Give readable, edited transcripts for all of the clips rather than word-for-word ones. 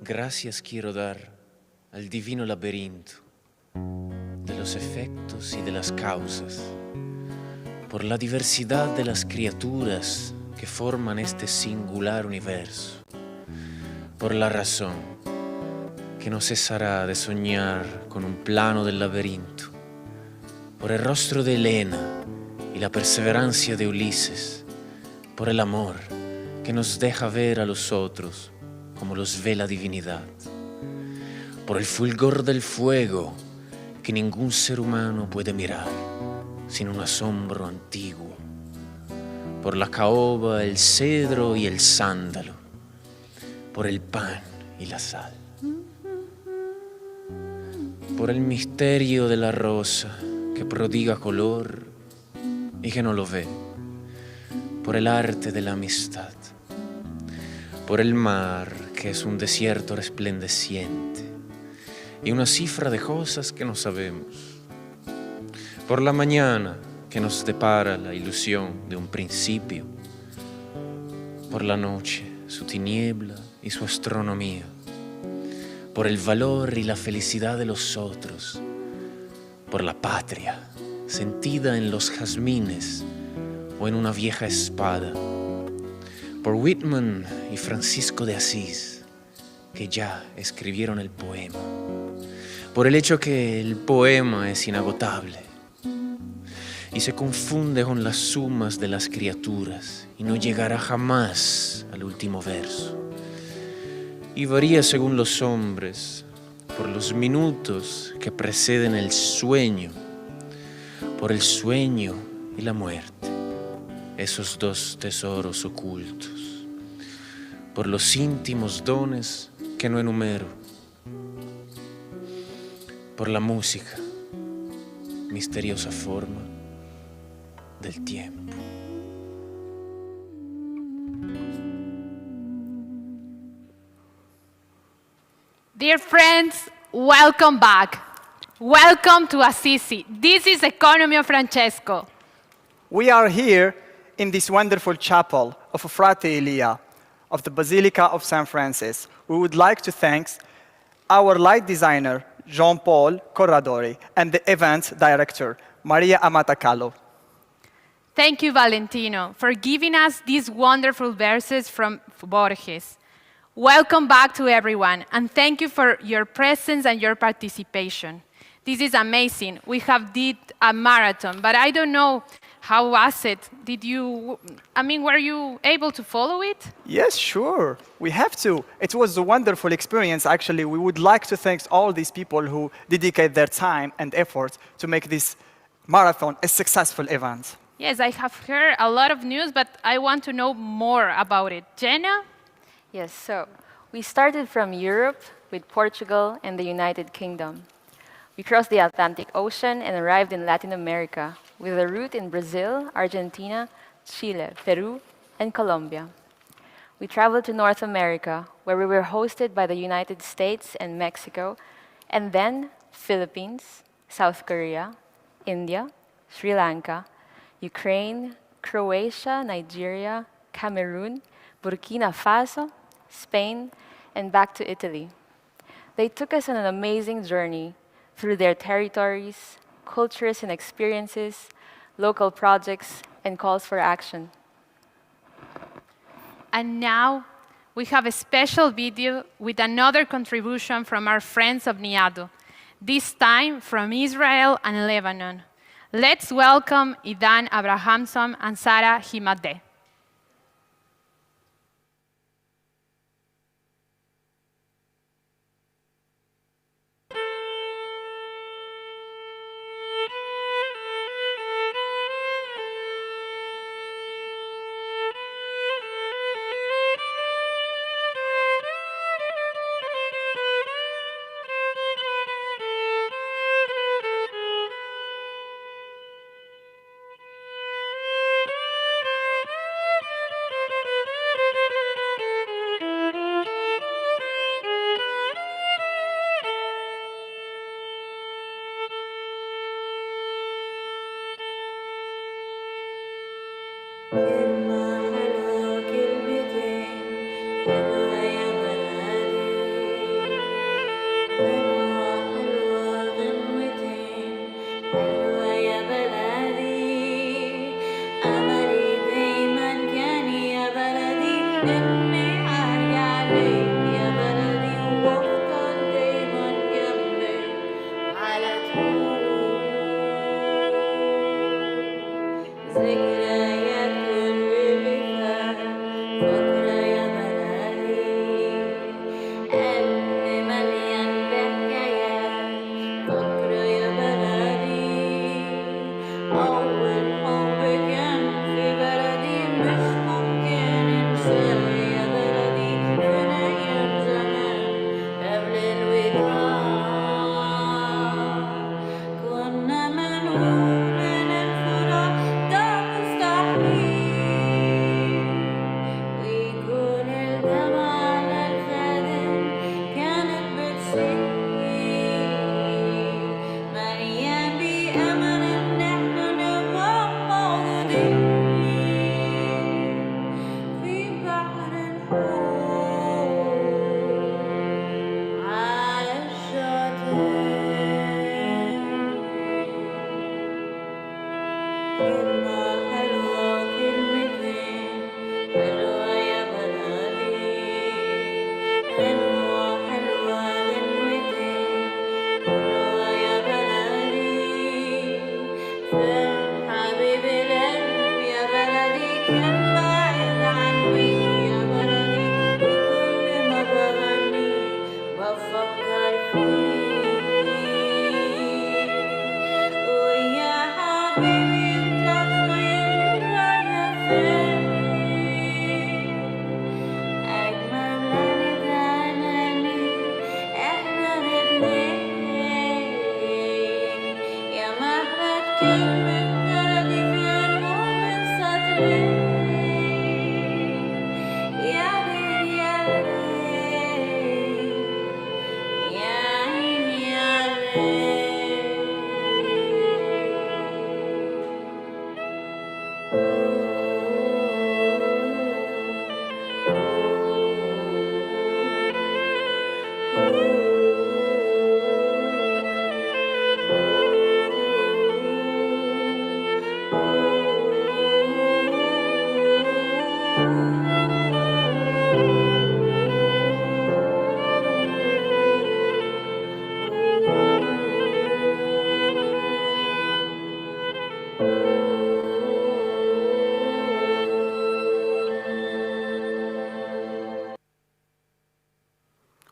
Gracias quiero dar al divino laberinto de los efectos y de las causas, por la diversidad de las criaturas que forman este singular universo, por la razón que no cesará de soñar con un plano del laberinto, por el rostro de Helena y la perseverancia de Ulises, por el amor que nos deja ver a los otros como los ve la divinidad, por el fulgor del fuego que ningún ser humano puede mirar sin un asombro antiguo, por la caoba, el cedro y el sándalo, por el pan y la sal, por el misterio de la rosa que prodiga color y que no lo ve, por el arte de la amistad, por el mar que es un desierto resplandeciente y una cifra de cosas que no sabemos, por la mañana que nos depara la ilusión de un principio, por la noche su tiniebla y su astronomía, por el valor y la felicidad de los otros, por la patria sentida en los jazmines o en una vieja espada, por Whitman y Francisco de Asís, que ya escribieron el poema, por el hecho que el poema es inagotable y se confunde con las sumas de las criaturas y no llegará jamás al último verso, y varía según los hombres, por los minutos que preceden el sueño, por el sueño y la muerte, esos dos tesoros ocultos, por los íntimos dones que no enumero, por la música, misteriosa forma del tiempo. Dear friends, welcome back. Welcome to Assisi. This is Economy Francesco. We are here in this wonderful chapel of Frate Elia of the Basilica of St. Francis. We would like to thank our light designer, Jean-Paul Corradori, and the event director, Maria Amatacalo. Thank you, Valentino, for giving us these wonderful verses from Borges. Welcome back to everyone, and thank you for your presence and your participation. This is amazing. We have did a marathon, but I don't know, how was it? Were you able to follow it? Yes, sure. We have to. It was a wonderful experience. Actually, we would like to thank all these people who dedicate their time and effort to make this marathon a successful event. Yes, I have heard a lot of news, but I want to know more about it. Jenna? Yes, so we started from Europe with Portugal and the United Kingdom. We crossed the Atlantic Ocean and arrived in Latin America with a route in Brazil, Argentina, Chile, Peru, and Colombia. We traveled to North America, where we were hosted by the United States and Mexico, and then Philippines, South Korea, India, Sri Lanka, Ukraine, Croatia, Nigeria, Cameroon, Burkina Faso, Spain, and back to Italy. They took us on an amazing journey through their territories, cultures and experiences, local projects, and calls for action. And now we have a special video with another contribution from our friends of NIADO, this time from Israel and Lebanon. Let's welcome Idan Abrahamson and Sarah Himadeh.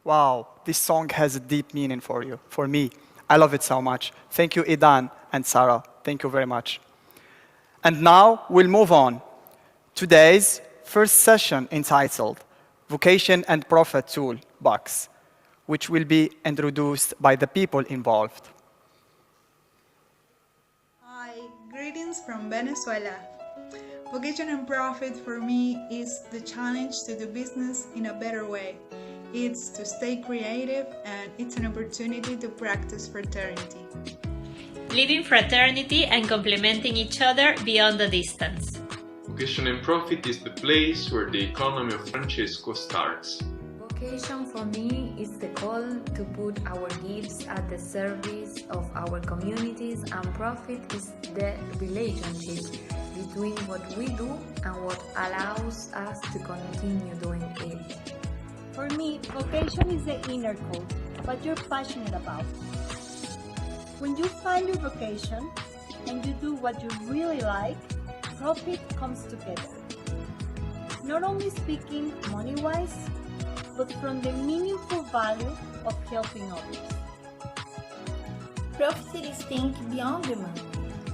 Wow, this song has a deep meaning for you, for me. I love it so much. Thank you, Idan and Sarah. Thank you very much. And now we'll move on. Today's first session entitled Vocation and Profit Toolbox, which will be introduced by the people involved. Hi, greetings from Venezuela. Vocation and profit for me is the challenge to do business in a better way. It's to stay creative and it's an opportunity to practice fraternity. Living fraternity and complementing each other beyond the distance. Vocation and Profit is the place where the economy of Francesco starts. Vocation for me is the call to put our gifts at the service of our communities, and profit is the relationship between what we do and what allows us to continue doing it. For me, vocation is the inner code, what you're passionate about. When you find your vocation and you do what you really like, profit comes together. Not only speaking money-wise, but from the meaningful value of helping others. Profit is thinking beyond the money,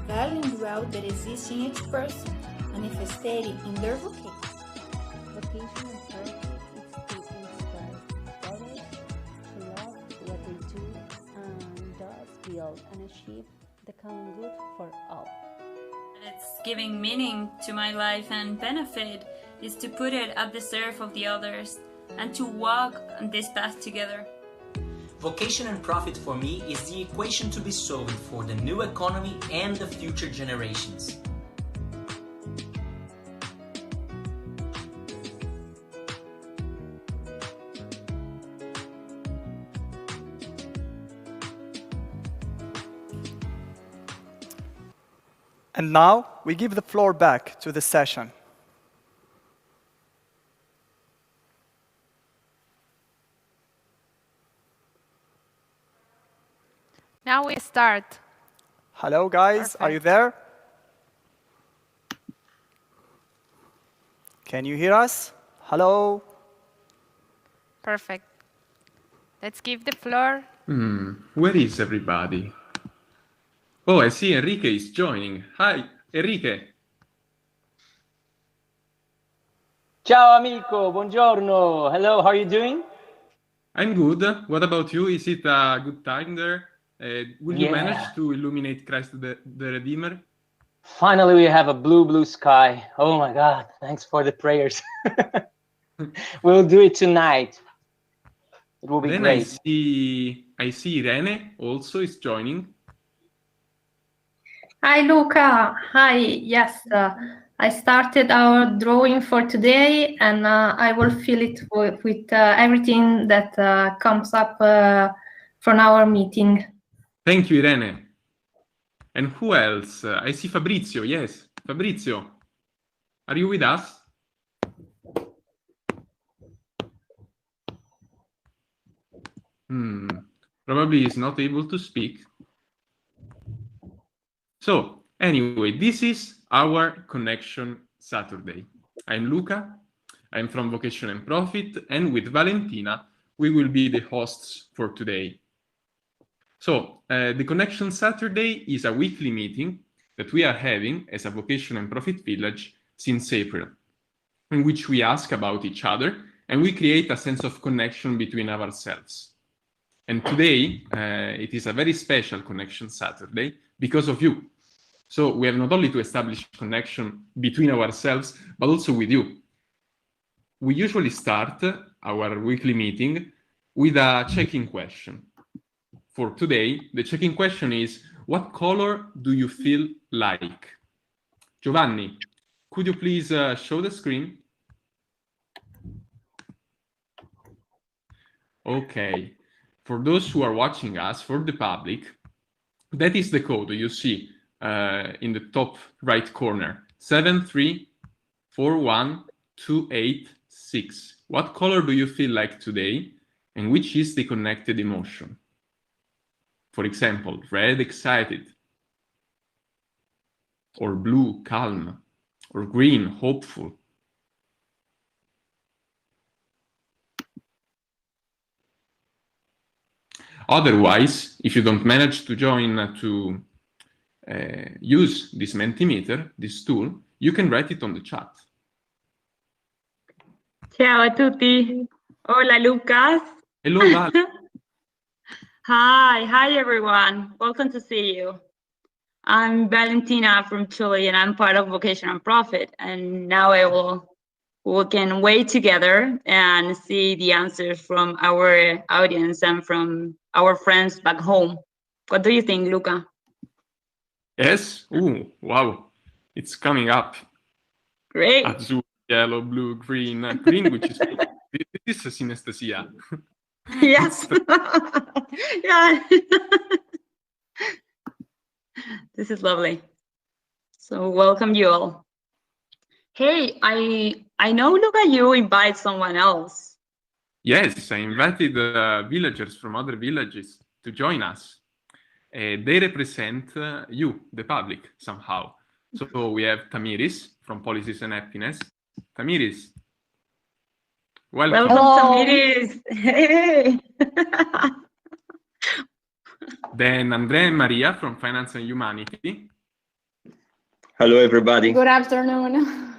valuing the wealth that exists in each person, manifested in their vocation. Vocation and purpose is to inspire others to love what they do and thus build and achieve the common good for all. It's giving meaning to my life, and benefit is to put it at the service of the others and to walk on this path together. Vocation and profit for me is the equation to be solved for the new economy and the future generations. And now we give the floor back to the session. Now we start. Hello, guys. Are you there? Can you hear us? Hello? Perfect. Let's give the floor. Where is everybody? Oh, I see Enrique is joining. Hi, Enrique. Ciao amico, buongiorno. Hello, how are you doing? I'm good. What about you? Is it a good time there? Will you manage to illuminate Christ the Redeemer? Finally, we have a blue sky. Oh my God, thanks for the prayers. We'll do it tonight. It will be then great. I see Irene also is joining. Hi, Luca. Hi. Yes, I started our drawing for today, and I will fill it with everything that comes up from our meeting. Thank you, Irene. And who else? I see Fabrizio. Yes, Fabrizio. Are you with us? Probably he's not able to speak. So, anyway, this is our Connection Saturday. I'm Luca. I'm from Vocation and Profit, and with Valentina, we will be the hosts for today. So, the Connection Saturday is a weekly meeting that we are having as a Vocation and Profit Village since April, in which we ask about each other and we create a sense of connection between ourselves. And today, it is a very special Connection Saturday because of you. So we have not only to establish connection between ourselves, but also with you. We usually start our weekly meeting with a check-in question. For today, the check-in question is, what color do you feel like? Giovanni, could you please show the screen? Okay. For those who are watching us, for the public, that is the code you see in the top right corner, 7341286. What color do you feel like today, and which is the connected emotion? For example, red, excited, or blue, calm, or green, hopeful. Otherwise, if you don't manage to join to use this Mentimeter, this tool, you can write it on the chat. Ciao a tutti. Hola, Lucas. Hello, Val. Hi everyone. Welcome to see you. I'm Valentina from Chile, and I'm part of Vocation and Profit. And now we can wait together and see the answers from our audience and from our friends back home. What do you think, Luca? Yes. Ooh, wow. It's coming up. Great. Azul, yellow, blue, green, green, which is this is synesthesia. Yes. Yeah. This is lovely. So welcome you all. Hey, I know, Luca, you invite someone else. Yes, I invited villagers from other villages to join us. They represent you, the public, somehow. So we have Tamiris from Policies and Happiness. Tamiris, welcome. Welcome, Tamiris. Hey. Then Andrea and Maria from Finance and Humanity. Hello, everybody. Good afternoon.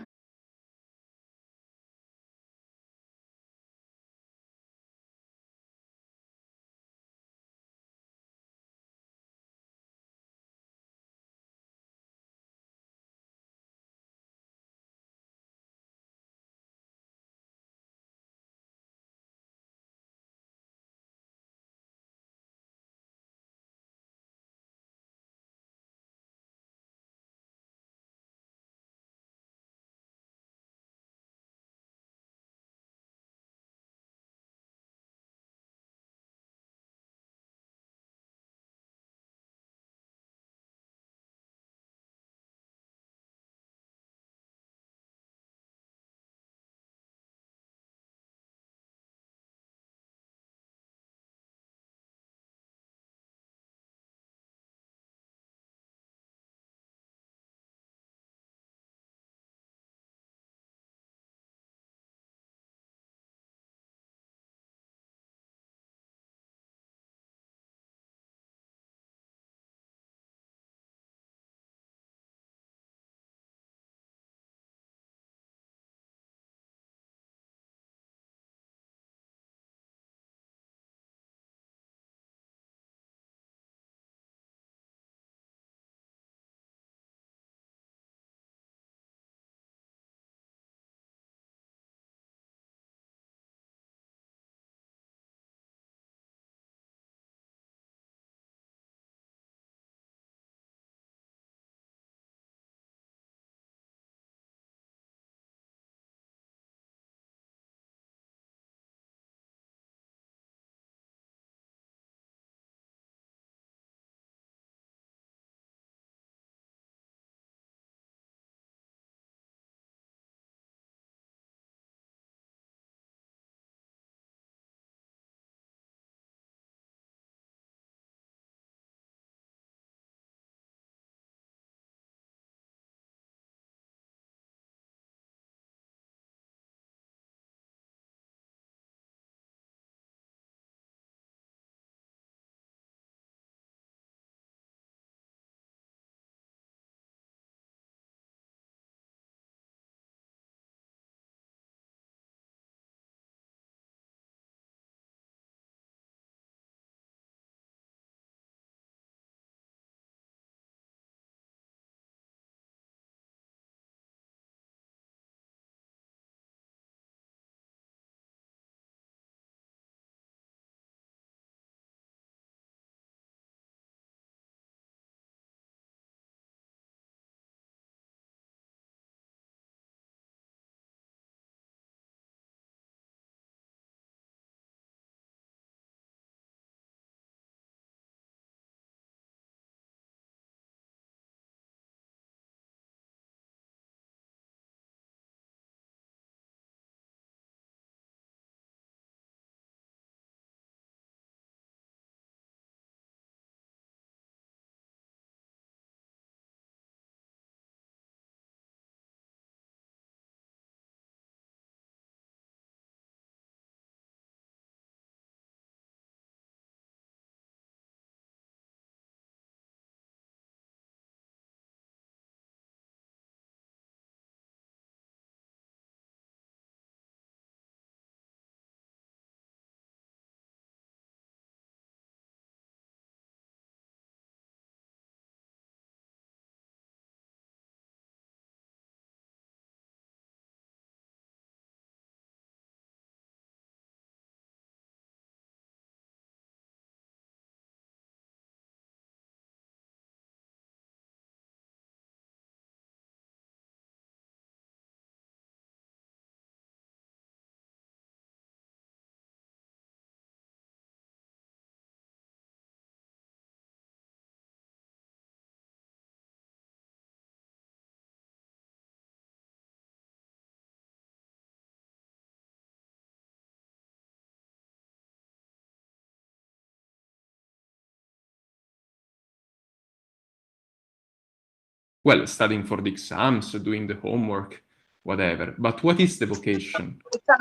well, studying for the exams, doing the homework, whatever. But what is the vocation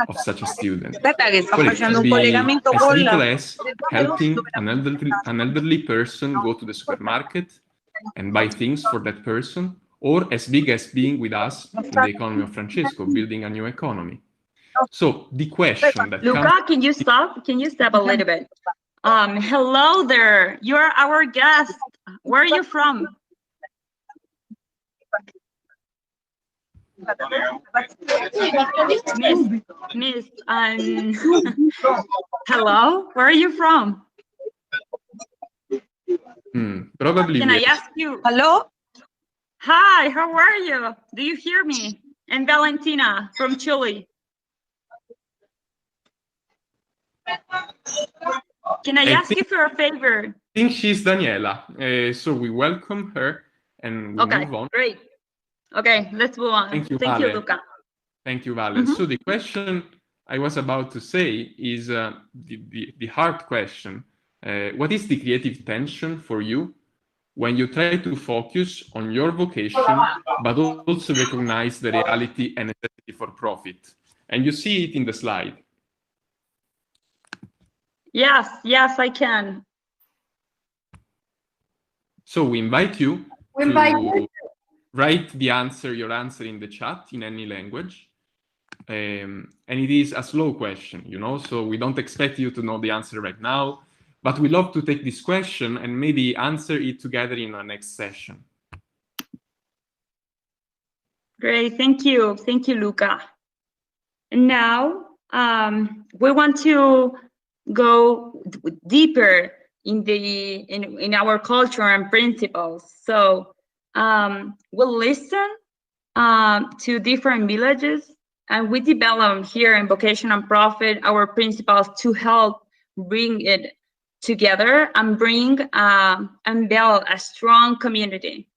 of such a student? Well, it can be as little as helping an elderly person go to the supermarket and buy things for that person, or as big as being with us in the economy of Francesco, building a new economy. So the question that Luca, comes... can you stop? Can you stop a little bit? Hello there. You're our guest. Where are you from? Miss, hello, where are you from? Probably. Can I ask you? Hello? Hi, how are you? Do you hear me? And Valentina from Chile. Can I ask you for a favor? I think she's Daniela. So we welcome her and we move on. Great. Okay, let's move on. Thank you, Thank Vale. you, Luca. Thank you, Vale. So the question I was about to say is the hard question. What is the creative tension for you when you try to focus on your vocation, but also recognize the reality and necessity for profit? And you see it in the slide. Yes, I can. So we invite you to write your answer in the chat in any language. And it is a slow question, you know, so we don't expect you to know the answer right now, but we love to take this question and maybe answer it together in our next session. Great, thank you. Thank you, Luca. And now we want to go deeper in our culture and principles. So we'll listen to different villages, and we develop here in Vocation and Profit our principles to help bring it together and and build a strong community.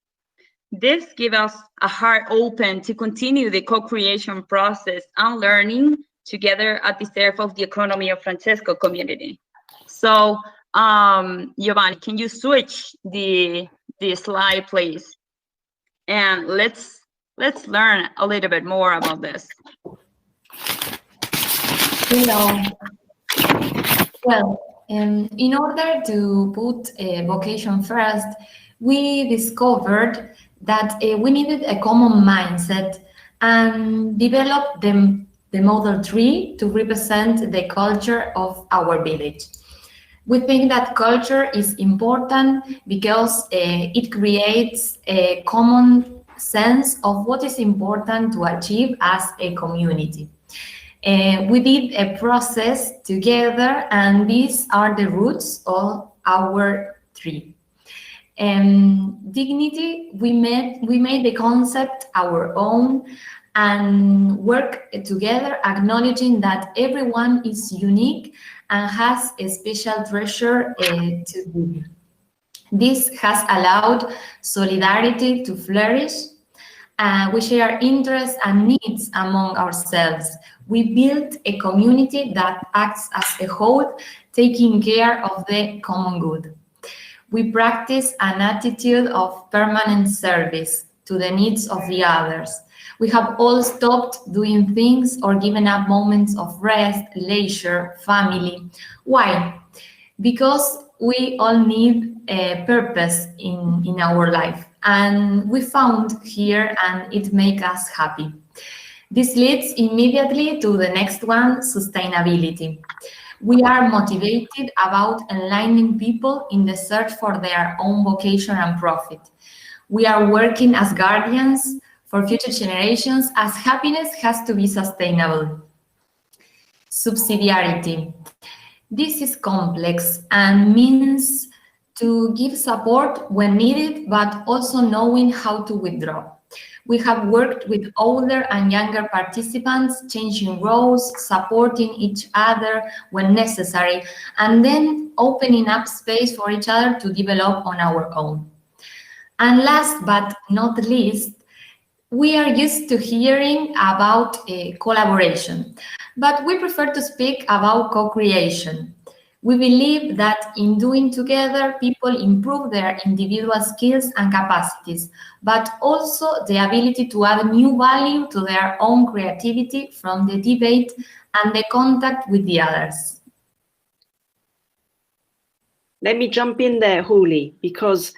This gives us a heart open to continue the co-creation process and learning together at the serve of the economy of Francesco community. So Giovanni, can you switch the slide, please? And let's learn a little bit more about this. Hello. Well, in order to put vocation first, we discovered that we needed a common mindset and developed the model tree to represent the culture of our village. We think that culture is important because it creates a common sense of what is important to achieve as a community. We did a process together, and these are the roots of our tree. Dignity, we made the concept our own and work together, acknowledging that everyone is unique and has a special treasure to give. This has allowed solidarity to flourish. We share interests and needs among ourselves. We built a community that acts as a whole, taking care of the common good. We practice an attitude of permanent service to the needs of the others. We have all stopped doing things or given up moments of rest, leisure, family. Why? Because we all need a purpose in our life, and we found here, and it makes us happy. This leads immediately to the next one, sustainability. We are motivated about enlightening people in the search for their own vocation and profit. We are working as guardians for future generations, as happiness has to be sustainable. Subsidiarity. This is complex and means to give support when needed, but also knowing how to withdraw. We have worked with older and younger participants, changing roles, supporting each other when necessary, and then opening up space for each other to develop on our own. And last but not least, we are used to hearing about collaboration, but we prefer to speak about co-creation. We believe that in doing together, people improve their individual skills and capacities, but also the ability to add new value to their own creativity from the debate and the contact with the others. Let me jump in there, Juli, because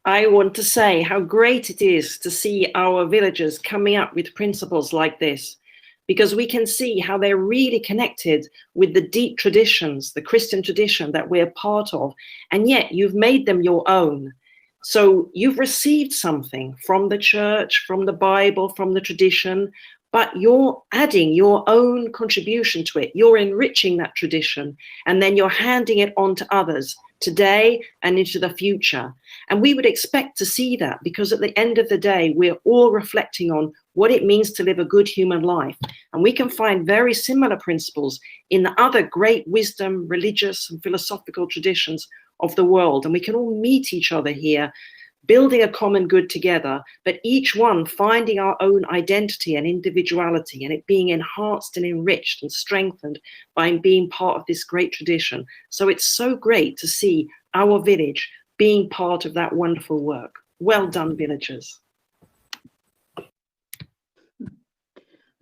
I want to say how great it is to see our villagers coming up with principles like this, because we can see how they're really connected with the deep traditions, the Christian tradition that we're part of, and yet you've made them your own. So you've received something from the church, from the Bible, from the tradition, but you're adding your own contribution to it. You're enriching that tradition, and then you're handing it on to others today and into the future. And we would expect to see that, because at the end of the day, we're all reflecting on what it means to live a good human life. And we can find very similar principles in the other great wisdom, religious and philosophical traditions of the world. And we can all meet each other here, building a common good together, but each one finding our own identity and individuality, and it being enhanced and enriched and strengthened by being part of this great tradition. So it's so great to see our village being part of that wonderful work. Well done, villagers.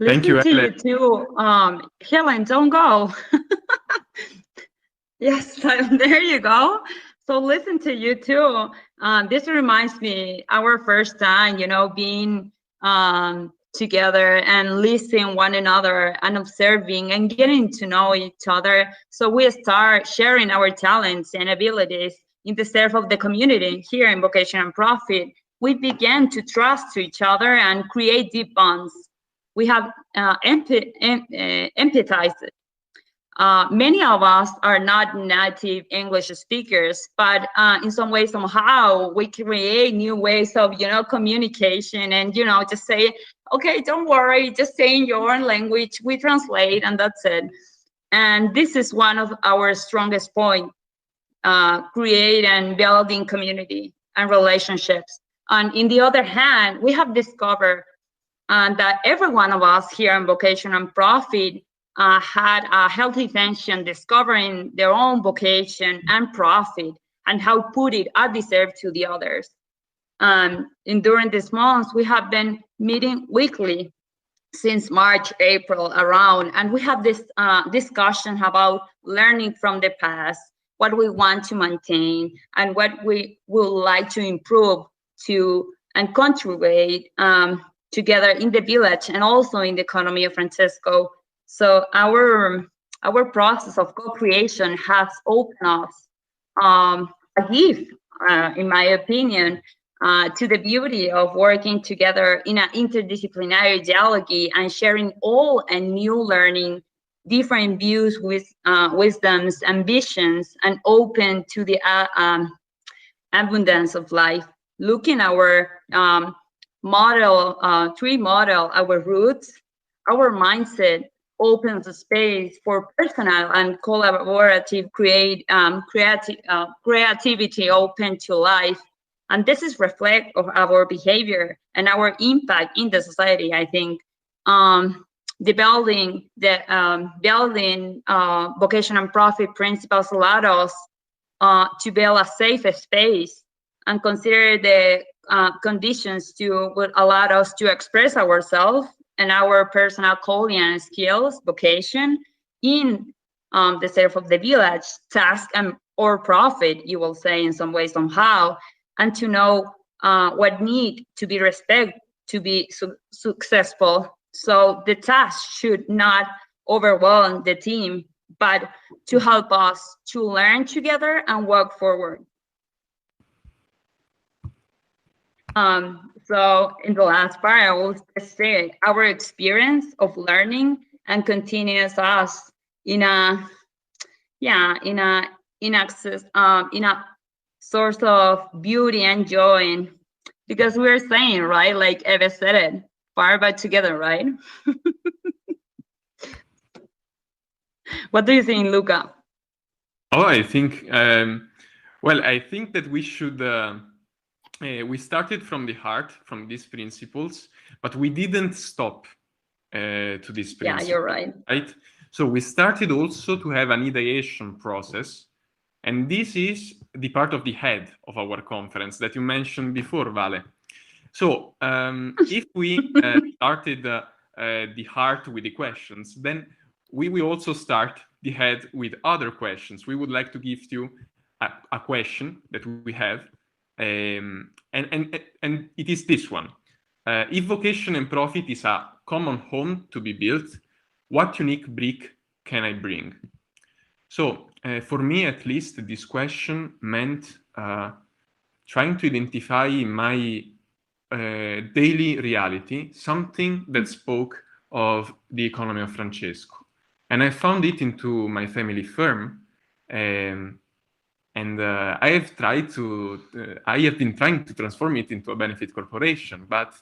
Thank you, Helen. Helen, don't go. Yes, there you go. So listen to you too. This reminds me our first time, being together and listening one another and observing and getting to know each other. So we start sharing our talents and abilities in the service of the community here in Vocation and Profit. We began to trust to each other and create deep bonds. We have empathized. Many of us are not native English speakers, but in some way, somehow, we create new ways of, communication and, just say, okay, don't worry, just say in your own language, we translate, and that's it. And this is one of our strongest points, create and building community and relationships. And in the other hand, we have discovered that every one of us here in Vocation and Profit had a healthy tension discovering their own vocation and profit and how put it at the service to the others. And during these months, we have been meeting weekly since March, April around, and we have this discussion about learning from the past, what we want to maintain, and what we would like to improve to and contribute together in the village and also in the economy of Francesco. So our process of co-creation has opened us a gift, in my opinion, to the beauty of working together in an interdisciplinary dialogue and sharing old and new learning, different views, with wisdoms, ambitions, and open to the abundance of life. Looking our tree model, our roots, our mindset opens a space for personal and collaborative creativity open to life. And this is reflect of our behavior and our impact in the society, I think. Building Vocation and Profit principles allowed us to build a safe space and consider the conditions would allow us to express ourselves and our personal calling and skills, vocation, in the service of the village, task or profit, you will say in some way, somehow, and to know what need to be respected to be successful. So the task should not overwhelm the team, but to help us to learn together and work forward. So in the last part, I will just say our experience of learning and continues us in a source of beauty and joy, because we're saying, right, like Eve said it, far but together, right? What do you think, Luca? Oh, I think, I think that we should, we started from the heart, from these principles, but we didn't stop to these principles. Yeah, you're right. Right? So we started also to have an ideation process And this is the part of the head of our conference that you mentioned before, Vale. So if we started the heart with the questions, then we will also start the head with other questions. We would like to give you a question that we have, and it is this one. If vocation and profit is a common home to be built, what unique brick can I bring? So for me, at least, this question meant trying to identify in my daily reality something that spoke of the economy of Francesco. And I found it into my family firm. And I have been trying to transform it into a benefit corporation, but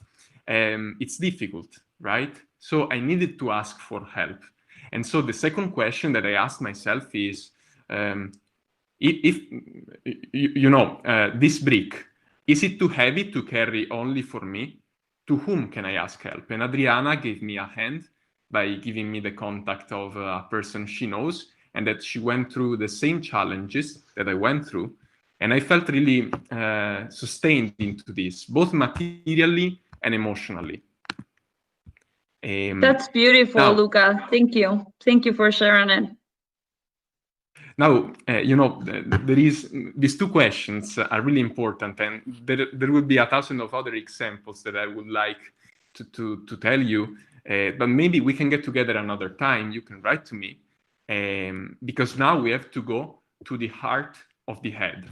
it's difficult, right? So I needed to ask for help. And so the second question that I asked myself is, if this brick, is it too heavy to carry only for me? To whom can I ask help? And Adriana gave me a hand by giving me the contact of a person she knows, and that she went through the same challenges that I went through. And I felt really sustained into this, both materially and emotionally. That's beautiful, now, Luca. Thank you. Thank you for sharing it. Now, there is these two questions are really important, and there will be 1,000 of other examples that I would like to tell you, but maybe we can get together another time. You can write to me, because now we have to go to the heart of the head.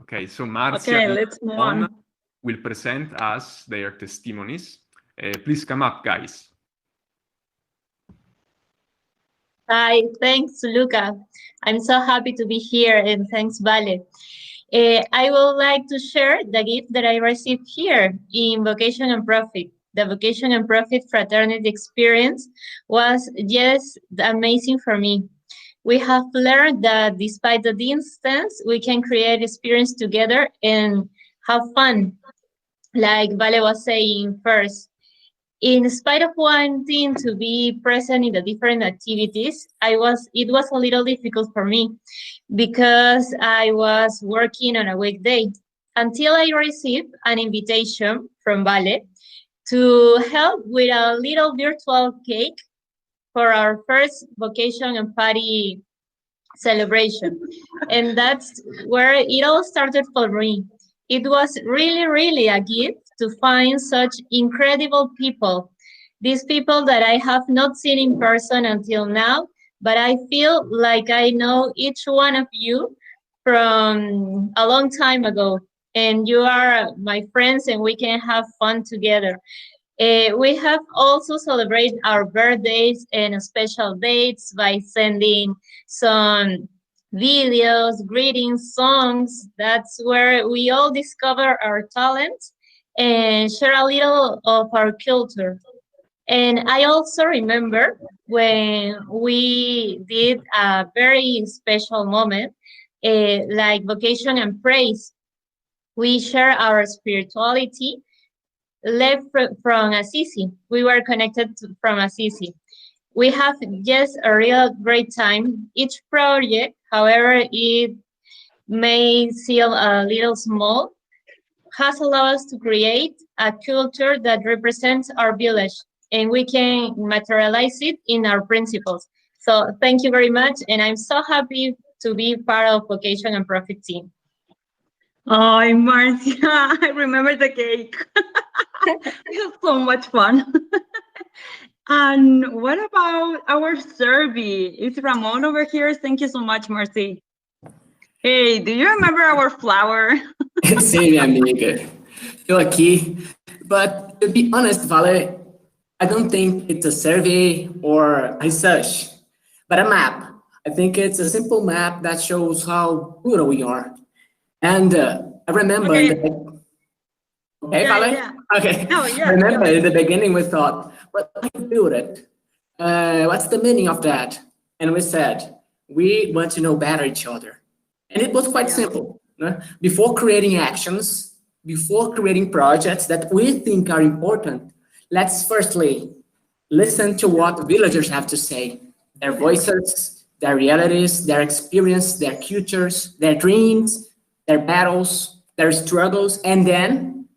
Okay, so Marcia let's move on. Will present us their testimonies. Please come up, guys. Hi, thanks, Luca. I'm so happy to be here, and thanks, Vale. I would like to share the gift that I received here in Vocation and Profit. The Vocation and Profit Fraternity experience was just amazing for me. We have learned that despite the distance, we can create experience together and have fun. Like Vale was saying first, in spite of wanting to be present in the different activities, it was a little difficult for me because I was working on a weekday until I received an invitation from Vale to help with a little virtual cake for our first Vocation and Party celebration. And that's where it all started for me. It was really, really a gift to find such incredible people. These people that I have not seen in person until now, but I feel like I know each one of you from a long time ago. And you are my friends, and we can have fun together. We have also celebrated our birthdays and special dates by sending some videos, greetings, songs. That's where we all discover our talent and share a little of our culture. And I also remember when we did a very special moment, like Vocation and Praise. We share our spirituality left from Assisi. We were connected from Assisi. We have just a real great time. Each project, however it may seem a little small, has allowed us to create a culture that represents our village, and we can materialize it in our principles. So thank you very much, and I'm so happy to be part of Vocation and Profit team. Oh, Marcia, I remember the cake. It was so much fun. And what about our survey? Is Ramon over here? Thank you so much, Marcy. Hey, do you remember our flower? Sim, minha amiga. Eu aqui. But to be honest, Vale, I don't think it's a survey or research, but a map. I think it's a simple map that shows how rural we are. And I remember, Vale? Yeah. Okay. No, yeah, I remember in the beginning we thought, well, I can build it. What's the meaning of that? And we said, we want to know better each other. And it was quite simple. Before creating actions, before creating projects that we think are important, let's firstly listen to what villagers have to say. Their voices their realities, their experience, their cultures, their dreams, their battles, their struggles, and then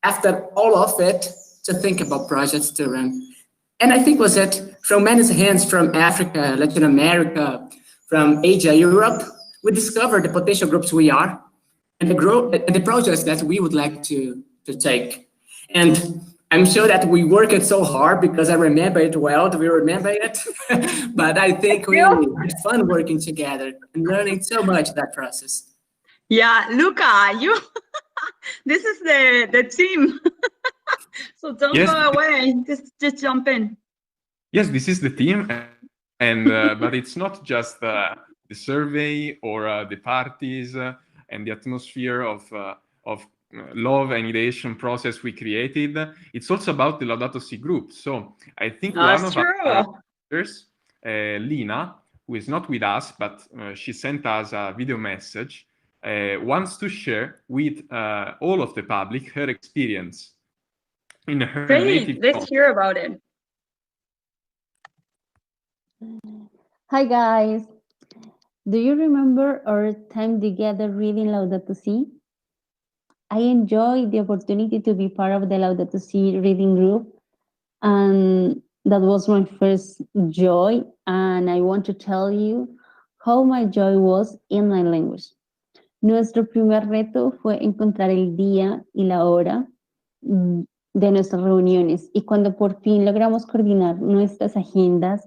after all of it, to think about projects to run. And I think was it from many hands from Africa, Latin America, from Asia, Europe, we discovered the potential groups we are and the projects that we would like to take. And I'm sure that we worked so hard because I remember it well. Do we remember it? But I think we had fun working together and learning so much that process. Yeah, Luca, you. This is the team. So don't go away. Just jump in. Yes, this is the team, and but it's not just the survey or the parties and the atmosphere of love and ideation process we created. It's also about the Laudato Si group. So I think one of our leaders, Lina, who is not with us, but she sent us a video message, wants to share with all of the public her experience in her native Let's tongue. hear about it. Hi guys, do you remember our time together reading Laudato Si? I enjoyed the opportunity to be part of the Laudato Si reading group, and that was my first joy, and I want to tell you how my joy was in my language. Nuestro primer reto fue encontrar el día y la hora de nuestras reuniones, y cuando por fin logramos coordinar nuestras agendas,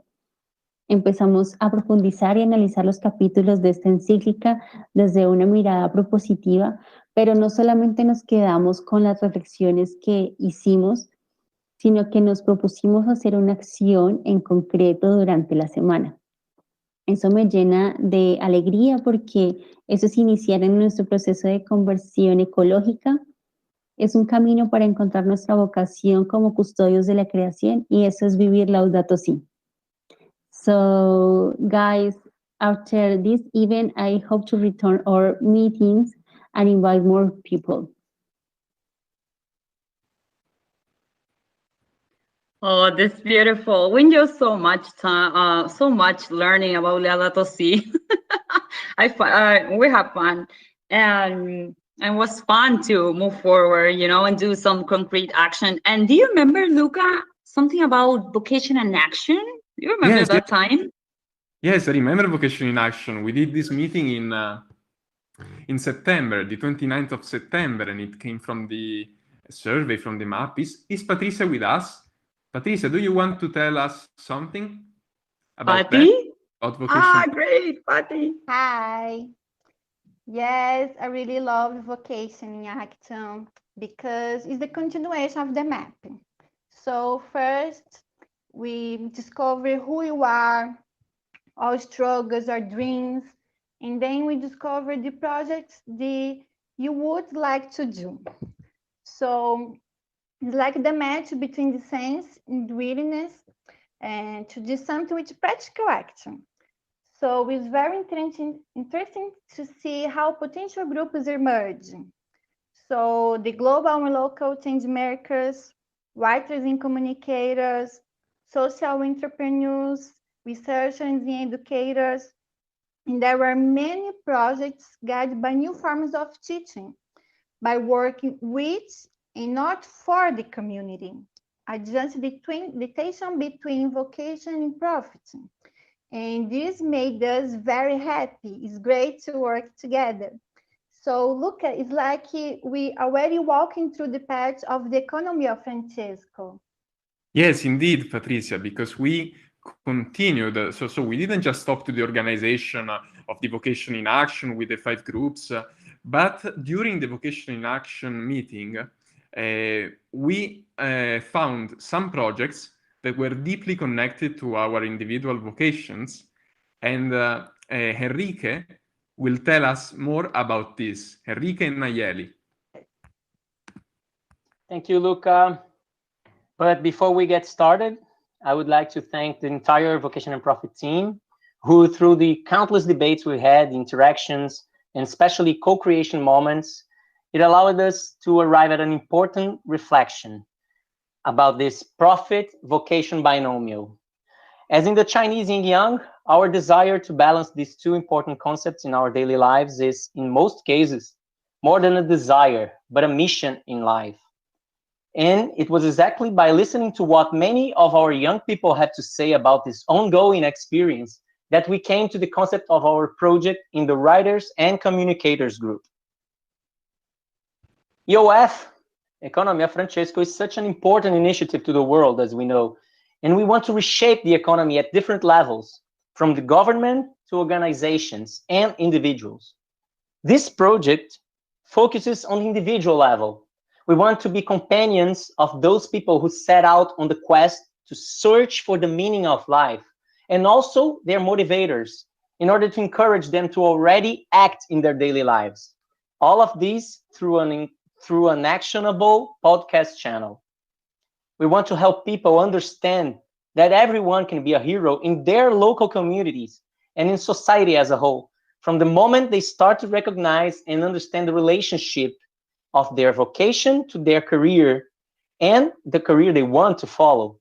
empezamos a profundizar y analizar los capítulos de esta encíclica desde una mirada propositiva, pero no solamente nos quedamos con las reflexiones que hicimos, sino que nos propusimos hacer una acción en concreto durante la semana. Eso me llena de alegría porque eso es iniciar en nuestro proceso de conversión ecológica. Es un camino para encontrar nuestra vocación como custodios de la creación, y eso es vivir Laudato Si. So, guys, after this event, I hope to return our meetings and invite more people. Oh, that's beautiful. We enjoy so much time, so much learning about Laudato Si. We have fun, and it was fun to move forward, you know, and do some concrete action. And do you remember, Luca, something about vocation and action? Do you remember that time? Yes, I remember Vocation in Action. We did this meeting in September, the 29th of September, and it came from the survey from the map. Is Patricia with us? Patricia, do you want to tell us something about Patty? that? About vocation? Great, Patty. Hi. Yes, I really love vocation in action because it's the continuation of the map. So first, we discover who you are, our struggles, our dreams, and then we discover the projects you would like to do. So it's like the match between the sense and willingness and to do something with practical action. So it's very interesting to see how potential groups emerge. So the global and local change makers, writers and communicators, social entrepreneurs, researchers and educators, and there were many projects guided by new forms of teaching, by working with and not for the community, adjusting the tension between vocation and profit. And this made us very happy. It's great to work together. So look, it's like we already walking through the path of the economy of Francesco. Yes, indeed, Patricia, because we continued. So we didn't just stop to the organization of the Vocation in Action with the 5 groups, but during the Vocation in Action meeting, we found some projects that were deeply connected to our individual vocations, and Enrique will tell us more about this. Enrique Nayeli. Thank you, Luca. But before we get started, I would like to thank the entire Vocation and Profit team, who through the countless debates we had, interactions, and especially co-creation moments, it allowed us to arrive at an important reflection about this profit-vocation binomial. As in the Chinese yin yang, our desire to balance these two important concepts in our daily lives is, in most cases, more than a desire, but a mission in life. And it was exactly by listening to what many of our young people had to say about this ongoing experience that we came to the concept of our project in the Writers and Communicators group. EOF, Economia Francesco, is such an important initiative to the world, as we know, and we want to reshape the economy at different levels, from the government to organizations and individuals. This project focuses on the individual level. We want to be companions of those people who set out on the quest to search for the meaning of life, and also their motivators, in order to encourage them to already act in their daily lives. All of these through an actionable podcast channel. We want to help people understand that everyone can be a hero in their local communities and in society as a whole, from the moment they start to recognize and understand the relationship of their vocation to their career and the career they want to follow,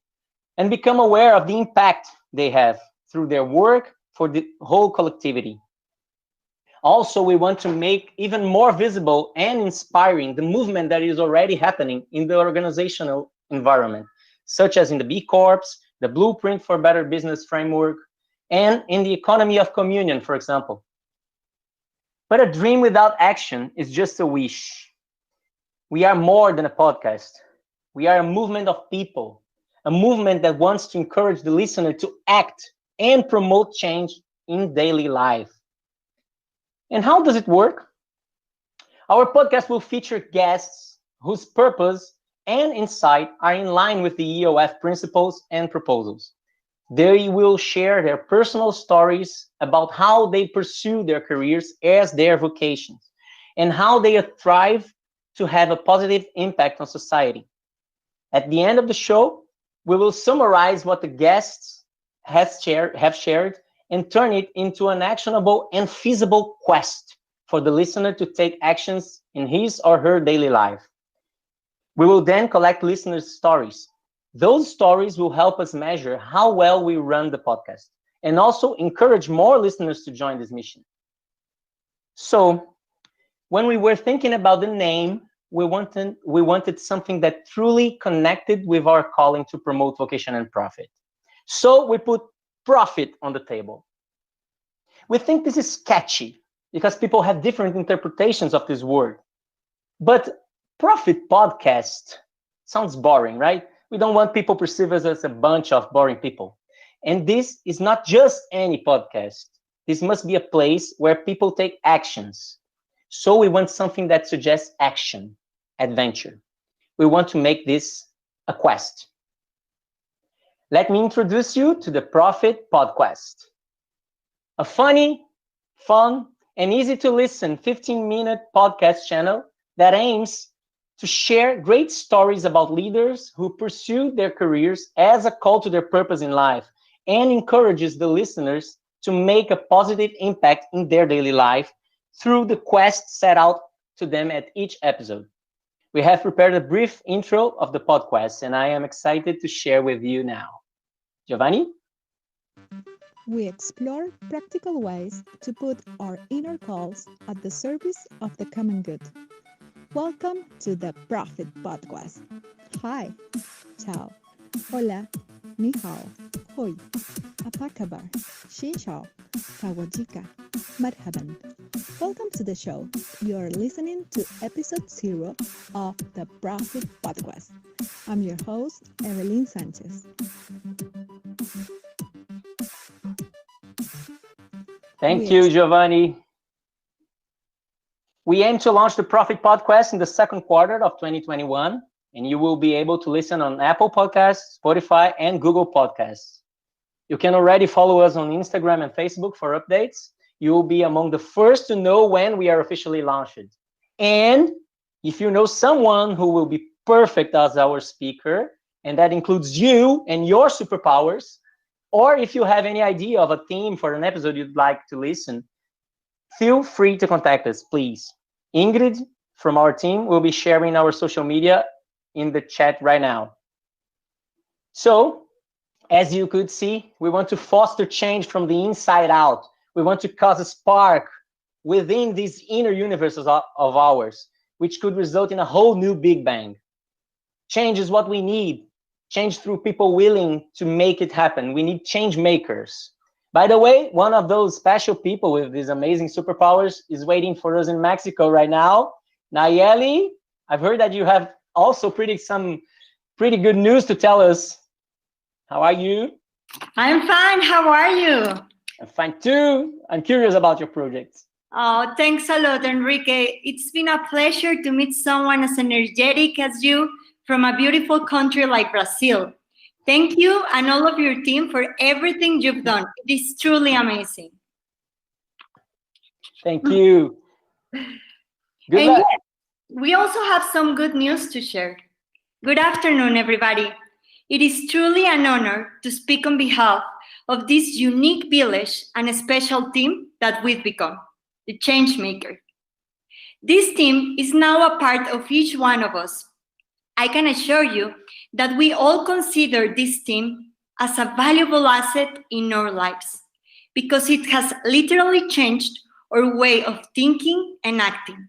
and become aware of the impact they have through their work for the whole collectivity. Also, we want to make even more visible and inspiring the movement that is already happening in the organizational environment, such as in the B Corps, the Blueprint for Better Business framework, and in the economy of communion, for example. But a dream without action is just a wish. We are more than a podcast. We are a movement of people, a movement that wants to encourage the listener to act and promote change in daily life. And how does it work? Our podcast will feature guests whose purpose and insight are in line with the EOF principles and proposals. They will share their personal stories about how they pursue their careers as their vocations and how they thrive to have a positive impact on society. At the end of the show, we will summarize what the guests have shared and turn it into an actionable and feasible quest for the listener to take actions in his or her daily life. We will then collect listeners' stories. Those stories will help us measure how well we run the podcast and also encourage more listeners to join this mission. So, when we were thinking about the name, we wanted something that truly connected with our calling to promote vocation and profit. So we put profit on the table. We think this is catchy because people have different interpretations of this word. But profit podcast sounds boring, right? We don't want people to perceive us as a bunch of boring people. And this is not just any podcast. This must be a place where people take actions. So we want something that suggests action, adventure. We want to make this a quest. Let me introduce you to the Profit Podcast, a funny, fun, and easy to listen 15-minute podcast channel that aims to share great stories about leaders who pursue their careers as a call to their purpose in life and encourages the listeners to make a positive impact in their daily life through the quest set out to them at each episode. We have prepared a brief intro of the podcast, and I am excited to share with you now. Giovanni? We explore practical ways to put our inner calls at the service of the common good. Welcome to the Profit Podcast. Hi, ciao, hola, ni hao, hoi, apa kabar, xin chao, sawadika, marhaban. Welcome to the show. You are listening to episode 0 of the Profit Podcast. I'm your host, Evelyn Sanchez. Thank you, Giovanni. We aim to launch the Profit Podcast in the second quarter of 2021, and you will be able to listen on Apple Podcasts, Spotify, and Google Podcasts. You can already follow us on Instagram and Facebook for updates. You will be among the first to know when we are officially launched. And if you know someone who will be perfect as our speaker, and that includes you and your superpowers, or if you have any idea of a theme for an episode you'd like to listen, feel free to contact us, please. Ingrid from our team will be sharing our social media in the chat right now. So, As you could see, we want to foster change from the inside out. We want to cause a spark within these inner universes of ours, which could result in a whole new Big Bang. Change is what we need. Change through people willing to make it happen. We need change makers. By the way, one of those special people with these amazing superpowers is waiting for us in Mexico right now. Nayeli, I've heard that you have also some pretty good news to tell us. How are you? I'm fine. How are you? I'm fine too. I'm curious about your projects. Oh, thanks a lot, Enrique. It's been a pleasure to meet someone as energetic as you from a beautiful country like Brazil. Thank you and all of your team for everything you've done. It is truly amazing. Thank you. Good luck. Yes, we also have some good news to share. Good afternoon, everybody. It is truly an honor to speak on behalf of this unique village and a special team that we've become, the Changemaker. This team is now a part of each one of us. I can assure you that we all consider this team as a valuable asset in our lives because it has literally changed our way of thinking and acting.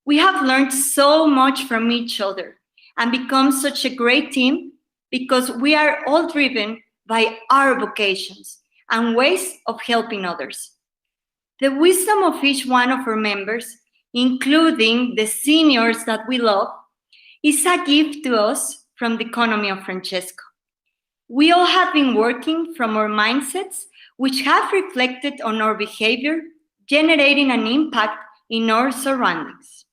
We have learned so much from each other and become such a great team because we are all driven by our vocations and ways of helping others. The wisdom of each one of our members, including the seniors that we love, is a gift to us from the economy of Francesco. We all have been working from our mindsets, which have reflected on our behavior, generating an impact in our surroundings.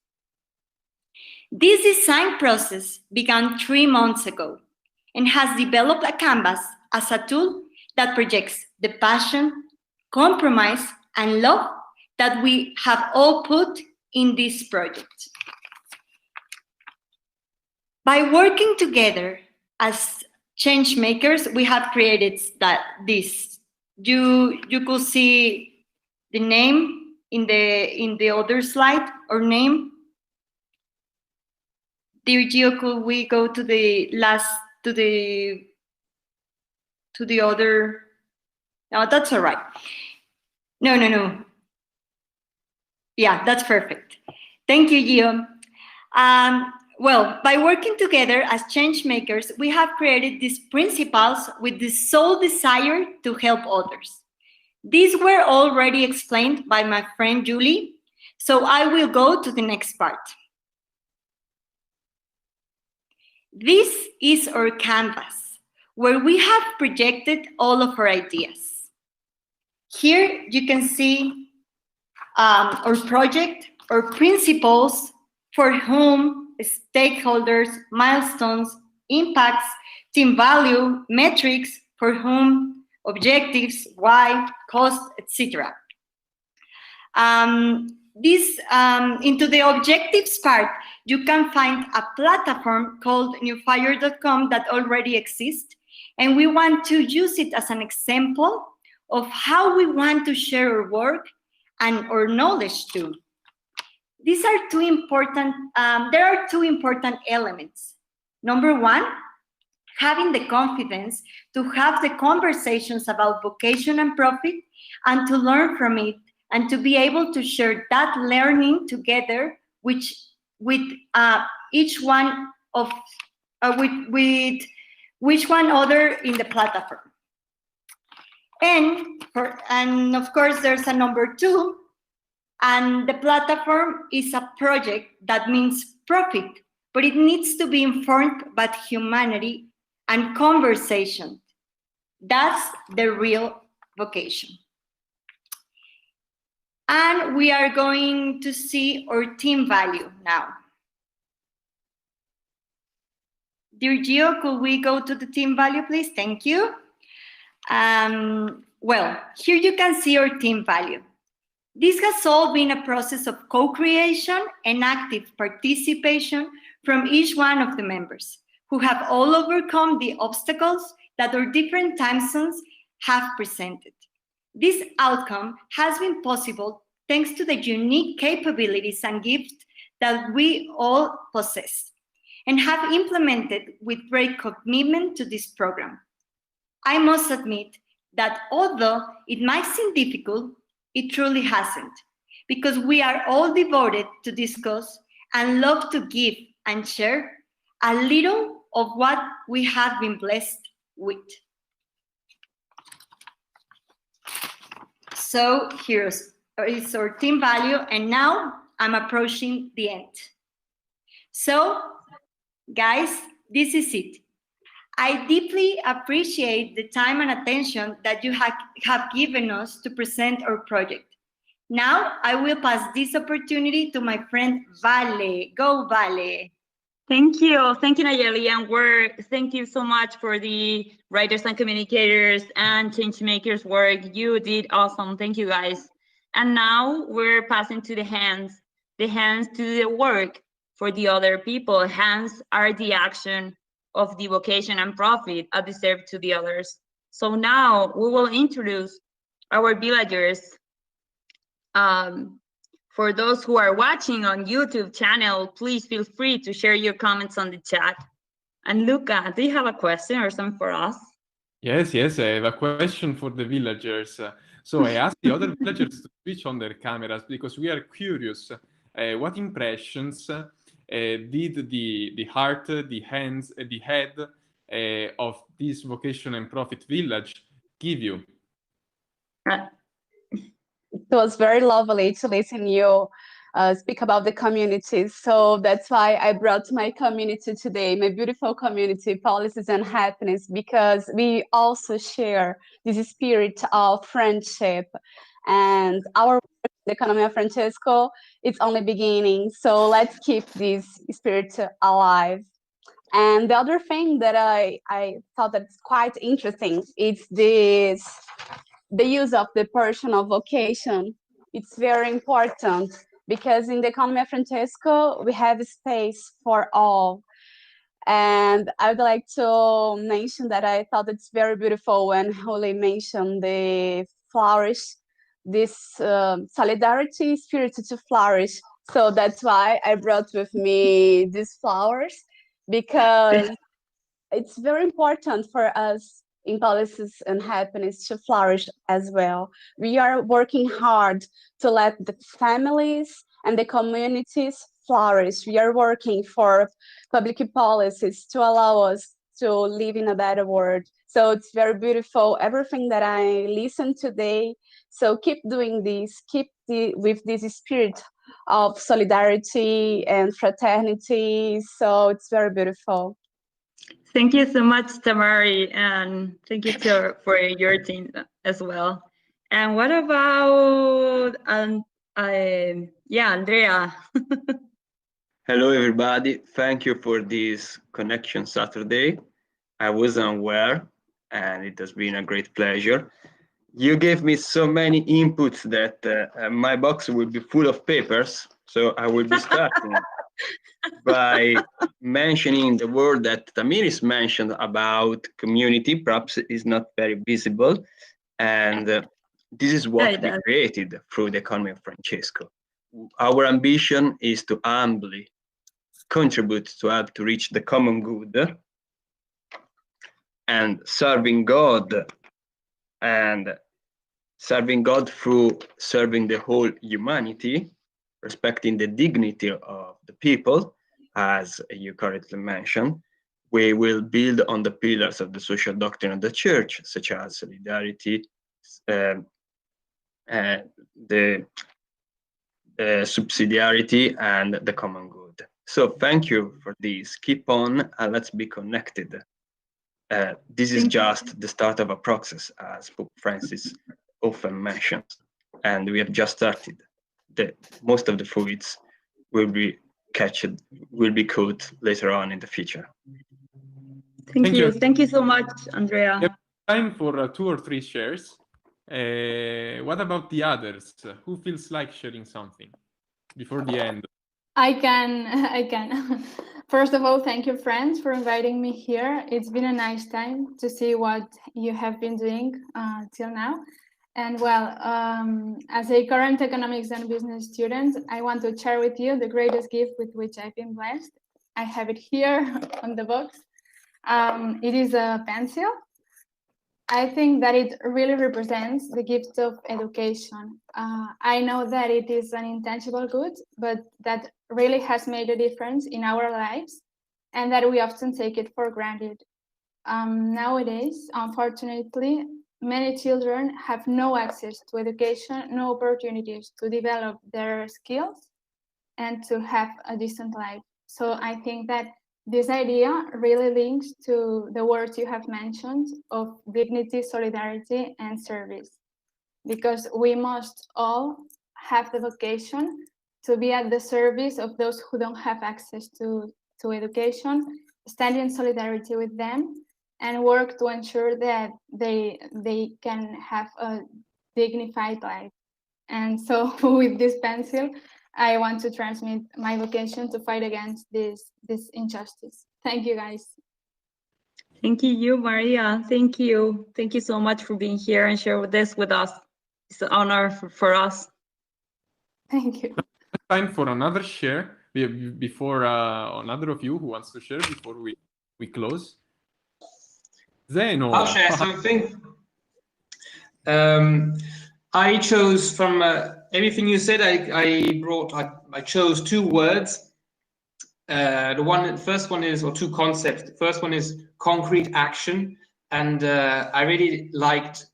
This design process began 3 months ago and has developed a canvas as a tool that projects the passion, compromise, and love that we have all put in this project. By working together as change makers, we have created this. You could see the name in the other slide, or name. Dear Gio, could we go to the last, to the other? No, that's all right. No. Yeah, that's perfect. Thank you, Gio. Well, by working together as change makers, we have created these principles with the sole desire to help others. These were already explained by my friend Julie, so I will go to the next part. This is our canvas, where we have projected all of our ideas. Here you can see our project, our principles, for whom, stakeholders, milestones, impacts, team value, metrics, for whom, objectives, why, cost, etc. Into the objectives part, you can find a platform called newfire.com that already exists, and we want to use it as an example of how we want to share our work and our knowledge too. These are two important, there are two important elements. Number one, having the confidence to have the conversations about vocation and profit and to learn from it and to be able to share that learning together with each one of, with each one other in the platform. And of course, there's a number two, and the platform is a project that means profit, but it needs to be informed by humanity and conversation. That's the real vocation. And we are going to see our team value now. Dear Gio, could we go to the team value, please? Thank you. Well, here you can see our team value. This has all been a process of co-creation and active participation from each one of the members, who have all overcome the obstacles that our different time zones have presented. This outcome has been possible thanks to the unique capabilities and gifts that we all possess and have implemented with great commitment to this program. I must admit that although it might seem difficult, it truly hasn't, because we are all devoted to discuss and love to give and share a little of what we have been blessed with. So here is our team value, and now I'm approaching the end. So, guys, this is it. I deeply appreciate the time and attention that you have given us to present our project. Now, I will pass this opportunity to my friend Vale. Go, Vale. Thank you, Nayeli, and thank you so much for the writers and communicators and change makers work. You did awesome. Thank you, guys. And now we're passing to the hands to the work for the other people. Hands are the action of the vocation and profit at the serve to the others. So now we will introduce our villagers. For those who are watching on YouTube channel, please feel free to share your comments on the chat. And Luca, do you have a question or something for us? Yes, I have a question for the villagers. So I asked the other villagers to switch on their cameras because we are curious. What impressions did the heart, the hands, the head of this vocation and profit village give you? It was very lovely to listen you speak about the communities. So that's why I brought my community today, my beautiful community, Policies and Happiness, because we also share this spirit of friendship. And our work, the Economia Francesco, it's only beginning. So let's keep this spirit alive. And the other thing that I thought that's quite interesting is the use of the personal vocation. It's very important because in the Economia Francesco, we have space for all. And I would like to mention that I thought it's very beautiful when Juli mentioned the flourish, this solidarity spirit to flourish. So that's why I brought with me these flowers, because it's very important for us in Policies and Happiness to flourish as well. We are working hard to let the families and the communities flourish. We are working for public policies to allow us to live in a better world. So it's very beautiful, everything that I listened today. So keep doing this, with this spirit of solidarity and fraternity. So it's very beautiful. Thank you so much, Tamari, and thank you for your team as well. And what about Andrea? Hello, everybody. Thank you for this Connection Saturday. I wasn't aware, and it has been a great pleasure. You gave me so many inputs that my box will be full of papers, so I will be starting by mentioning the word that Tamiris mentioned about community. Perhaps is not very visible, and this is what we created through the Economy of Francesco. Our ambition is to humbly contribute to help to reach the common good, and serving God through serving the whole humanity, respecting the dignity of the people, as you correctly mentioned. We will build on the pillars of the social doctrine of the Church, such as solidarity, the subsidiarity, and the common good. So thank you for this. Keep on, and let's be connected. This is just the start of a process, as Pope Francis often mentions, and we have just started. Most of the fruits will be caught later on in the future. Thank you. Thank you so much, Andrea. Yep. Time for 2 or 3 shares. What about the others? Who feels like sharing something before the end? I can. First of all, thank you, friends, for inviting me here. It's been a nice time to see what you have been doing till now. And well, as a current economics and business student, I want to share with you the greatest gift with which I've been blessed. I have it here on the box. It is a pencil. I think that it really represents the gift of education. I know that it is an intangible good, but that really has made a difference in our lives and that we often take it for granted. Nowadays, unfortunately, many children have no access to education, no opportunities to develop their skills and to have a decent life. So I think that this idea really links to the words you have mentioned of dignity, solidarity, and service, because we must all have the vocation to be at the service of those who don't have access to education, stand in solidarity with them, and work to ensure that they can have a dignified life. And so with this pencil, I want to transmit my vocation to fight against this injustice. Thank you, guys. Thank you, Maria. Thank you. Thank you so much for being here and share this with us. It's an honor for us. Thank you. Time for another share before another of you who wants to share before we close. Zeno. I'll share something. I chose from everything you said. I chose two words. The first one is, or two concepts. The first one is concrete action, and I really liked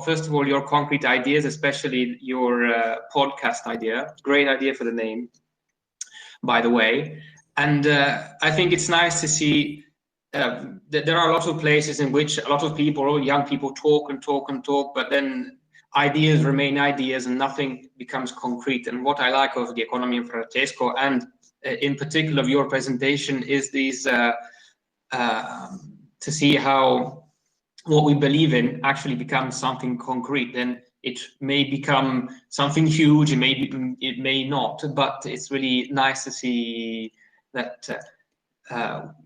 first of all, your concrete ideas, especially your podcast idea. Great idea for the name, by the way. And I think it's nice to see that there are a lot of places in which a lot of people, young people, talk and talk and talk, but then ideas remain ideas and nothing becomes concrete. And what I like of the Economy of Francesco, and in particular of your presentation, is these to see how what we believe in actually becomes something concrete. Then it may become something huge, it may not, but it's really nice to see that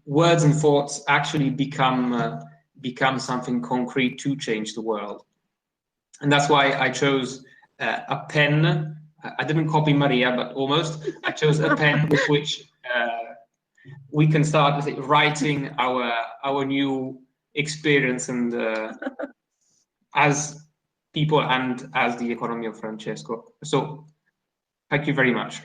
words and thoughts actually become something concrete to change the world. And that's why I chose a pen. I didn't copy Maria, but almost. I chose a pen with which we can start writing our new experience, and as people and as the Economy of Francesco. So thank you very much.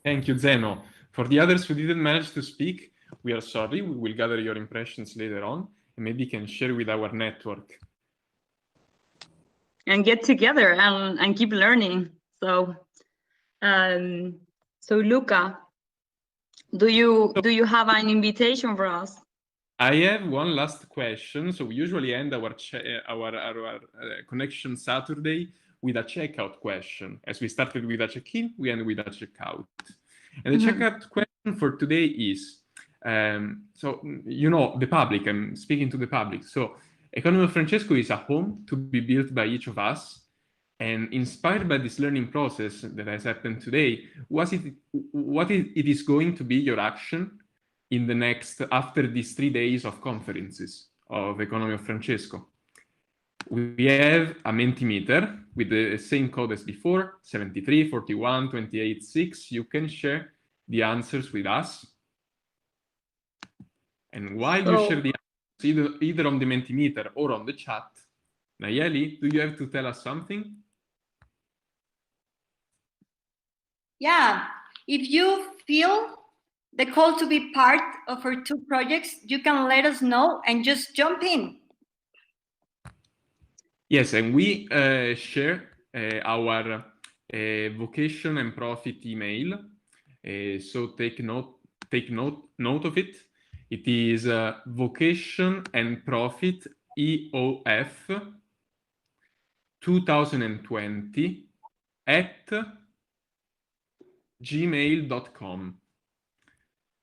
Thank you, Zeno. For the others who didn't manage to speak, we are sorry. We will gather your impressions later on and maybe can share with our network. And get together and keep learning. So, so Luca, do you have an invitation for us? I have one last question. So we usually end our Connection Saturday with a checkout question. As we started with a check-in, we end with a checkout. And the checkout question for today is, so you know, the public, I'm speaking to the public. So Economy of Francesco is a home to be built by each of us. And inspired by this learning process that has happened today, what it is going to be your action in the next, after these 3 days of conferences of Economy of Francesco? We have a Mentimeter with the same code as before, 73, 41, 28, 6. You can share the answers with us. And while you share the answers, either on the Mentimeter or on the chat, Nayeli, do you have to tell us something? Yeah, if you feel the call to be part of our two projects, you can let us know and just jump in. Yes, and we share our vocation and profit email. So take note of it. It is vocation and profit EOF 2020 at gmail.com.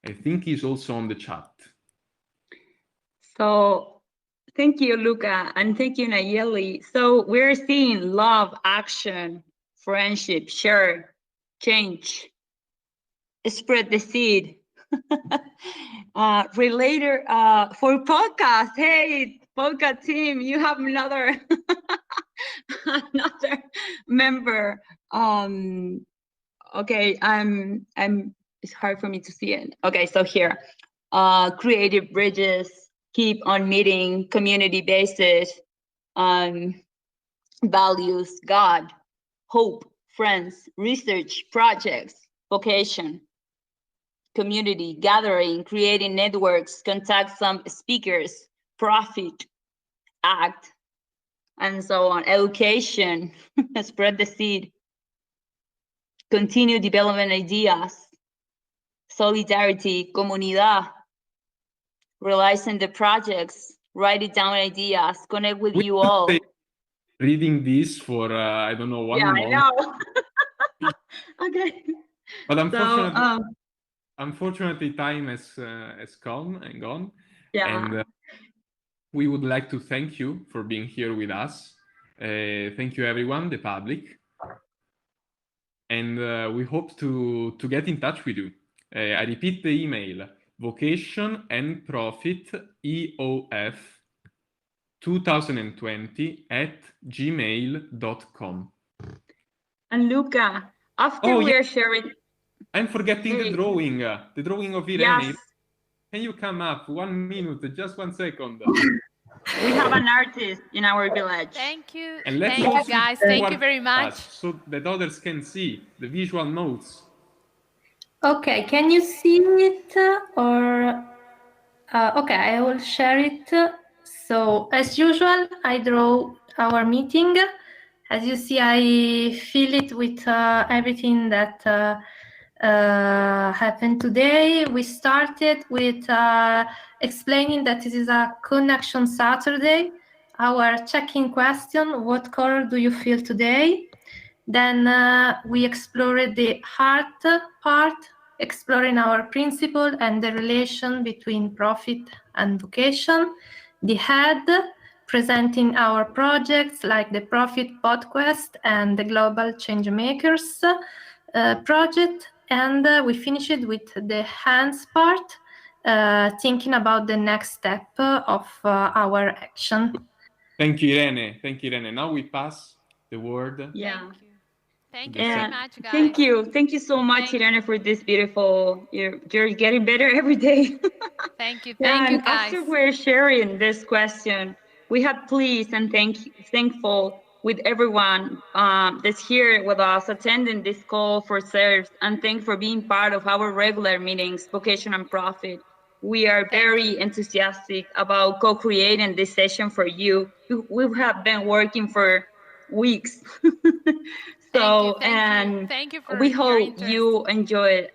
I think he's also on the chat. So thank you, Luca, and thank you, Nayeli. So we're seeing love, action, friendship, share, change, spread the seed. Relator for podcast. Hey, podcast team, you have another another member. Okay, it's hard for me to see it. Okay, so here, creative bridges, keep on meeting community-based values, God, hope, friends, research, projects, vocation, community, gathering, creating networks, contact some speakers, profit, act, and so on, education, spread the seed, continue development ideas, solidarity, comunidad, realizing the projects, writing down ideas, connect with you all. Reading this for, I don't know, 1 Yeah, month. I know. Okay. But So, unfortunately, time has come and gone. Yeah. And we would like to thank you for being here with us. Thank you, everyone, the public. And we hope to get in touch with you. I repeat the email, vocation and profit EOF 2020@gmail.com. And Luca, after Oh, we yeah. are sharing, I'm forgetting the drawing of Irene. Yes. Can you come up 1 minute, just 1 second? we have an artist in our village. Thank you. And let's Thank you, also guys. forward Thank you very much. so that others can see the visual notes. Okay, can you see it or okay, I will share it. So as usual, I draw our meeting. As you see, I fill it with everything that happened today. We started with explaining that this is a Connection Saturday. Our check-in question, what color do you feel today? Then we explored the heart part, exploring our principle and the relation between profit and vocation. The head, presenting our projects like the Profit Podcast and the Global Changemakers project. And we finished with the hands part, thinking about the next step of our action. Thank you, Irene. Thank you, Irene. Now we pass the word. Yeah. Thank you very much, guys. Thank you. Thank you so much, Irene, for this beautiful, you're getting better every day. Thank you. Yeah, Thank you, and guys. after we're sharing this question, we have pleased and thankful with everyone that's here with us attending this call for serves, and thanks for being part of our regular meetings, Vocation and Profit. We are very enthusiastic about co-creating this session for you. We have been working for weeks. Thank you for we your hope interest. you enjoyed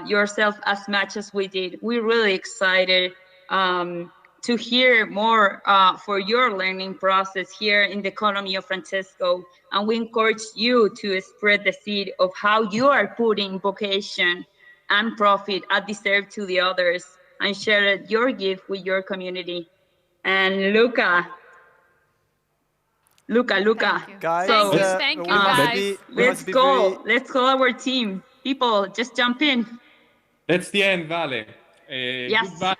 yourself as much as we did. We're really excited to hear more for your learning process here in the economy of Francesco. And we encourage you to spread the seed of how you are putting vocation and profit at the serve to the others, and share your gift with your community. And Luca. Guys, So thank you, guys. Let's call our team. People, just jump in. That's the end, Vale. Yes. Goodbye.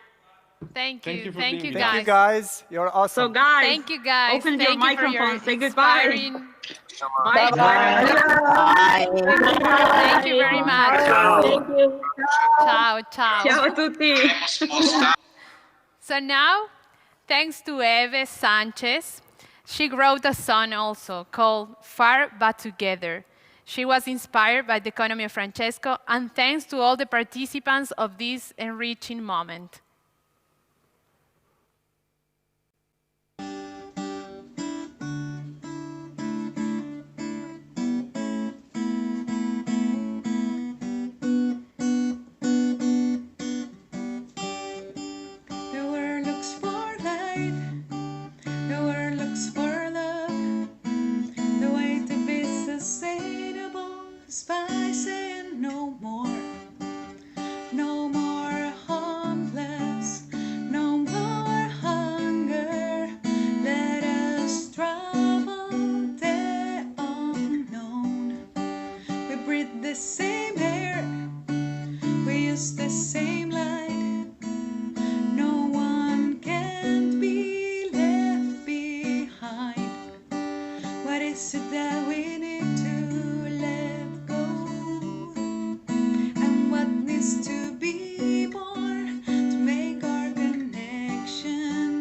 Thank you. Thank you, guys. Thank you, guys. You're awesome. So, guys, Thank you, guys. open Thank your you for microphone. Say inspiring- goodbye. Bye. Thank you very much. Thank you. Ciao, ciao. Ciao a tutti. So now, thanks to Eve Sanchez, she wrote a song also called Far But Together. She was inspired by the economy of Francesco, and thanks to all the participants of this enriching moment. The world looks for light, the world looks for love, the way to be sustainable is by saying no more homeless, no more hunger. Let us travel the unknown. We breathe the same air, we use the same light. No one can be left behind. What is it that we need to let go? And what needs to be born to make our connection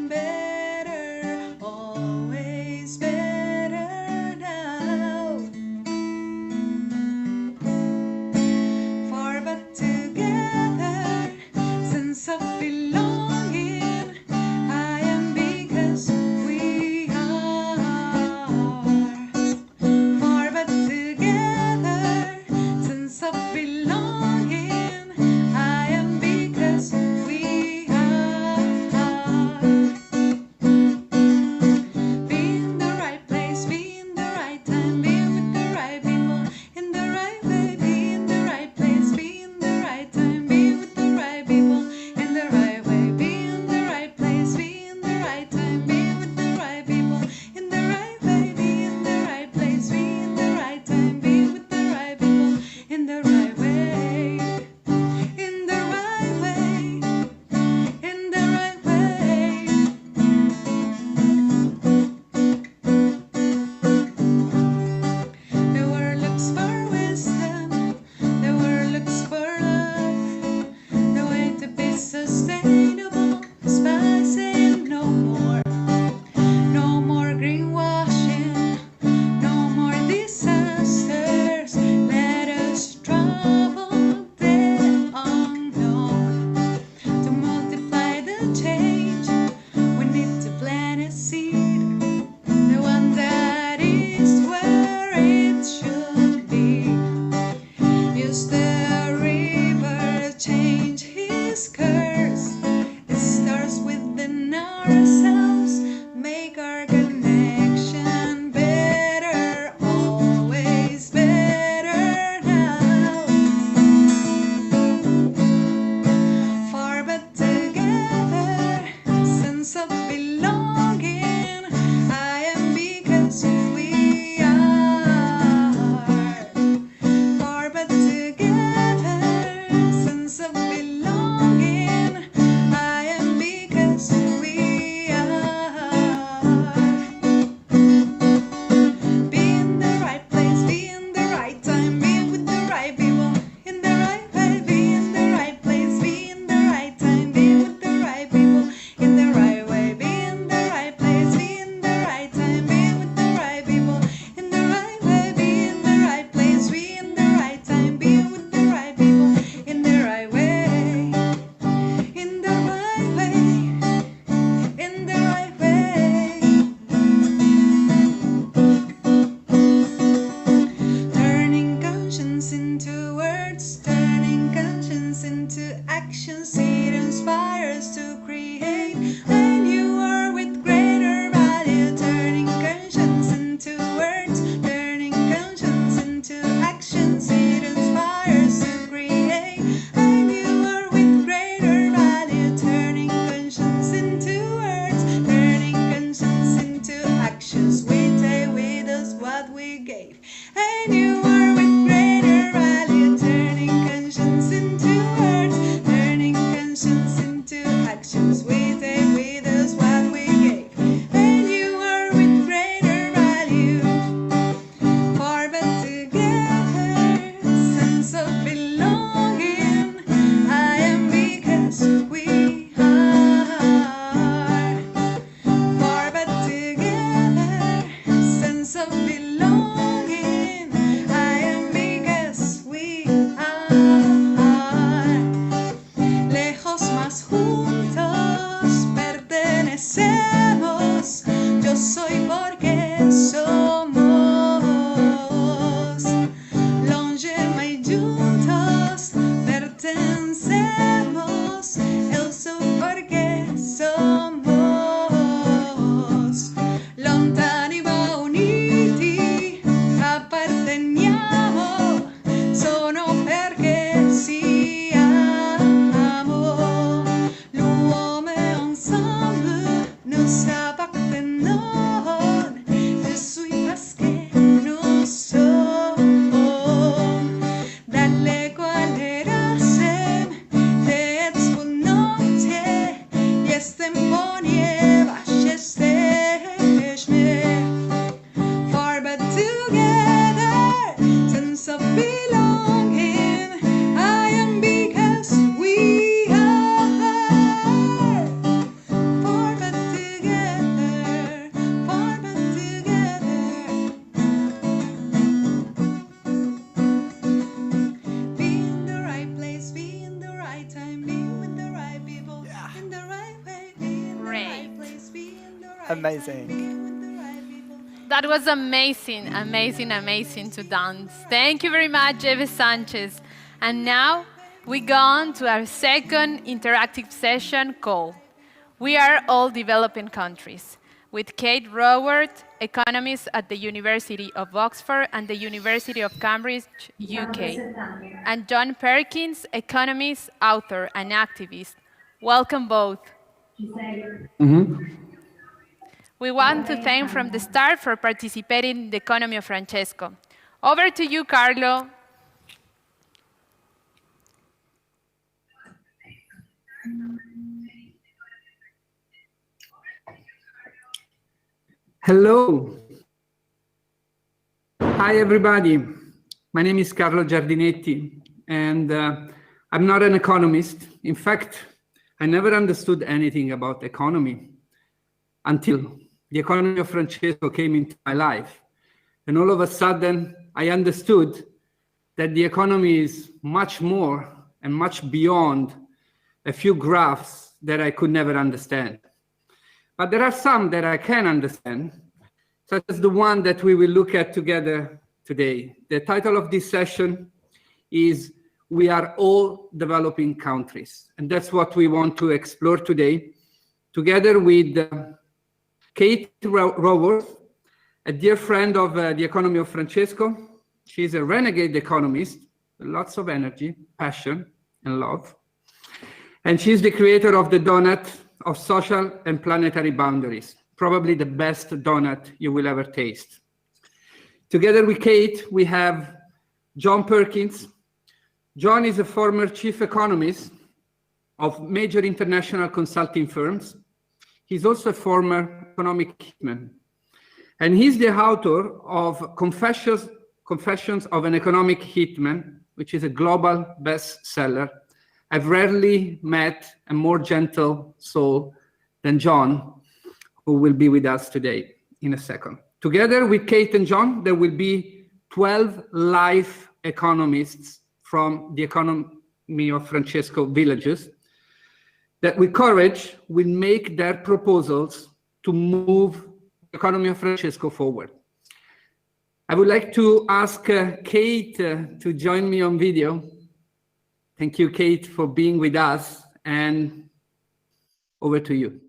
words, turning conscience into actions. It inspires to create. When you are with greater value, turning conscience into words, turning conscience into actions. It inspires to create. When you are with greater value, turning conscience into words, turning conscience into actions. We take with us what we gave. And you are with greater value, turning conscience into words, turning conscience into actions. We take with us what we gave. And you are with greater value, far but together, sense of belonging. I am because we are, far but together, sense of belonging. I am because we are, lejos más juntos pertenecemos. Yo soy porque somos, longe mais juntos pertencemos. Eu sou porque somos, lontani ma uniti apparteniamo. Sono perché siamo l'uomo ensemble, nous appartenons. Je suis parce que nous sommes, dalle quali razem te exponentie, jestem ponieważ jesteśmy, far but together, sense of belonging. I am because we are, far but together, far but together. Be in the right place, be in the right time, be with the right people, in the right way, be in the right place, be in the right Amazing. That was amazing, amazing, amazing to dance. Thank you very much, Eve Sanchez. And now we go on to our second interactive session called We Are All Developing Countries with Kate Raworth, economist at the University of Oxford and the University of Cambridge, UK, and John Perkins, economist, author, and activist. Welcome both. We want to thank from the start for participating in the economy of Francesco. Over to you, Carlo. Hello. Hi, everybody. My name is Carlo Giardinetti, and I'm not an economist. In fact, I never understood anything about economy until the economy of Francesco came into my life. And all of a sudden, I understood that the economy is much more and much beyond a few graphs that I could never understand. But there are some that I can understand, such as the one that we will look at together today. The title of this session is We Are All Developing Countries. And that's what we want to explore today, together with Kate Raworth, a dear friend of the economy of Francesco. She's a renegade economist, with lots of energy, passion, and love. And she's the creator of the donut of social and planetary boundaries, probably the best donut you will ever taste. Together with Kate, we have John Perkins. John is a former chief economist of major international consulting firms. He's also a former economic hitman. And he's the author of Confessions of an Economic Hitman, which is a global bestseller. I've rarely met a more gentle soul than John, who will be with us today in a second. Together with Kate and John, there will be 12 live economists from the economy of Francesco villages that with courage will make their proposals to move the economy of Francesco forward. I would like to ask Kate to join me on video. Thank you, Kate, for being with us, and over to you.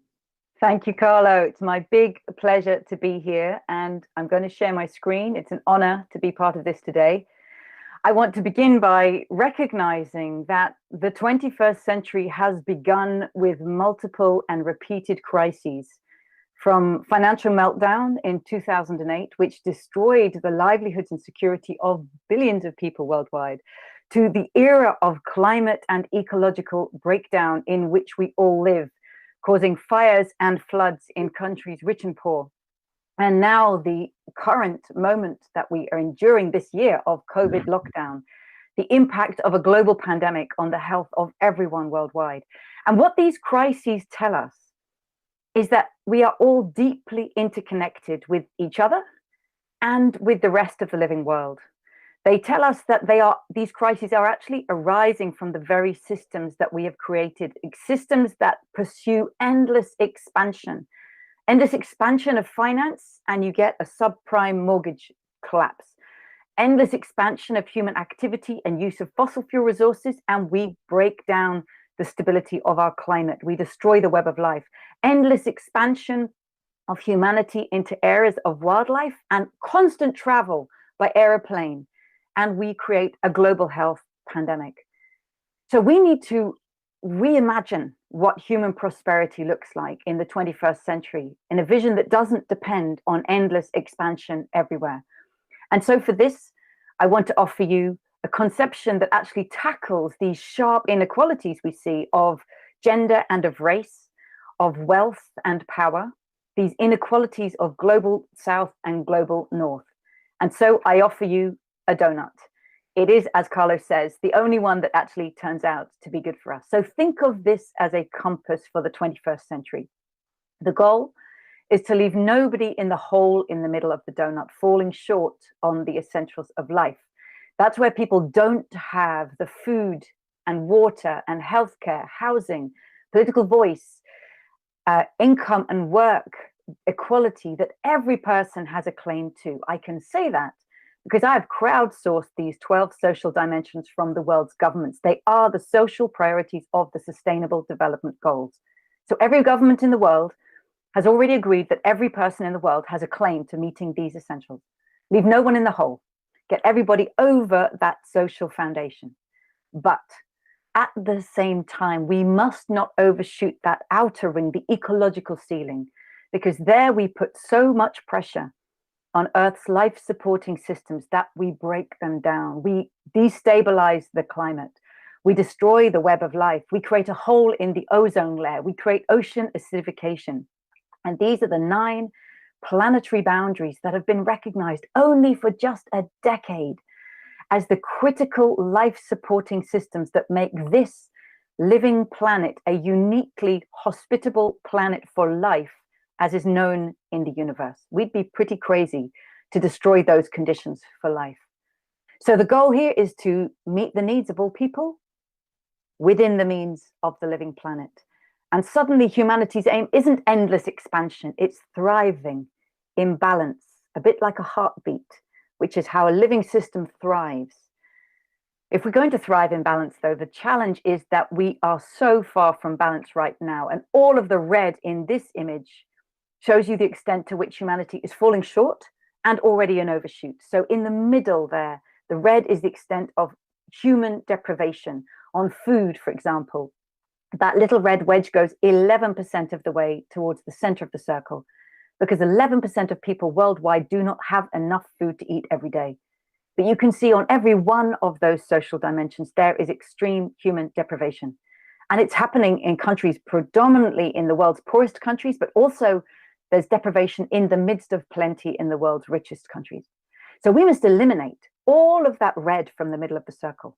Thank you, Carlo. It's my big pleasure to be here, and I'm going to share my screen. It's an honor to be part of this today. I want to begin by recognizing that the 21st century has begun with multiple and repeated crises, from financial meltdown in 2008, which destroyed the livelihoods and security of billions of people worldwide, to the era of climate and ecological breakdown in which we all live, causing fires and floods in countries rich and poor. And now the current moment that we are enduring this year of COVID lockdown, the impact of a global pandemic on the health of everyone worldwide. And what these crises tell us is that we are all deeply interconnected with each other and with the rest of the living world. They tell us that these crises are actually arising from the very systems that we have created, systems that pursue endless expansion of finance, and you get a subprime mortgage collapse, endless expansion of human activity and use of fossil fuel resources, and we break down the stability of our climate. We destroy the web of life, endless expansion of humanity into areas of wildlife and constant travel by airplane, and we create a global health pandemic. So we need to reimagine what human prosperity looks like in the 21st century in a vision that doesn't depend on endless expansion everywhere. And so for this, I want to offer you a conception that actually tackles these sharp inequalities we see of gender and of race, of wealth and power, these inequalities of global south and global north. And so I offer you a donut. It is, as Carlos says, the only one that actually turns out to be good for us. So think of this as a compass for the 21st century. The goal is to leave nobody in the hole in the middle of the donut, falling short on the essentials of life. That's where people don't have the food and water and healthcare, housing, political voice, income and work equality that every person has a claim to. I can say that because I have crowdsourced these 12 social dimensions from the world's governments. They are the social priorities of the Sustainable Development Goals. So every government in the world has already agreed that every person in the world has a claim to meeting these essentials. Leave no one in the hole. Get everybody over that social foundation. But at the same time, we must not overshoot that outer ring, the ecological ceiling, because there we put so much pressure on Earth's life-supporting systems that we break them down. We destabilize the climate. We destroy the web of life. We create a hole in the ozone layer. We create ocean acidification. And these are the 9 planetary boundaries that have been recognized only for just a decade as the critical life-supporting systems that make this living planet a uniquely hospitable planet for life as is known in the universe. We'd be pretty crazy to destroy those conditions for life. So the goal here is to meet the needs of all people within the means of the living planet. And suddenly humanity's aim isn't endless expansion, it's thriving in balance, a bit like a heartbeat, which is how a living system thrives. If we're going to thrive in balance, though, the challenge is that we are so far from balance right now. And all of the red in this image shows you the extent to which humanity is falling short and already an overshoot. So in the middle there, the red is the extent of human deprivation on food, for example. That little red wedge goes 11% of the way towards the center of the circle, because 11% of people worldwide do not have enough food to eat every day. But you can see on every one of those social dimensions, there is extreme human deprivation. And it's happening in countries predominantly in the world's poorest countries, but also there's deprivation in the midst of plenty in the world's richest countries. So we must eliminate all of that red from the middle of the circle.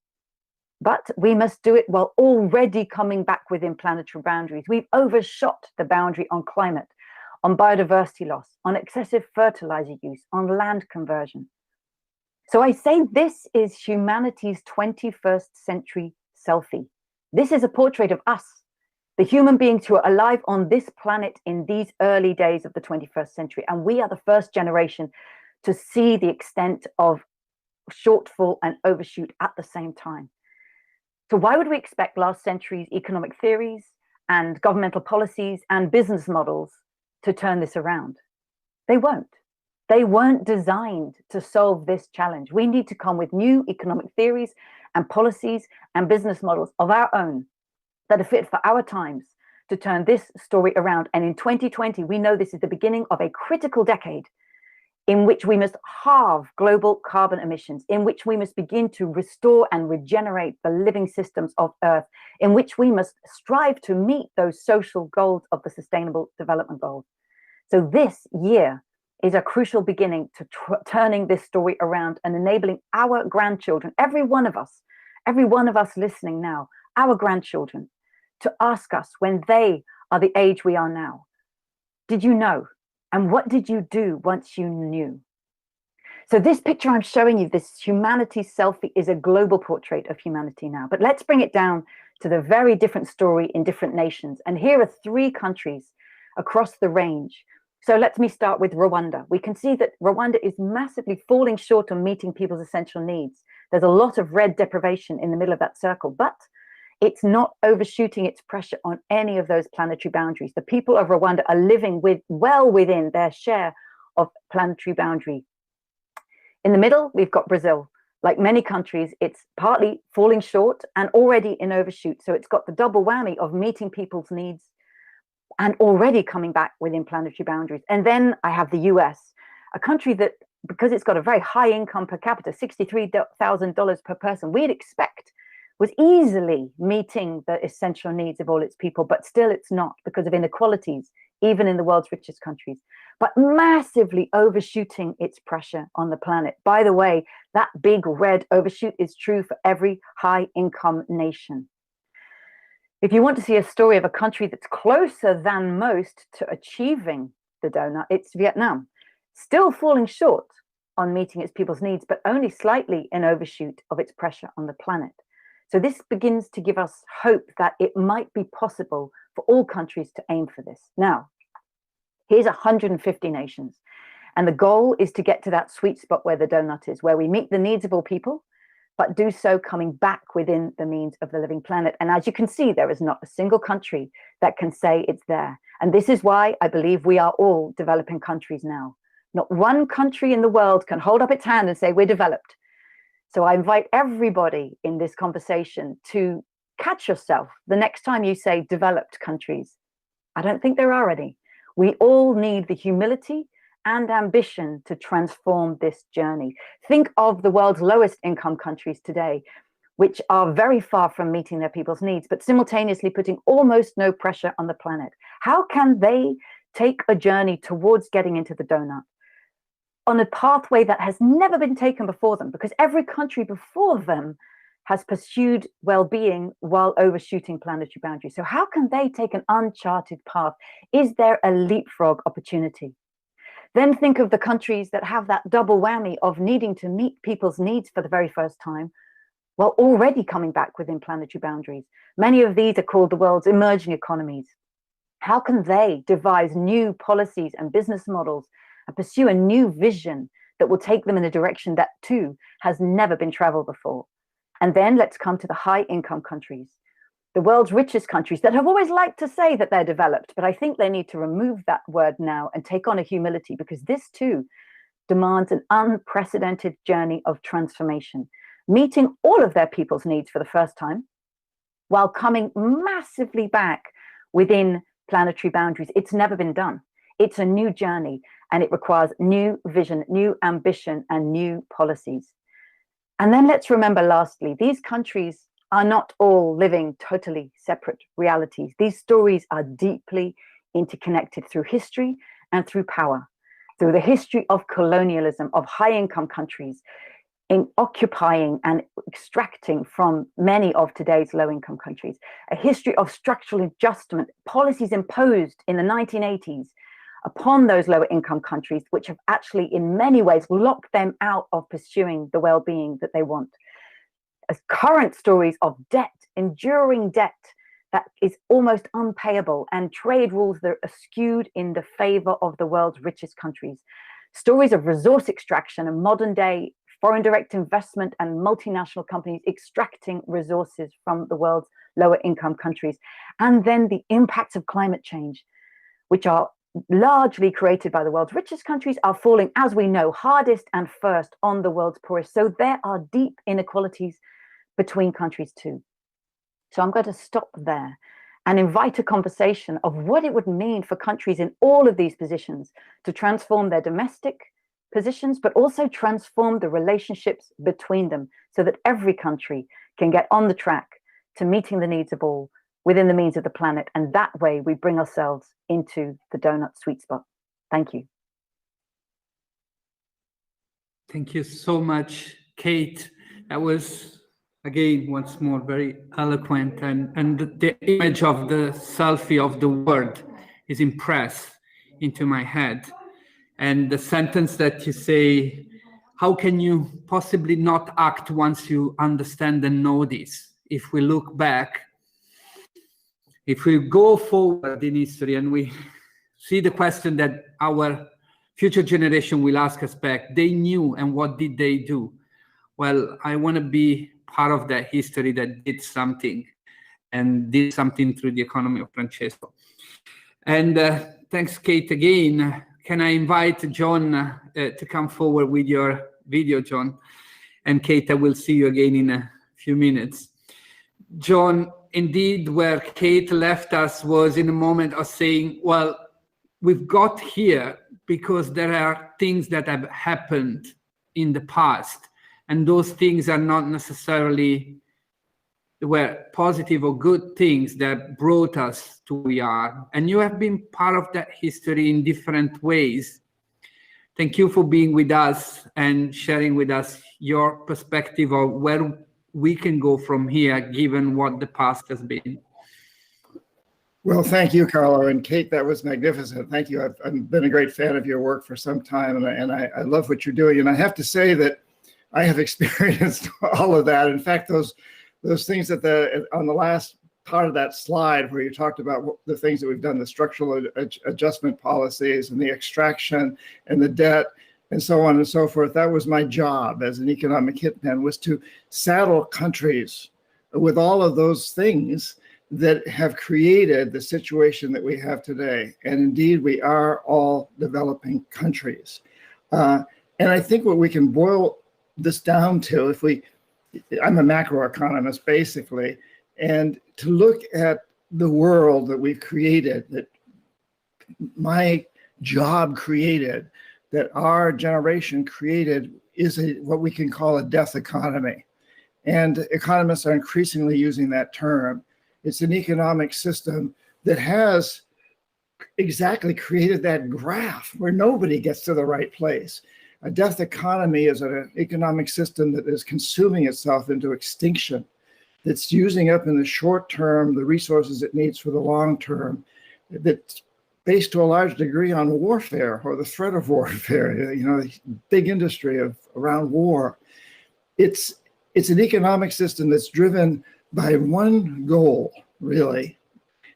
But we must do it while already coming back within planetary boundaries. We've overshot the boundary on climate, on biodiversity loss, on excessive fertilizer use, on land conversion. So I say this is humanity's 21st century selfie. This is a portrait of us, the human beings who are alive on this planet in these early days of the 21st century. And we are the first generation to see the extent of shortfall and overshoot at the same time. So why would we expect last century's economic theories and governmental policies and business models to turn this around? They won't. They weren't designed to solve this challenge. We need to come with new economic theories and policies and business models of our own that are fit for our times to turn this story around. And in 2020, we know this is the beginning of a critical decade in which we must halve global carbon emissions, in which we must begin to restore and regenerate the living systems of Earth, in which we must strive to meet those social goals of the Sustainable Development Goals. So this year is a crucial beginning to turning this story around and enabling our grandchildren, every one of us listening now, our grandchildren, to ask us when they are the age we are now, did you know? And what did you do once you knew? So this picture I'm showing you, this humanity selfie, is a global portrait of humanity now. But let's bring it down to the very different story in different nations. And here are 3 countries across the range. So let me start with Rwanda. We can see that Rwanda is massively falling short on meeting people's essential needs. There's a lot of red deprivation in the middle of that circle, but it's not overshooting its pressure on any of those planetary boundaries. The people of Rwanda are living well within their share of planetary boundary. In the middle, we've got Brazil. Like many countries, it's partly falling short and already in overshoot. So it's got the double whammy of meeting people's needs and already coming back within planetary boundaries. And then I have the US, a country that, because it's got a very high income per capita, $63,000 per person, we'd expect was easily meeting the essential needs of all its people, but still it's not because of inequalities, even in the world's richest countries, but massively overshooting its pressure on the planet. By the way, that big red overshoot is true for every high income nation. If you want to see a story of a country that's closer than most to achieving the donut, it's Vietnam, still falling short on meeting its people's needs, but only slightly in overshoot of its pressure on the planet. So this begins to give us hope that it might be possible for all countries to aim for this. Now, here's 150 nations. And the goal is to get to that sweet spot where the donut is, where we meet the needs of all people, but do so coming back within the means of the living planet. And as you can see, there is not a single country that can say it's there. And this is why I believe we are all developing countries now. Not one country in the world can hold up its hand and say we're developed. So I invite everybody in this conversation to catch yourself the next time you say developed countries. I don't think there are any. We all need the humility and ambition to transform this journey. Think of the world's lowest income countries today, which are very far from meeting their people's needs, but simultaneously putting almost no pressure on the planet. How can they take a journey towards getting into the donut on a pathway that has never been taken before them? Because every country before them has pursued well-being while overshooting planetary boundaries. So how can they take an uncharted path? Is there a leapfrog opportunity? Then think of the countries that have that double whammy of needing to meet people's needs for the very first time while already coming back within planetary boundaries. Many of these are called the world's emerging economies. How can they devise new policies and business models and pursue a new vision that will take them in a direction that too has never been traveled before? And then let's come to the high income countries, the world's richest countries that have always liked to say that they're developed, but I think they need to remove that word now and take on a humility, because this too demands an unprecedented journey of transformation, meeting all of their people's needs for the first time while coming massively back within planetary boundaries. It's never been done. It's a new journey, and it requires new vision, new ambition, and new policies. And then let's remember, lastly, these countries are not all living totally separate realities. These stories are deeply interconnected through history and through power, through the history of colonialism, of high-income countries in occupying and extracting from many of today's low-income countries, a history of structural adjustment, policies imposed in the 1980s upon those lower income countries, which have actually in many ways locked them out of pursuing the well-being that they want. As current stories of debt, enduring debt that is almost unpayable, and trade rules that are skewed in the favor of the world's richest countries. Stories of resource extraction and modern day foreign direct investment and multinational companies extracting resources from the world's lower income countries, and then the impacts of climate change, which are largely created by the world's richest countries, are falling, as we know, hardest and first on the world's poorest. So there are deep inequalities between countries too. So I'm going to stop there and invite a conversation of what it would mean for countries in all of these positions to transform their domestic positions, but also transform the relationships between them so that every country can get on the track to meeting the needs of all within the means of the planet. And that way we bring ourselves into the donut sweet spot. Thank you. Thank you so much, Kate. That was, again, once more, very eloquent. And the image of the selfie of the word is impressed into my head. And the sentence that you say, how can you possibly not act once you understand and know this? If we look back, if we go forward in history and we see the question that our future generation will ask us back, they knew, and what did they do? Well, I want to be part of that history that did something, and did something through the economy of Francesco. And thanks, Kate, again. Can I invite John to come forward with your video, John? And Kate, I will see you again in a few minutes. John, indeed, where Kate left us was in a moment of saying, well, we've got here because there are things that have happened in the past, and those things are not necessarily were positive or good things that brought us to where we are. And you have been part of that history in different ways. Thank you for being with us and sharing with us your perspective of where we can go from here, given what the past has been. Well, thank you, Carlo. And Kate, that was magnificent. Thank you. I've been a great fan of your work for some time, and I love what you're doing. And I have to say that I have experienced all of that. In fact, those things that on the last part of that slide where you talked about the things that we've done, the structural adjustment policies and the extraction and the debt and so on and so forth, that was my job as an economic hitman, was to saddle countries with all of those things that have created the situation that we have today. And indeed, we are all developing countries. And I think what we can boil this down to, I'm a macroeconomist basically, and to look at the world that we've created, that my job created, that our generation created, is what we can call a death economy. And economists are increasingly using that term. It's an economic system that has exactly created that graph where nobody gets to the right place. A death economy is an economic system that is consuming itself into extinction, that's using up in the short term the resources it needs for the long term, that's based to a large degree on warfare or the threat of warfare, the big industry around war. It's an economic system that's driven by one goal, really,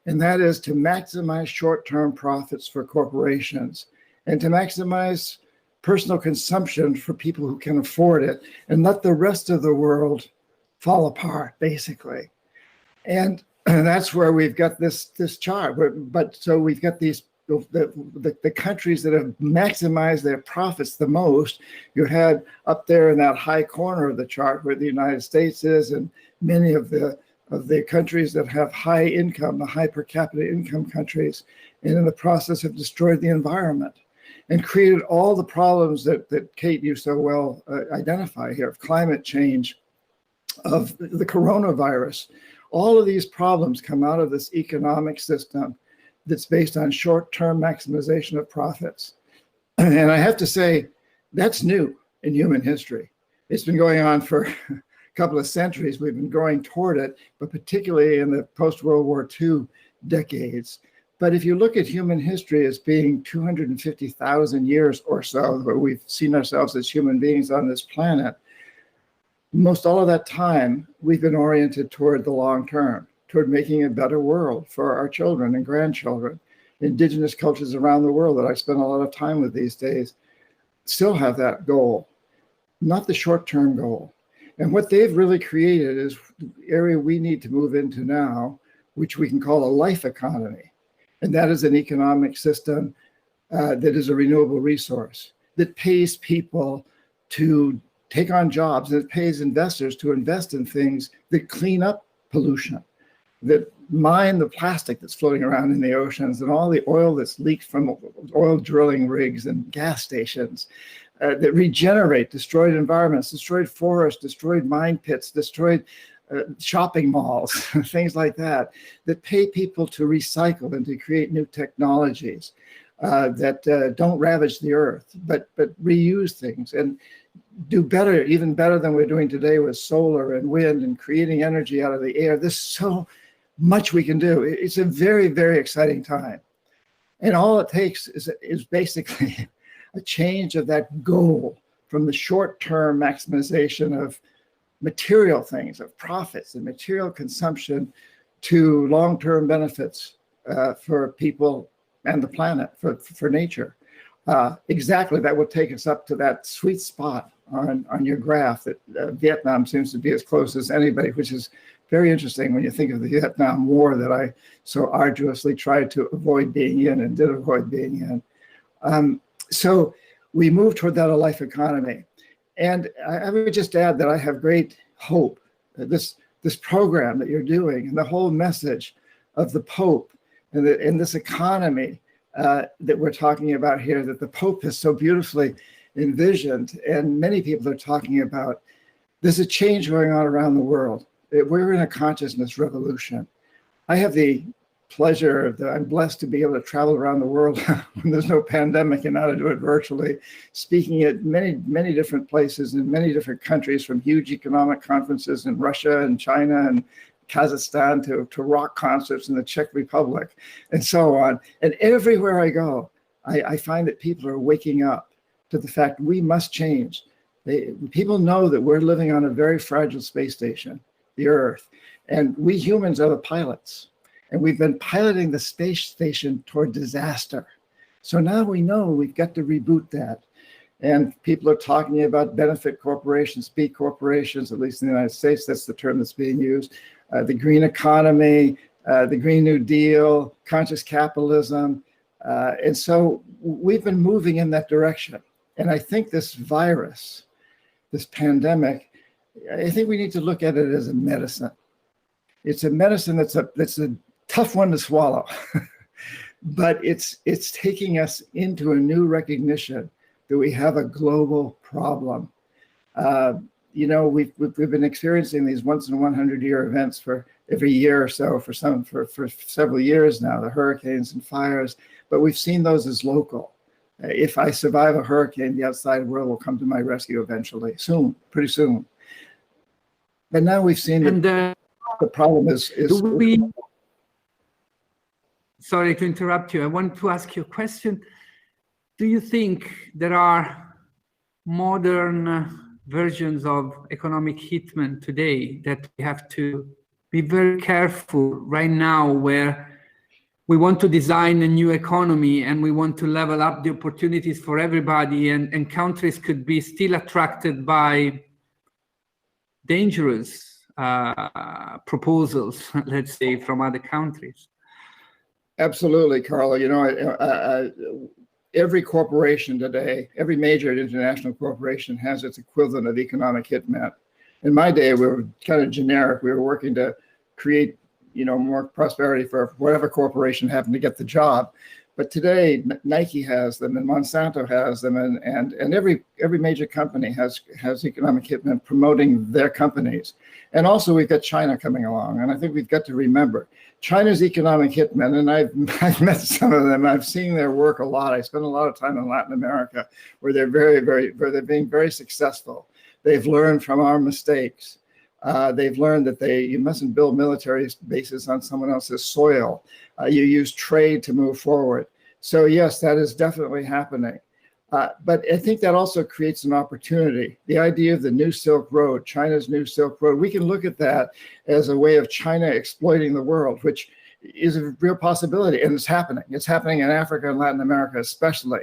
and that is to maximize short-term profits for corporations and to maximize personal consumption for people who can afford it and let the rest of the world fall apart, basically. And that's where we've got this chart. So we've got the countries that have maximized their profits the most. You had up there in that high corner of the chart where the United States is, and many of the countries that have high income, the high per capita income countries, and in the process have destroyed the environment and created all the problems that Kate, you so well identify here, of climate change, of the coronavirus. All of these problems come out of this economic system that's based on short-term maximization of profits. And I have to say, that's new in human history. It's been going on for a couple of centuries. We've been going toward it, but particularly in the post-World War II decades. But if you look at human history as being 250,000 years or so, where we've seen ourselves as human beings on this planet, most all of that time, we've been oriented toward the long term, toward making a better world for our children and grandchildren. Indigenous cultures around the world that I spend a lot of time with these days still have that goal. not the short-term goal. And what they've really created is the area we need to move into now, which we can call a life economy. And that is an economic system that is a renewable resource that pays people to take on jobs, and it pays investors to invest in things that clean up pollution, that mine the plastic that's floating around in the oceans and all the oil that's leaked from oil drilling rigs and gas stations, that regenerate destroyed environments, destroyed forests, destroyed mine pits, destroyed shopping malls, things like that, that pay people to recycle and to create new technologies that don't ravage the earth, but reuse things and do better, even better than we're doing today with solar and wind and creating energy out of the air. There's so much we can do. It's a very, very exciting time. And all it takes is basically a change of that goal from the short-term maximization of material things, of profits and material consumption, to long-term benefits for people and the planet, for nature. Exactly, that will take us up to that sweet spot on your graph that Vietnam seems to be as close as anybody, which is very interesting when you think of the Vietnam War that I so arduously tried to avoid being in and did avoid being in. So we move toward that a life economy. And I would just add that I have great hope that this program that you're doing and the whole message of the Pope and this economy that we're talking about here, that the Pope has so beautifully envisioned, and many people are talking about, there's a change going on around the world. We're in a consciousness revolution. I have the pleasure that I'm blessed to be able to travel around the world when there's no pandemic and now to do it virtually, speaking at many, many different places in many different countries, from huge economic conferences in Russia and China and Kazakhstan to rock concerts in the Czech Republic and so on. And everywhere I go, I find that people are waking up to the fact we must change. People know that we're living on a very fragile space station, the Earth, and we humans are the pilots. And we've been piloting the space station toward disaster. So now we know we've got to reboot that. And people are talking about benefit corporations, B corporations, at least in the United States, that's the term that's being used. The green economy, the Green New Deal, conscious capitalism. And so we've been moving in that direction. And I think this virus, this pandemic, I think we need to look at it as a medicine. It's a medicine that's a tough one to swallow, but it's taking us into a new recognition that we have a global problem. You know, we've been experiencing these once in a 100-year events for every year or so for several years now, the hurricanes and fires, but we've seen those as local. If I survive a hurricane, the outside world will come to my rescue eventually, soon, pretty soon. But now we've seen that the problem is Sorry to interrupt you. I want to ask you a question. Do you think there are modern versions of economic hitman today that we have to be very careful right now, where we want to design a new economy and we want to level up the opportunities for everybody, and countries could be still attracted by dangerous proposals, let's say, from other countries? Absolutely, Carlo. You know, every corporation today, every major international corporation has its equivalent of economic hitman. In my day, we were kind of generic. We were working to create, you know, more prosperity for whatever corporation happened to get the job. But today, Nike has them, and Monsanto has them, and every major company has economic hitmen promoting their companies. And also, we've got China coming along, and I think we've got to remember China's economic hitmen, and I've met some of them. I've seen their work a lot. I spend a lot of time in Latin America, where they're where they're being very successful. They've learned from our mistakes. They've learned that you mustn't build military bases on someone else's soil. You use trade to move forward. So yes, that is definitely happening. But I think that also creates an opportunity. The idea of the New Silk Road, China's New Silk Road, we can look at that as a way of China exploiting the world, which is a real possibility, and it's happening. It's happening in Africa and Latin America especially.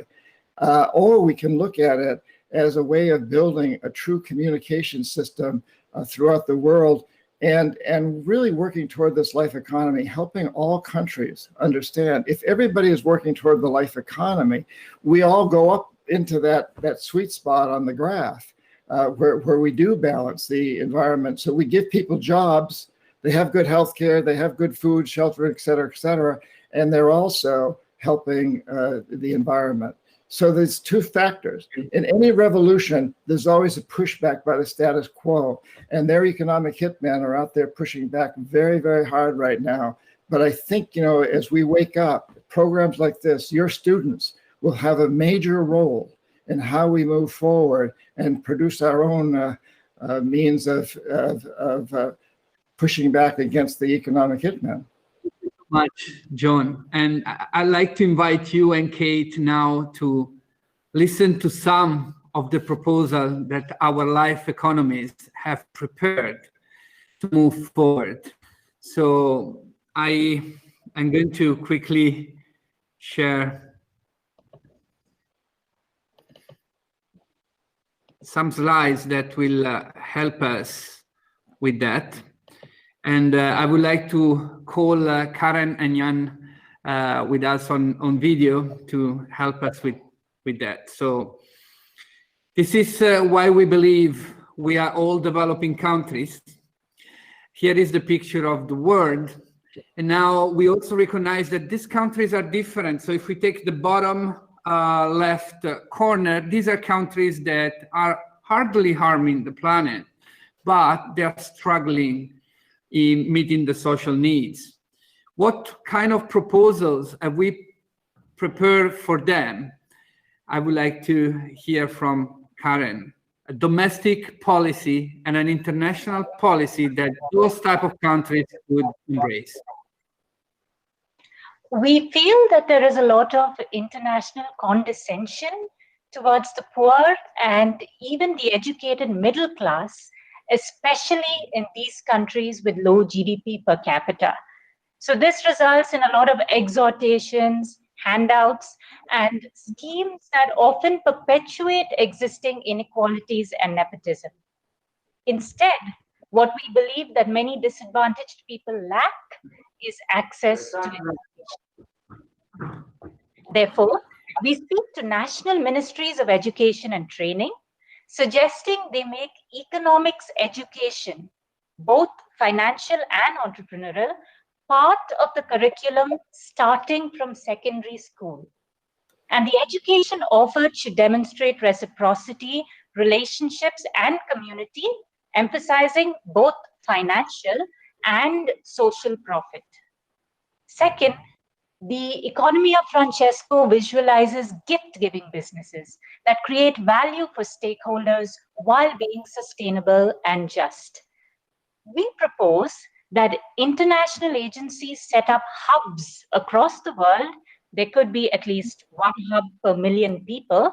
Or we can look at it as a way of building a true communication system throughout the world, and really working toward this life economy, helping all countries understand. If everybody is working toward the life economy, we all go up into that sweet spot on the graph where we do balance the environment. So we give people jobs, they have good health care, they have good food, shelter, et cetera, and they're also helping the environment. So there's two factors. In any revolution, there's always a pushback by the status quo, and their economic hitmen are out there pushing back very, very hard right now. But I think, as we wake up, programs like this, your students will have a major role in how we move forward and produce our own means of pushing back against the economic hitmen. Much, John. And I'd like to invite you and Kate now to listen to some of the proposal that our life economists have prepared to move forward. So I'm going to quickly share some slides that will help us with that. And I would like to call Karen and Jan with us on video to help us with that. So this is why we believe we are all developing countries. Here is the picture of the world. And now we also recognize that these countries are different. So if we take the bottom left corner, these are countries that are hardly harming the planet, but they are struggling in meeting the social needs. What kind of proposals have we prepared for them? I would like to hear from Karen. A domestic policy and an international policy that those type of countries would embrace. We feel that there is a lot of international condescension towards the poor and even the educated middle class, especially in these countries with low GDP per capita. So this results in a lot of exhortations, handouts, and schemes that often perpetuate existing inequalities and nepotism. Instead, what we believe that many disadvantaged people lack is access to education. Therefore, we speak to national ministries of education and training, suggesting they make economics education, both financial and entrepreneurial, part of the curriculum starting from secondary school. And the education offered should demonstrate reciprocity, relationships, and community, emphasizing both financial and social profit. Second, the economy of Francesco visualizes gift-giving businesses that create value for stakeholders while being sustainable and just. We propose that international agencies set up hubs across the world. There could be at least one hub per million people.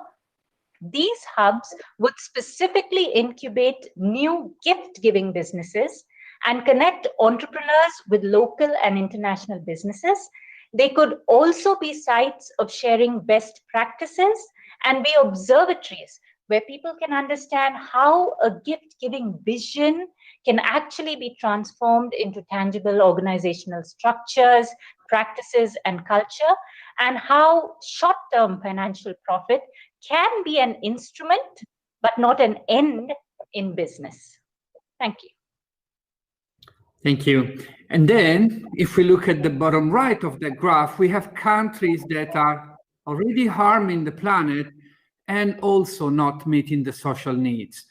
These hubs would specifically incubate new gift-giving businesses and connect entrepreneurs with local and international businesses. They could also be sites of sharing best practices and be observatories where people can understand how a gift-giving vision can actually be transformed into tangible organizational structures, practices, and culture, and how short-term financial profit can be an instrument, but not an end in business. Thank you. Thank you. And then if we look at the bottom right of the graph, we have countries that are already harming the planet and also not meeting the social needs.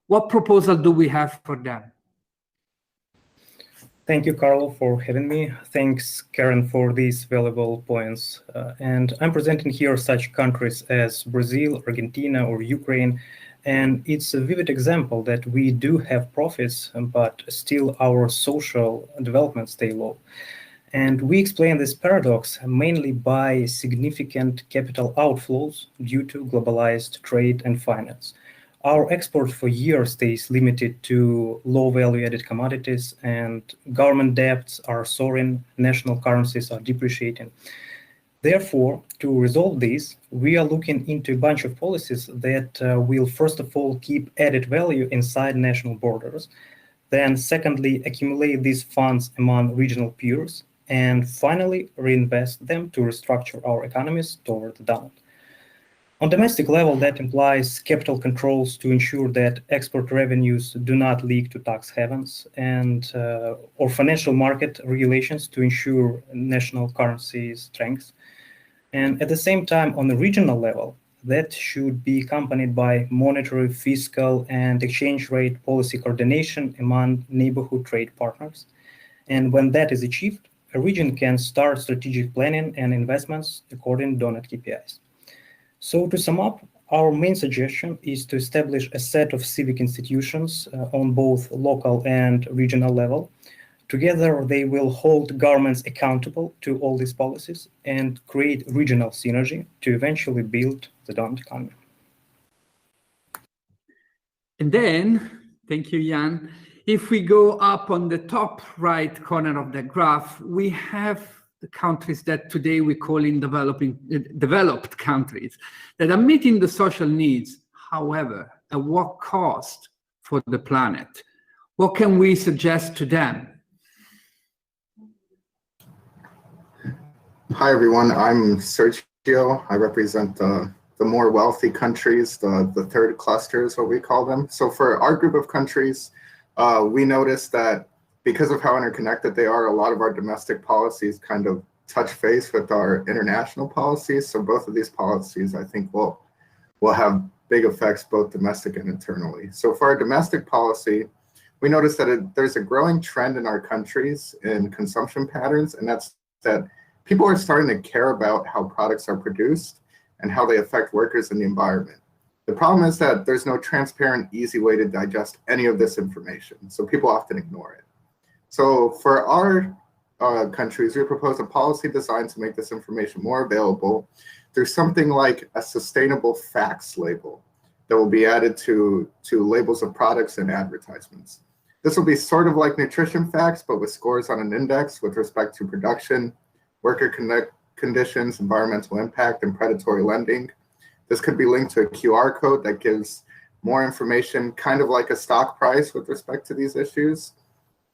What proposal do we have for them? Thank you, Carlo, for having me. Thanks, Karen, for these valuable points. And I'm presenting here such countries as Brazil, Argentina, or Ukraine. And it's a vivid example that we do have profits, but still our social development stay low. And we explain this paradox mainly by significant capital outflows due to globalized trade and finance. Our export for years stays limited to low value-added commodities, and government debts are soaring, national currencies are depreciating. Therefore, to resolve this, we are looking into a bunch of policies that will, first of all, keep added value inside national borders, then secondly, accumulate these funds among regional peers, and finally, reinvest them to restructure our economies toward the downward. On domestic level, that implies capital controls to ensure that export revenues do not leak to tax havens, and or financial market regulations to ensure national currency strength. And at the same time, on the regional level, that should be accompanied by monetary, fiscal, and exchange rate policy coordination among neighborhood trade partners. And when that is achieved, a region can start strategic planning and investments according to donor KPIs. So to sum up, our main suggestion is to establish a set of civic institutions on both local and regional level. Together, they will hold governments accountable to all these policies and create regional synergy to eventually build the donut economy. And then, thank you, Jan. If we go up on the top right corner of the graph, we have the countries that today we call in developed countries that are meeting the social needs. However, at what cost for the planet? What can we suggest to them? Hi, everyone. I'm Sergio. I represent the more wealthy countries, the third cluster is what we call them. So for our group of countries, we noticed that because of how interconnected they are, a lot of our domestic policies kind of touch face with our international policies. So both of these policies, I think, will have big effects both domestic and internally. So for our domestic policy, we noticed that there's a growing trend in our countries in consumption patterns, and that's that people are starting to care about how products are produced and how they affect workers and the environment. The problem is that there's no transparent, easy way to digest any of this information, so people often ignore it. So for our countries, we propose a policy designed to make this information more available through something like a sustainable facts label that will be added to labels of products and advertisements. This will be sort of like nutrition facts, but with scores on an index with respect to production, worker conditions, environmental impact, and predatory lending. This could be linked to a QR code that gives more information, kind of like a stock price with respect to these issues.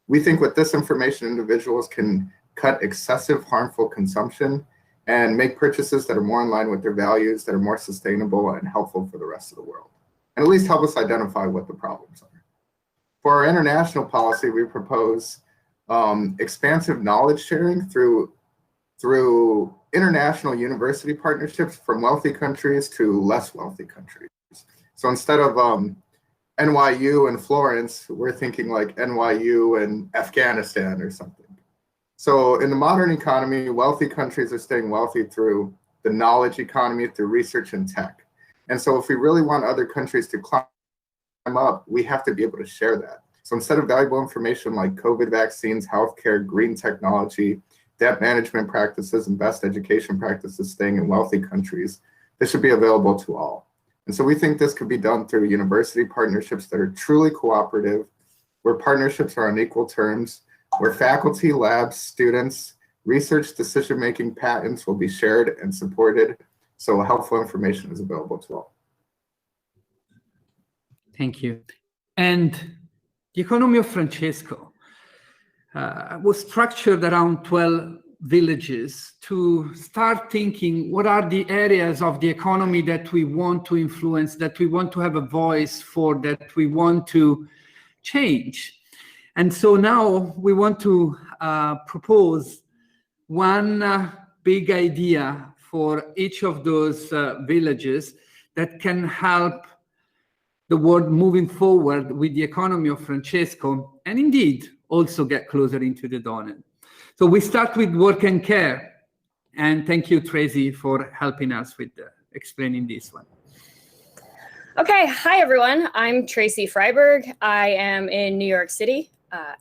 We think with this information, individuals can cut excessive harmful consumption and make purchases that are more in line with their values, that are more sustainable and helpful for the rest of the world, and at least help us identify what the problems are. For our international policy, we propose expansive knowledge sharing through international university partnerships from wealthy countries to less wealthy countries. So instead of NYU and Florence, we're thinking like NYU and Afghanistan or something. So in the modern economy, wealthy countries are staying wealthy through the knowledge economy, through research and tech. And so if we really want other countries to climb up, we have to be able to share that. So instead of valuable information like COVID vaccines, healthcare, green technology, debt management practices, and best education practices staying in wealthy countries, this should be available to all. And so we think this could be done through university partnerships that are truly cooperative, where partnerships are on equal terms, where faculty, labs, students, research, decision-making, patents will be shared and supported, so helpful information is available to all. Thank you. And the economy of Francesco was structured around 12 villages to start thinking what are the areas of the economy that we want to influence, that we want to have a voice for, that we want to change. And so now we want to propose one big idea for each of those villages that can help the world moving forward with the economy of Francesco, and indeed also get closer into the donut. So we start with work and care. And thank you, Tracy, for helping us with explaining this one. Okay, hi everyone. I'm Tracy Freiberg. I am in New York City,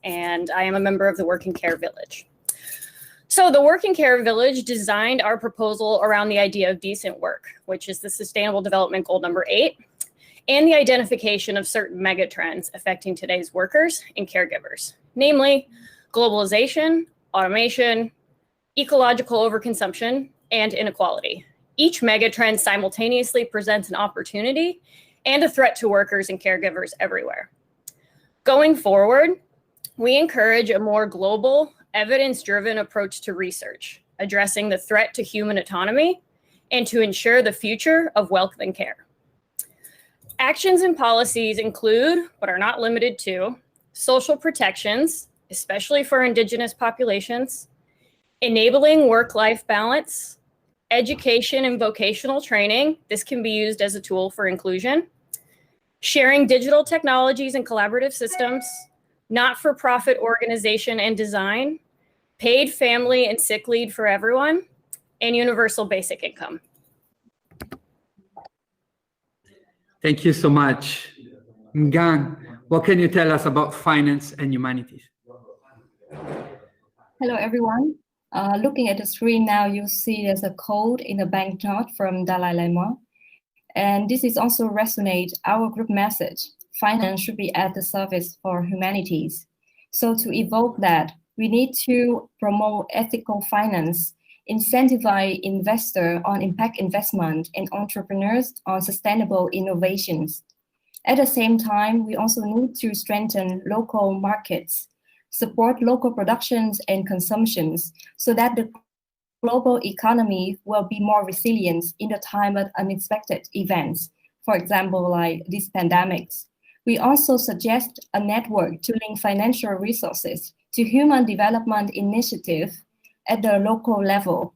and I am a member of the Work and Care Village. So the Work and Care Village designed our proposal around the idea of decent work, which is the Sustainable Development Goal number 8, and the identification of certain megatrends affecting today's workers and caregivers, namely globalization, automation, ecological overconsumption, and inequality. Each megatrend simultaneously presents an opportunity and a threat to workers and caregivers everywhere. Going forward, we encourage a more global, evidence-driven approach to research, addressing the threat to human autonomy and to ensure the future of wealth and care. Actions and policies include, but are not limited to, social protections, especially for Indigenous populations, enabling work-life balance, education and vocational training. This can be used as a tool for inclusion, sharing digital technologies and collaborative systems, not-for-profit organization and design, paid family and sick leave for everyone, and universal basic income. Thank you so much. Ngang, what can you tell us about finance and humanities? Hello, everyone. Looking at the screen now, you see there's a code in the banknote from Dalai Lama. And this is also resonate our group message. Finance should be at the service for humanities. So to evoke that, we need to promote ethical finance, incentivize investors on impact investment and entrepreneurs on sustainable innovations. At the same time, we also need to strengthen local markets, support local productions and consumptions so that the global economy will be more resilient in the time of unexpected events, for example, like these pandemics. We also suggest a network to link financial resources to human development initiatives at the local level.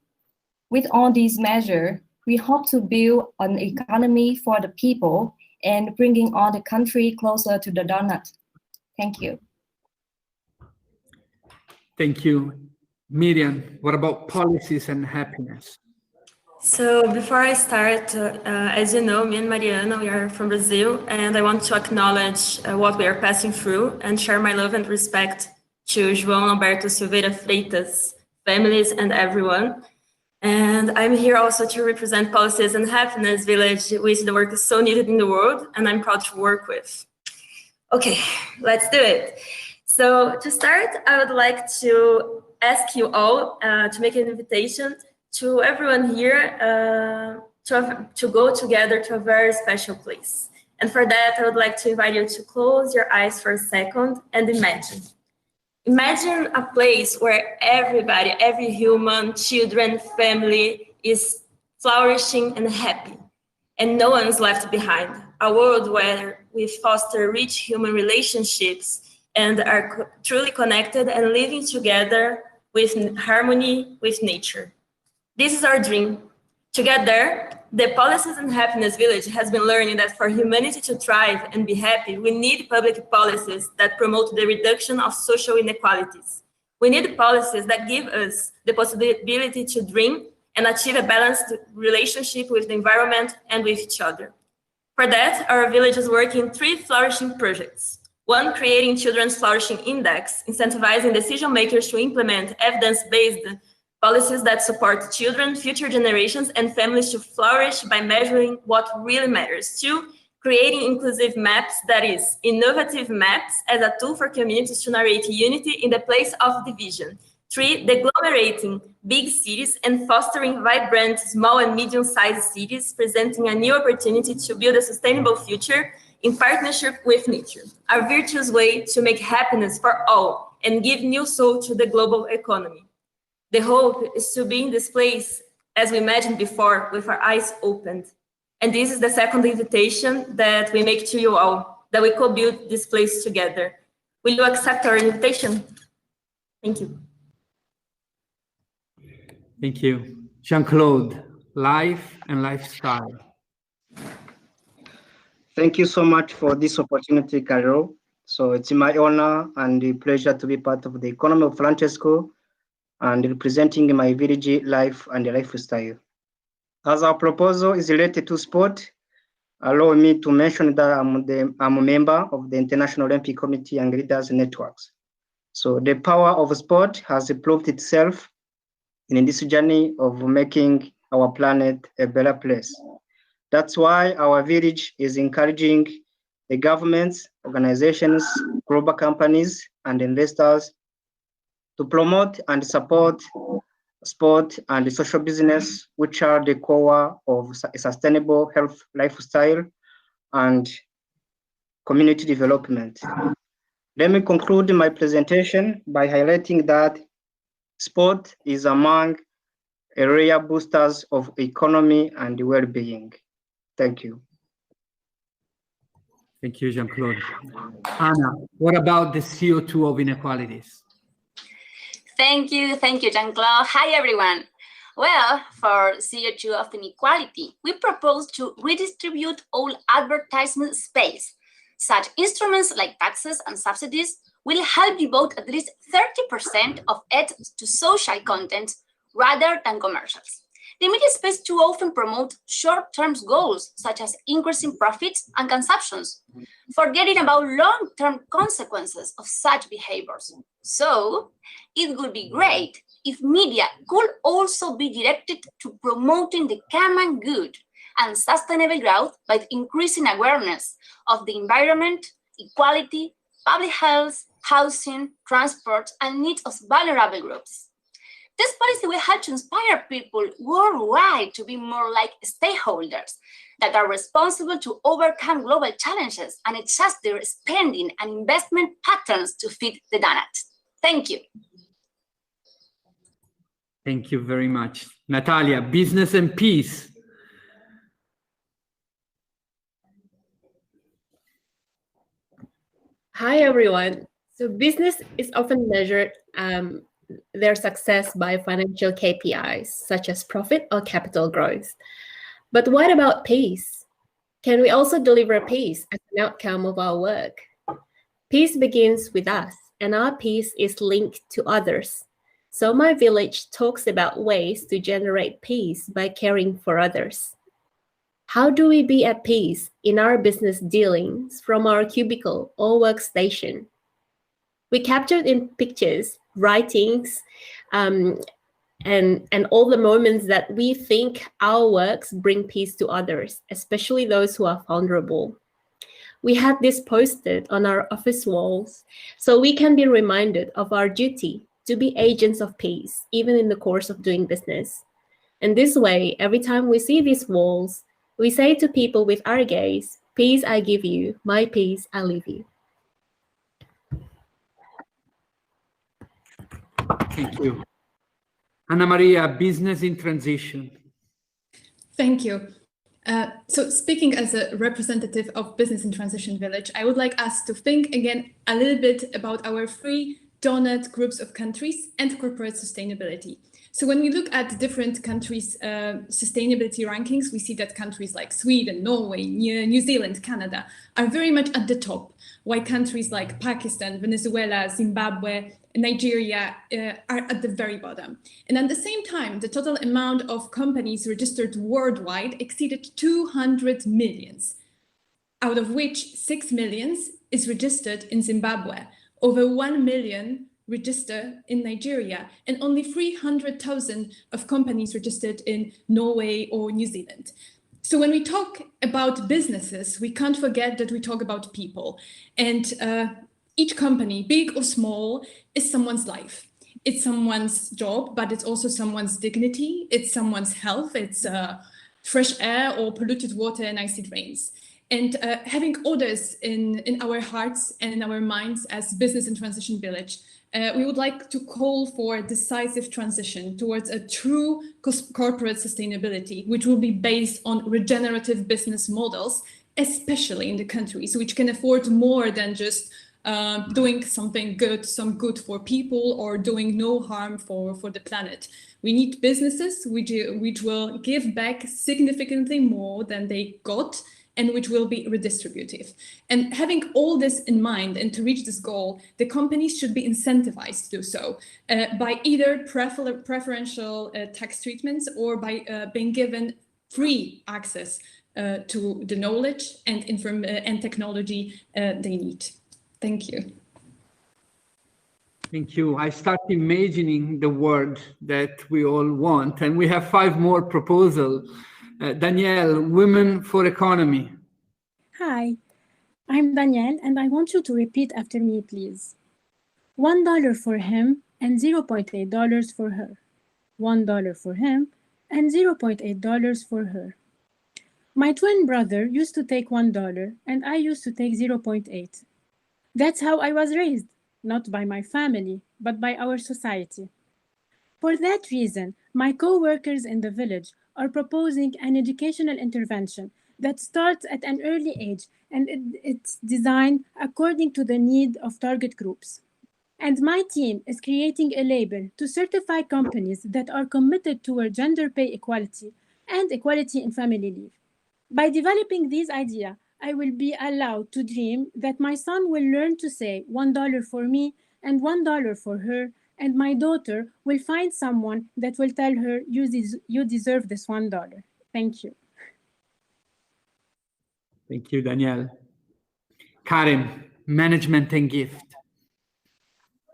With all these measures, we hope to build an economy for the people and bringing all the country closer to the donut. Thank you. Thank you. Miriam, what about policies and happiness? So before I start, as you know, me and Mariana, we are from Brazil, and I want to acknowledge what we are passing through and share my love and respect to João Alberto Silveira Freitas, families, and everyone. And I'm here also to represent Policies and Happiness Village, which the work is so needed in the world, and I'm proud to work with. Okay, let's do it. So to start, I would like to ask you all to make an invitation to everyone here to go together to a very special place. And for that, I would like to invite you to close your eyes for a second and imagine. Imagine a place where everybody, every human, children, family is flourishing and happy, and no one is left behind. A world where we foster rich human relationships and are truly connected and living together with harmony with nature. This is our dream. Together, the Policies and Happiness Village has been learning that for humanity to thrive and be happy, we need public policies that promote the reduction of social inequalities. We need policies that give us the possibility to dream and achieve a balanced relationship with the environment and with each other. For that, our village is working in 3 flourishing projects. One, creating Children's Flourishing Index, incentivizing decision makers to implement evidence-based policies that support children, future generations, and families to flourish by measuring what really matters. 2, creating inclusive maps, that is, innovative maps as a tool for communities to narrate unity in the place of division. 3, agglomerating big cities and fostering vibrant small and medium-sized cities, presenting a new opportunity to build a sustainable future in partnership with nature, a virtuous way to make happiness for all and give new soul to the global economy. The hope is to be in this place, as we imagined before, with our eyes opened. And this is the second invitation that we make to you all, that we co-build this place together. Will you accept our invitation? Thank you. Thank you. Jean-Claude, life and lifestyle. Thank you so much for this opportunity, Carol. So it's my honor and a pleasure to be part of the Economy of Francesco and representing my village life and lifestyle. As our proposal is related to sport, allow me to mention that I'm a member of the International Olympic Committee and Leaders Networks. So the power of sport has proved itself in this journey of making our planet a better place. That's why our village is encouraging the governments, organizations, global companies, and investors to promote and support sport, and social business, which are the core of a sustainable health lifestyle and community development. Let me conclude my presentation by highlighting that sport is among area boosters of economy and well-being. Thank you. Thank you, Jean-Claude. Anna, what about the CO2 of inequalities? Thank you, Jean-Claude. Hi, everyone. Well, for CO2 of inequality, we propose to redistribute all advertisement space. Such instruments like taxes and subsidies will help devote at least 30% of it to social content rather than commercials. The media space too often promotes short-term goals, such as increasing profits and consumptions, forgetting about long-term consequences of such behaviors. So, it would be great if media could also be directed to promoting the common good and sustainable growth by increasing awareness of the environment, equality, public health, housing, transport, and needs of vulnerable groups. This policy will help to inspire people worldwide to be more like stakeholders that are responsible to overcome global challenges and adjust their spending and investment patterns to fit the donut. Thank you. Thank you very much. Natalia, business and peace. Hi, everyone. So business is often measured their success by financial KPIs, such as profit or capital growth. But what about peace? Can we also deliver peace as an outcome of our work? Peace begins with us, and our peace is linked to others. So my village talks about ways to generate peace by caring for others. How do we be at peace in our business dealings from our cubicle or workstation? We captured in pictures, writings, and all the moments that we think our works bring peace to others, especially those who are vulnerable. We had this posted on our office walls so we can be reminded of our duty to be agents of peace, even in the course of doing business. And this way, every time we see these walls, we say to people with our gaze, peace I give you, my peace I leave you. Thank you. Anna Maria, business in transition. Thank you. So speaking as a representative of Business in Transition Village, I would like us to think again a little bit about our three donut groups of countries and corporate sustainability. So when we look at different countries' sustainability rankings, we see that countries like Sweden, Norway, New Zealand, Canada are very much at the top, while countries like Pakistan, Venezuela, Zimbabwe, Nigeria are at the very bottom. And at the same time, the total amount of companies registered worldwide exceeded 200 millions, out of which 6 million is registered in Zimbabwe, over 1 million registered in Nigeria, and only 300,000 of companies registered in Norway or New Zealand. So when we talk about businesses, we can't forget that we talk about people. And each company, big or small, is someone's life. It's someone's job, but it's also someone's dignity. It's someone's health. It's fresh air or polluted water and icy rains. And having orders in our hearts and in our minds as Business in Transition Village, we would like to call for a decisive transition towards a true corporate sustainability, which will be based on regenerative business models, especially in the countries which can afford more than just doing something good, some good for people or doing no harm for the planet. We need businesses which will give back significantly more than they got and which will be redistributive. And having all this in mind and to reach this goal, the companies should be incentivized to do so by either preferential tax treatments or by being given free access to the knowledge and technology they need. Thank you. Thank you. I start imagining the world that we all want, and we have 5 more proposals. Danielle, Women for Economy. Hi, I'm Danielle, and I want you to repeat after me, please. $1 for him and $0.8 for her. $1 for him, and $0.8 for her. My twin brother used to take $1, and I used to take $0.8. That's how I was raised, not by my family, but by our society. For that reason, my co-workers in the village are proposing an educational intervention that starts at an early age, and it's designed according to the need of target groups. And my team is creating a label to certify companies that are committed toward gender pay equality and equality in family leave. By developing these ideas, I will be allowed to dream that my son will learn to say $1 for me and $1 for her, and my daughter will find someone that will tell her, you deserve this $1. Thank you. Thank you, Danielle. Karen, management and gift.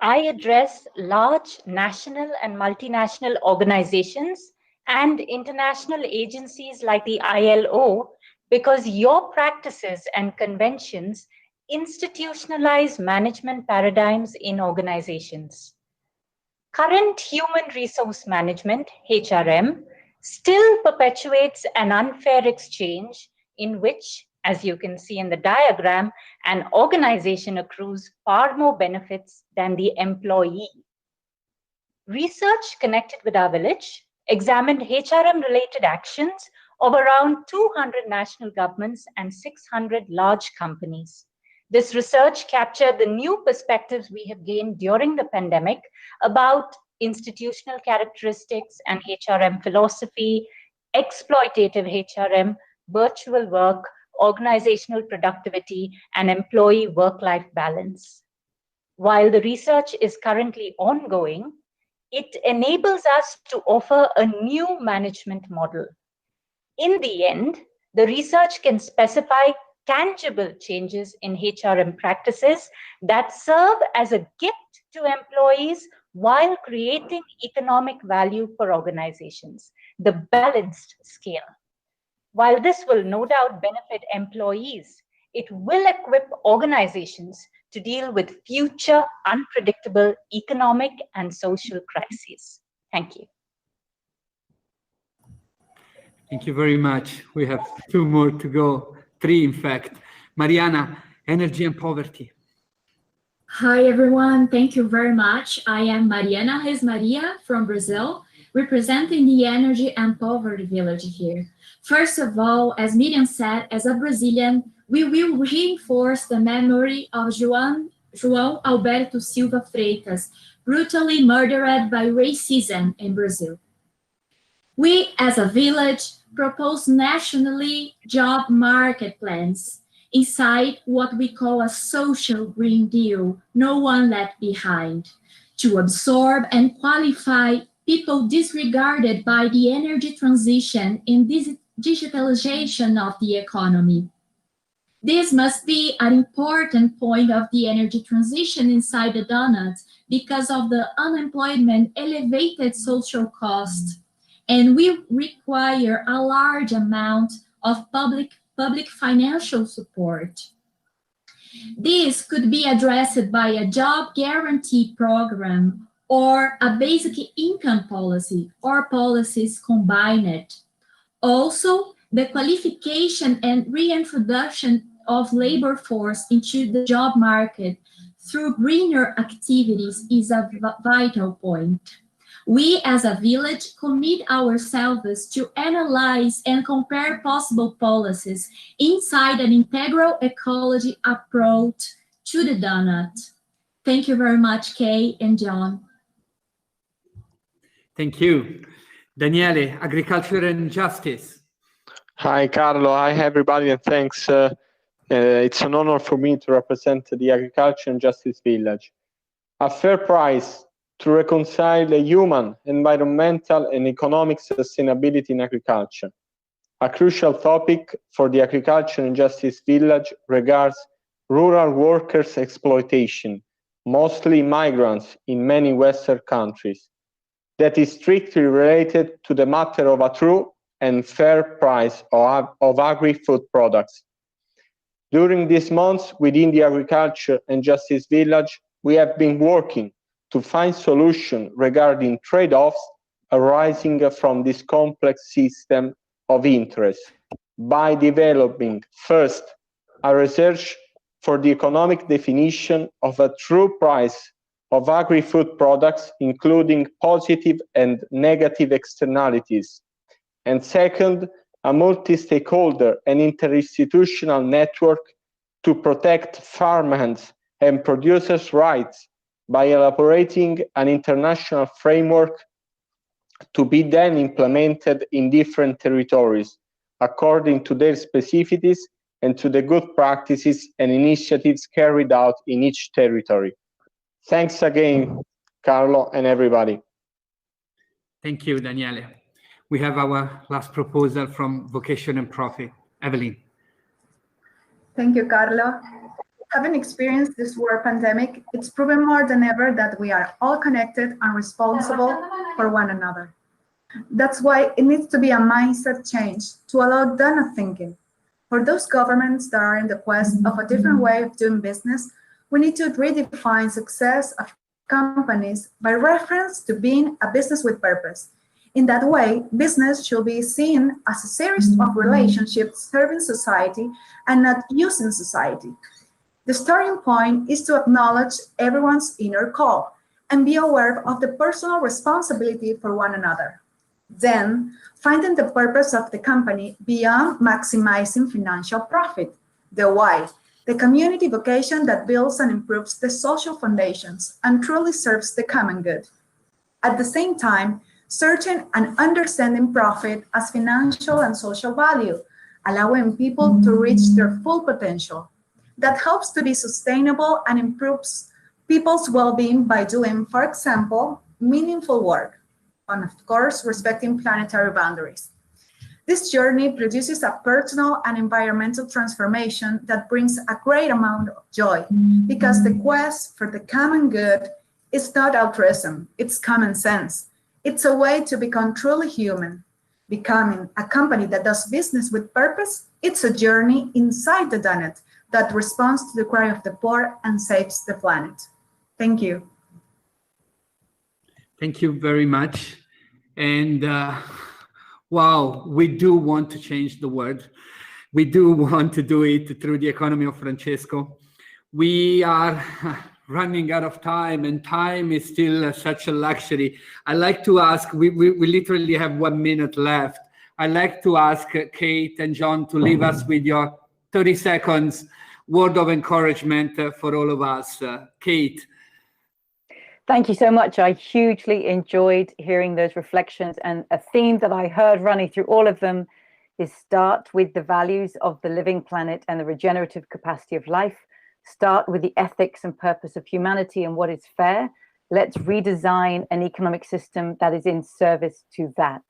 I address large national and multinational organizations and international agencies like the ILO because your practices and conventions institutionalize management paradigms in organizations. Current human resource management, HRM, still perpetuates an unfair exchange in which, as you can see in the diagram, an organization accrues far more benefits than the employee. Research connected with our village examined HRM-related actions of around 200 national governments and 600 large companies. This research captured the new perspectives we have gained during the pandemic about institutional characteristics and HRM philosophy, exploitative HRM, virtual work, organizational productivity, and employee work-life balance. While the research is currently ongoing, it enables us to offer a new management model. In the end, the research can specify tangible changes in HRM practices that serve as a gift to employees while creating economic value for organizations, the balanced scale. While this will no doubt benefit employees, it will equip organizations to deal with future unpredictable economic and social crises. Thank you. Thank you very much. We have 2 more to go, 3 in fact. Mariana, energy and poverty. Hi everyone, thank you very much. I am Mariana Reis Maria from Brazil, representing the Energy and Poverty Village here. First of all, as Miriam said, as a Brazilian, we will reinforce the memory of João Alberto Silva Freitas, brutally murdered by racism in Brazil. We, as a village, propose nationally job market plans inside what we call a social Green Deal, no one left behind, to absorb and qualify people disregarded by the energy transition in this digitalization of the economy. This must be an important point of the energy transition inside the donut because of the unemployment, elevated social cost, and we require a large amount of public financial support. This could be addressed by a job guarantee program or a basic income policy or policies combined. Also, the qualification and reintroduction of labor force into the job market through greener activities is a vital point. We as a village commit ourselves to analyze and compare possible policies inside an integral ecology approach to the donut. Thank you very much, Kay and John. Thank you. Daniele, agriculture and justice. Hi, Carlo. Hi, everybody, and thanks. It's an honor for me to represent the Agriculture and Justice Village. A fair price to reconcile human, environmental, and economic sustainability in agriculture. A crucial topic for the Agriculture and Justice Village regards rural workers' exploitation, mostly migrants in many Western countries, that is strictly related to the matter of a true and fair price of agri-food products. During these months within the Agriculture and Justice Village, we have been working to find solutions regarding trade-offs arising from this complex system of interest by developing, first, a research for the economic definition of a true price of agri-food products, including positive and negative externalities. And second, a multi-stakeholder and interinstitutional network to protect farmhands and producers' rights by elaborating an international framework to be then implemented in different territories according to their specificities and to the good practices and initiatives carried out in each territory. Thanks again, Carlo, and everybody. Thank you, Daniele. We have our last proposal from Vocation and Profit. Evelyn. Thank you, Carlo. Having experienced this war pandemic, it's proven more than ever that we are all connected and responsible for one another. That's why it needs to be a mindset change to allow donut thinking. For those governments that are in the quest of a different way of doing business, we need to redefine success of companies by reference to being a business with purpose. In that way, business should be seen as a series of relationships serving society and not using society. The starting point is to acknowledge everyone's inner call and be aware of the personal responsibility for one another. Then, finding the purpose of the company beyond maximizing financial profit, the why, the community vocation that builds and improves the social foundations and truly serves the common good. At the same time, searching and understanding profit as financial and social value, allowing people to reach their full potential. That helps to be sustainable and improves people's well-being by doing, for example, meaningful work, and of course, respecting planetary boundaries. This journey produces a personal and environmental transformation that brings a great amount of joy because the quest for the common good is not altruism, it's common sense. It's a way to become truly human. Becoming a company that does business with purpose, it's a journey inside the donut that responds to the cry of the poor and saves the planet. Thank you. Thank you very much. And wow, we do want to change the world. We do want to do it through the economy of Francesco. We are running out of time, and time is still such a luxury. I like to ask, we literally have 1 minute left. I'd like to ask Kate and John to leave us with your 30 seconds word of encouragement for all of us. Kate. Thank you so much. I hugely enjoyed hearing those reflections, and a theme that I heard running through all of them is start with the values of the living planet and the regenerative capacity of life. Start with the ethics and purpose of humanity and what is fair. Let's redesign an economic system that is in service to that.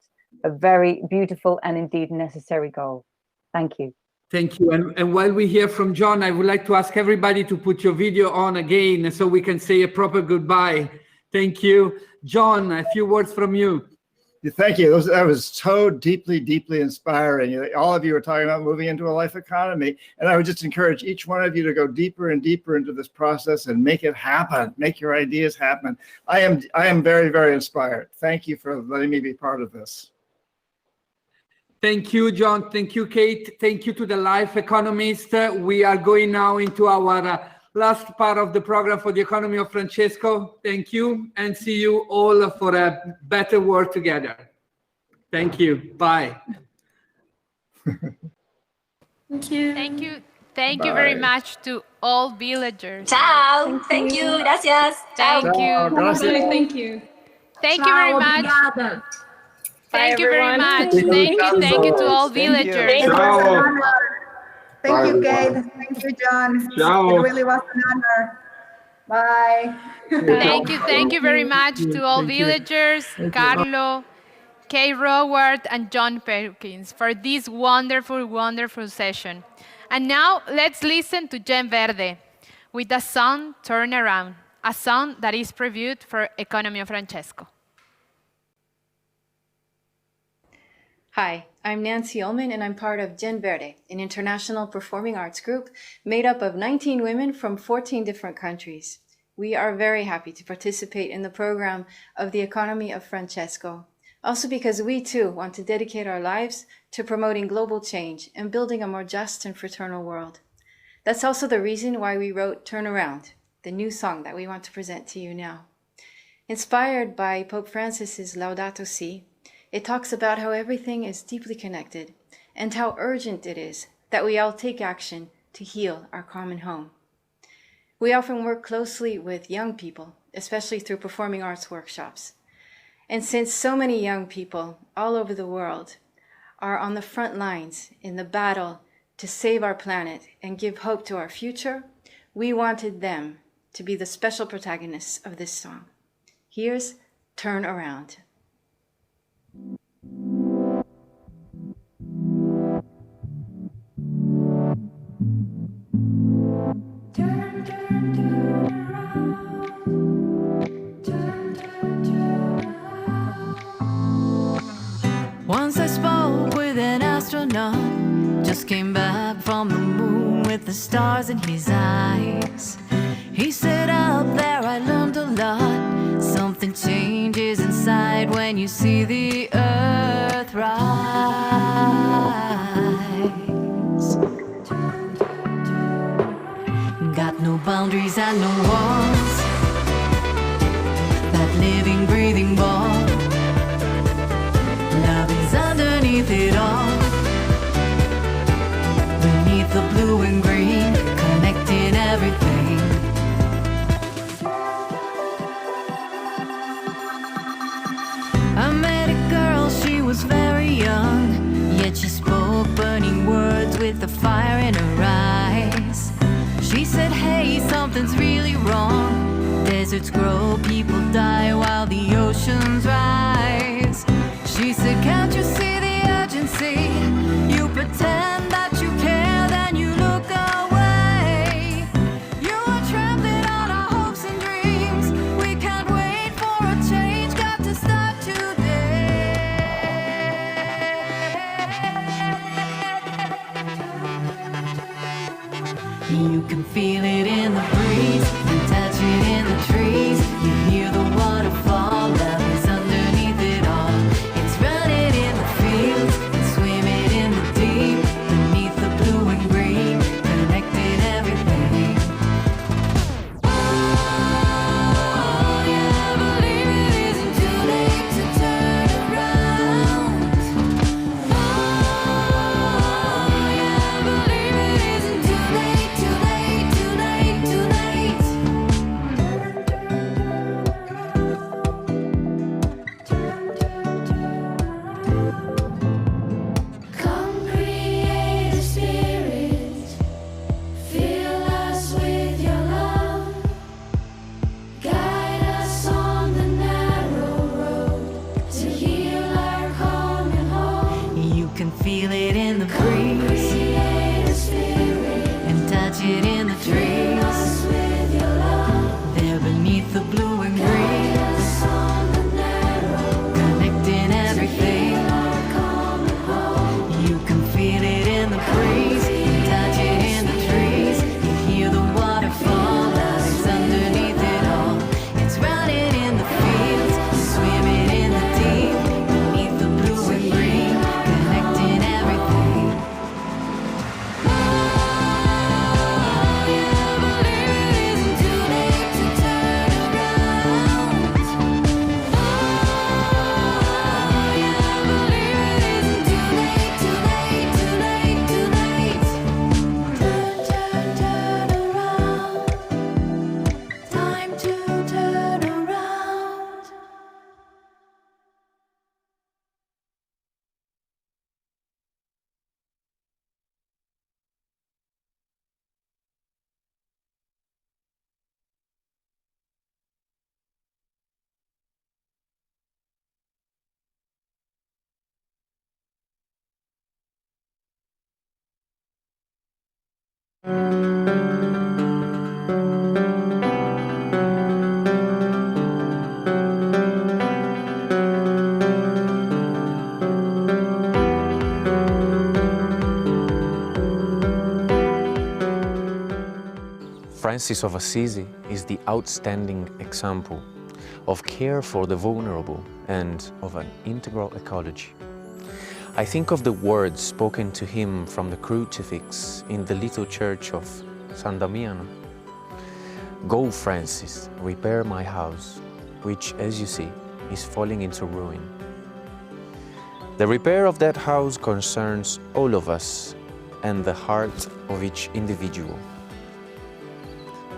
A very beautiful and indeed necessary goal. Thank you. Thank you. And while we hear from John, I would like to ask everybody to put your video on again so we can say a proper goodbye. Thank you. John, a few words from you. Thank you. That was so deeply, deeply inspiring. All of you are talking about moving into a life economy. And I would just encourage each one of you to go deeper and deeper into this process and make it happen. Make your ideas happen. I am very, very inspired. Thank you for letting me be part of this. Thank you, John. Thank you, Kate. Thank you to the Life Economist. We are going now into our last part of the program for the economy of Francesco. Thank you, and see you all for a better world together. Thank you. Bye. Thank you. Thank you. Thank you very much to all villagers. Ciao. Thank you. Gracias. Thank Ciao. you. Thank you. Thank you very much. Obrigada. Thank you very everyone. much. Thank you to all villagers. Thank you, Kate. Thank you, John. Ciao. It really was an honor. Bye. Thank you very much to all villagers, Carlo, Kay Roward, and John Perkins for this wonderful, wonderful session. And now let's listen to Jen Verde with the song Turn Around, a song that is previewed for Economy of Francesco. Hi, I'm Nancy Ullman, and I'm part of Jen Verde, an international performing arts group made up of 19 women from 14 different countries. We are very happy to participate in the program of the Economy of Francesco, Also because we too want to dedicate our lives to promoting global change and building a more just and fraternal world. That's also the reason why we wrote Turn Around, the new song that we want to present to you now. Inspired by Pope Francis's Laudato Si', it talks about how everything is deeply connected and how urgent it is that we all take action to heal our common home. We often work closely with young people, especially through performing arts workshops. And since so many young people all over the world are on the front lines in the battle to save our planet and give hope to our future, we wanted them to be the special protagonists of this song. Here's Turn Around. Once I spoke with an astronaut, just came back from the moon with the stars in his eyes. He said, up there I learned a lot. Something changes inside when you see the earth rise. Got no boundaries and no walls. That living, breathing ball. Love is underneath it all. Beneath the blue and green, connecting everything. I met a girl, she was very young, yet she spoke burning words with the fire in her eyes. She said, hey, something's really wrong. Deserts grow, people die while the oceans rise. She said, can't you see the urgency? You pretend that you care, then you look away. You are trampling on our hopes and dreams. We can't wait for a change, got to start today. You can feel it in the breeze and touch it in the trees. You hear the waterfall, love is underneath it all. It's running in the fields and swimming in the deep. Beneath the blue and green, connecting everything. Oh, yeah, believe it isn't too late to turn around. Oh, yeah, believe it isn't too late, too late, too late, too late. Come create a spirit, fill us with your love, guide us on the narrow road to heal our common home. You can feel it in the breeze, create a spirit, and touch it in the trees. Fill us with your love, there beneath the blue and green, guide us on the narrow, connecting everything. You can feel it in the breeze, and touch it in the trees. You hear the waterfall, love is underneath it all. It's running in the fields, swimming in the deep. Beneath the blue and green, connecting everything. Oh, yeah, believe it isn't too late to turn around. Oh, yeah, believe it isn't too late, too late, too late, too late. Turn, turn, turn around. Time to turn around. Francis of Assisi is the outstanding example of care for the vulnerable, and of an integral ecology. I think of the words spoken to him from the crucifix in the little church of San Damiano. "Go, Francis, repair my house, which, as you see, is falling into ruin." The repair of that house concerns all of us and the heart of each individual.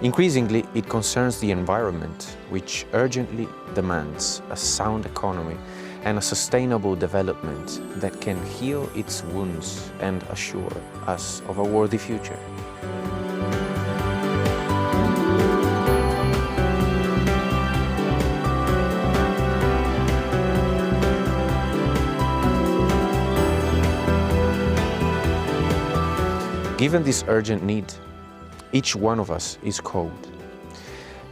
Increasingly, it concerns the environment, which urgently demands a sound economy and a sustainable development that can heal its wounds and assure us of a worthy future. Given this urgent need, each one of us is called.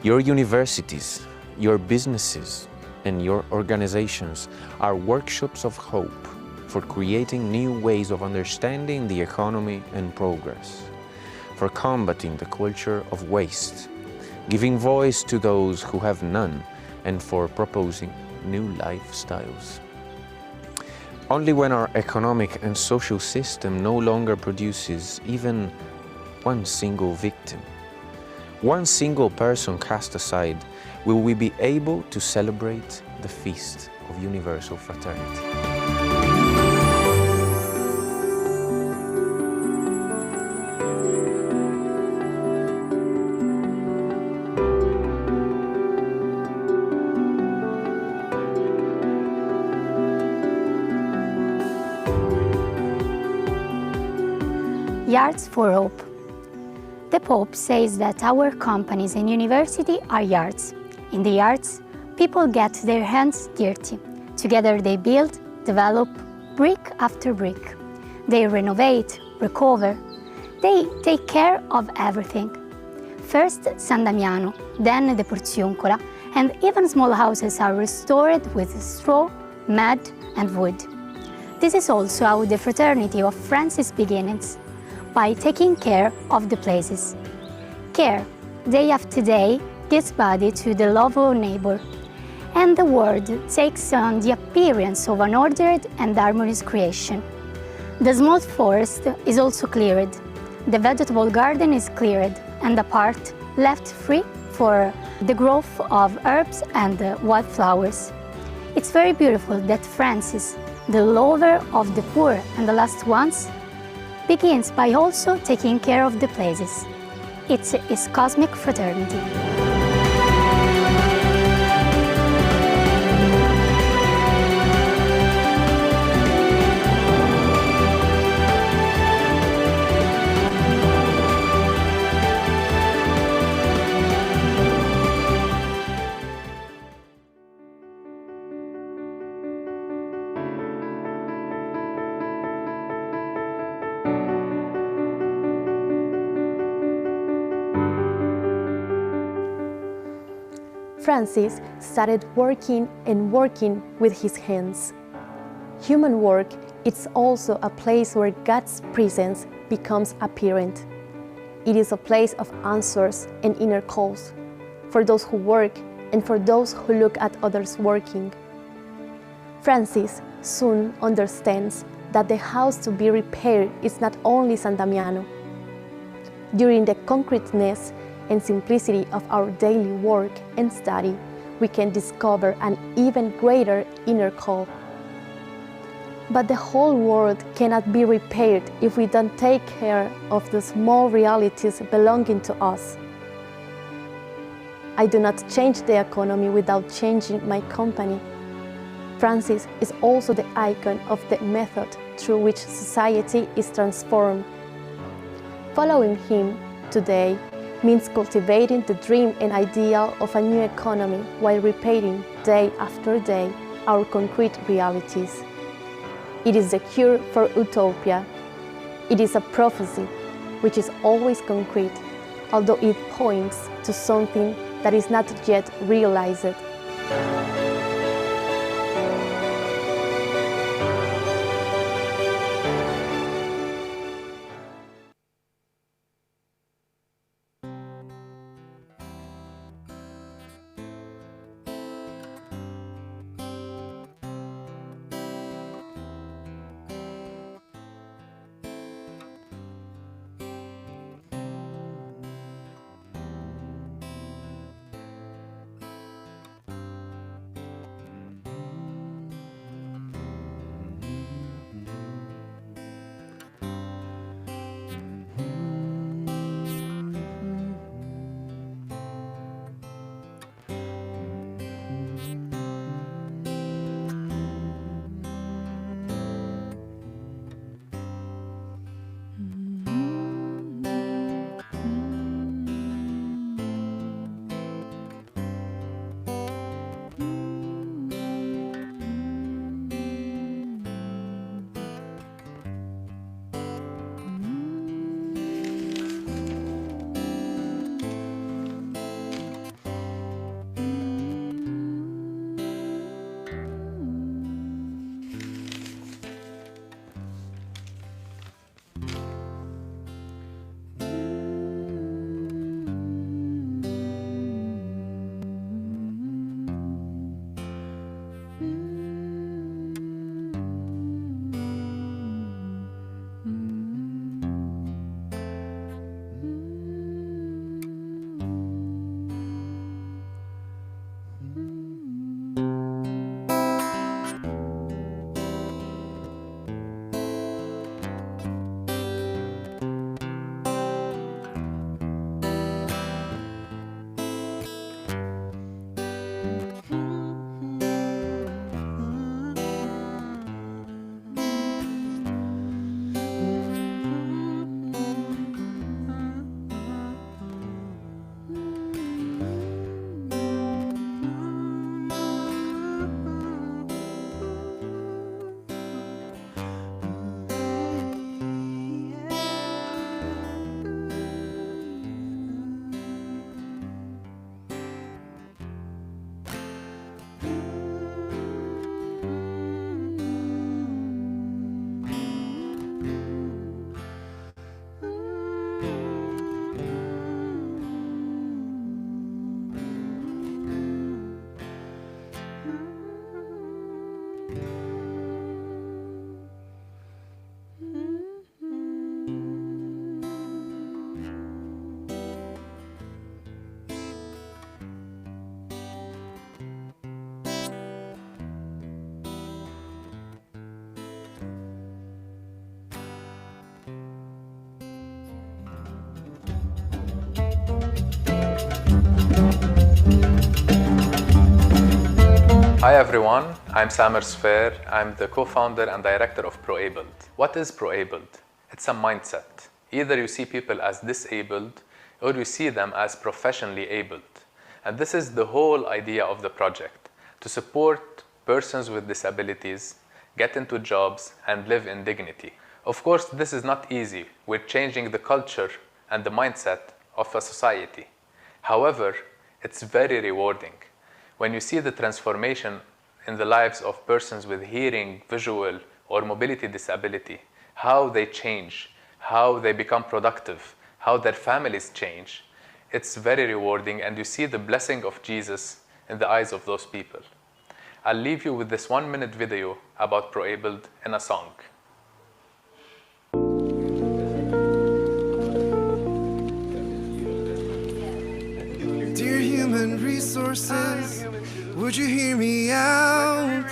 Your universities, your businesses, and your organizations are workshops of hope for creating new ways of understanding the economy and progress, for combating the culture of waste, giving voice to those who have none, and for proposing new lifestyles. Only when our economic and social system no longer produces even one single victim, one single person cast aside, will we be able to celebrate the feast of universal fraternity. Yards for Hope. The Pope says that our companies and university are yards. In the yards, people get their hands dirty. Together they build, develop, brick after brick. They renovate, recover. They take care of everything. First San Damiano, then the Porziuncola, and even small houses are restored with straw, mud, and wood. This is also how the Fraternity of Francis begins, by taking care of the places. Care, day after day, gives body to the love of neighbor, and the world takes on the appearance of an ordered and harmonious creation. The small forest is also cleared, the vegetable garden is cleared, and the part left free for the growth of herbs and wildflowers. It's very beautiful that Francis, the lover of the poor and the last ones, begins by also taking care of the places. It's his cosmic fraternity. Francis started working and working with his hands. Human work is also a place where God's presence becomes apparent. It is a place of answers and inner calls for those who work and for those who look at others working. Francis soon understands that the house to be repaired is not only San Damiano. During the concreteness and simplicity of our daily work and study, we can discover an even greater inner call. But the whole world cannot be repaired if we don't take care of the small realities belonging to us. I do not change the economy without changing my company. Francis is also the icon of the method through which society is transformed. Following him today means cultivating the dream and ideal of a new economy while repairing day after day our concrete realities. It is the cure for utopia. It is a prophecy which is always concrete, although it points to something that is not yet realized. Hi everyone, I'm Samer Sfer. I'm the co-founder and director of ProAbled. What is ProAbled? It's a mindset. Either you see people as disabled or you see them as professionally abled. And this is the whole idea of the project, to support persons with disabilities get into jobs and live in dignity. Of course, this is not easy. We're changing the culture and the mindset of a society. However, it's very rewarding. When you see the transformation in the lives of persons with hearing, visual, or mobility disability, how they change, how they become productive, how their families change, it's very rewarding, and you see the blessing of Jesus in the eyes of those people. I'll leave you with this 1-minute video about ProAbled in a song. Dear human resources, would you hear me out?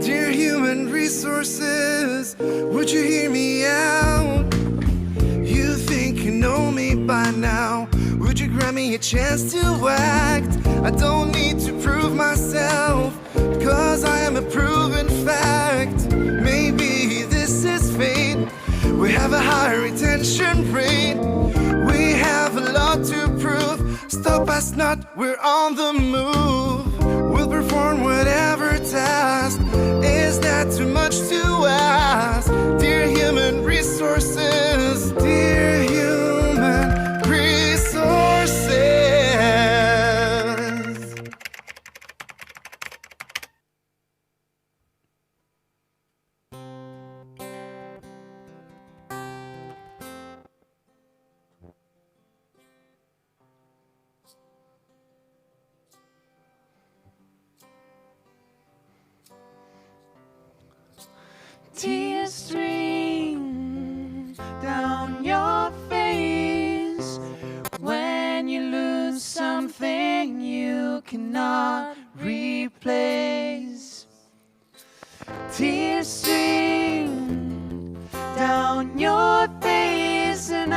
Dear human resources, would you hear me out? You think you know me by now. Would you grant me a chance to act? I don't need to prove myself, cause I am a proven fact. Maybe this is fate. We have a high retention rate. We have a lot to prove. Stop us not, we're on the move. We'll perform whatever task. Is that too much to ask? Dear human resources, dear human resources. Tears stream down your face when you lose something you cannot replace. Tears stream down your face, and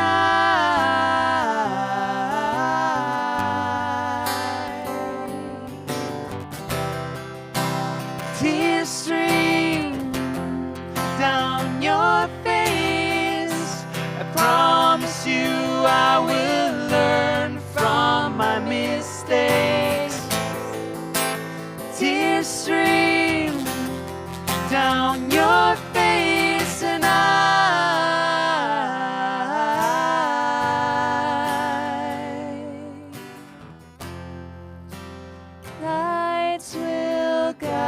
tears stream down your face. I promise you I will learn from my mistakes. Tears stream down your face, and lights will guide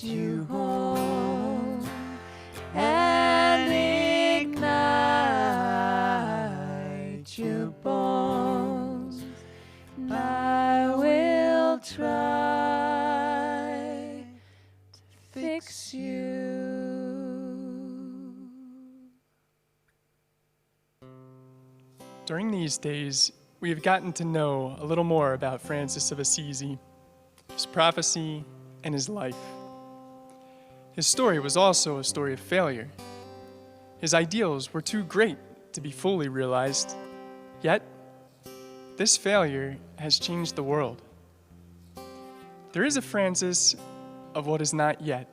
you home and ignite your bones. I will try to fix you. During these days, we have gotten to know a little more about Francis of Assisi, his prophecy, and his life. His story was also a story of failure. His ideals were too great to be fully realized, yet this failure has changed the world. There is a Francis of what is not yet,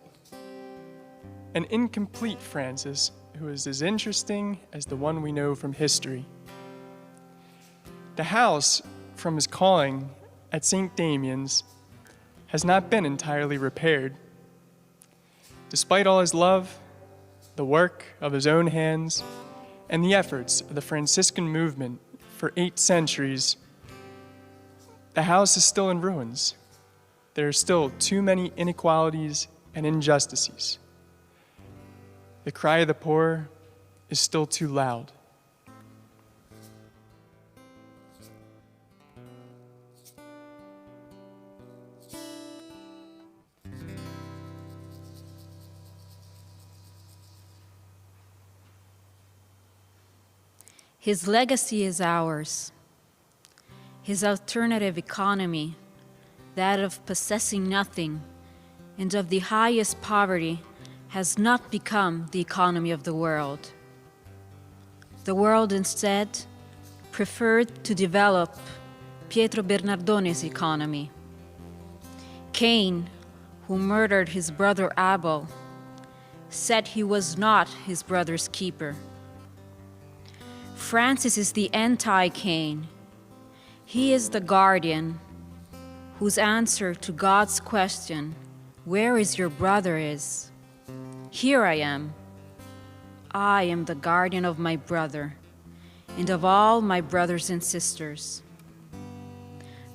an incomplete Francis who is as interesting as the one we know from history. The house from his calling at St. Damian's has not been entirely repaired. Despite all his love, the work of his own hands, and the efforts of the Franciscan movement for 8 centuries, the house is still in ruins. There are still too many inequalities and injustices. The cry of the poor is still too loud. His legacy is ours. His alternative economy, that of possessing nothing and of the highest poverty, has not become the economy of the world. The world instead preferred to develop Pietro Bernardone's economy, Cain, who murdered his brother Abel, said he was not his brother's keeper. Francis is the anti-Cain. He is the guardian whose answer to God's question, "Where is your brother?" is, "Here I am. I am the guardian of my brother and of all my brothers and sisters."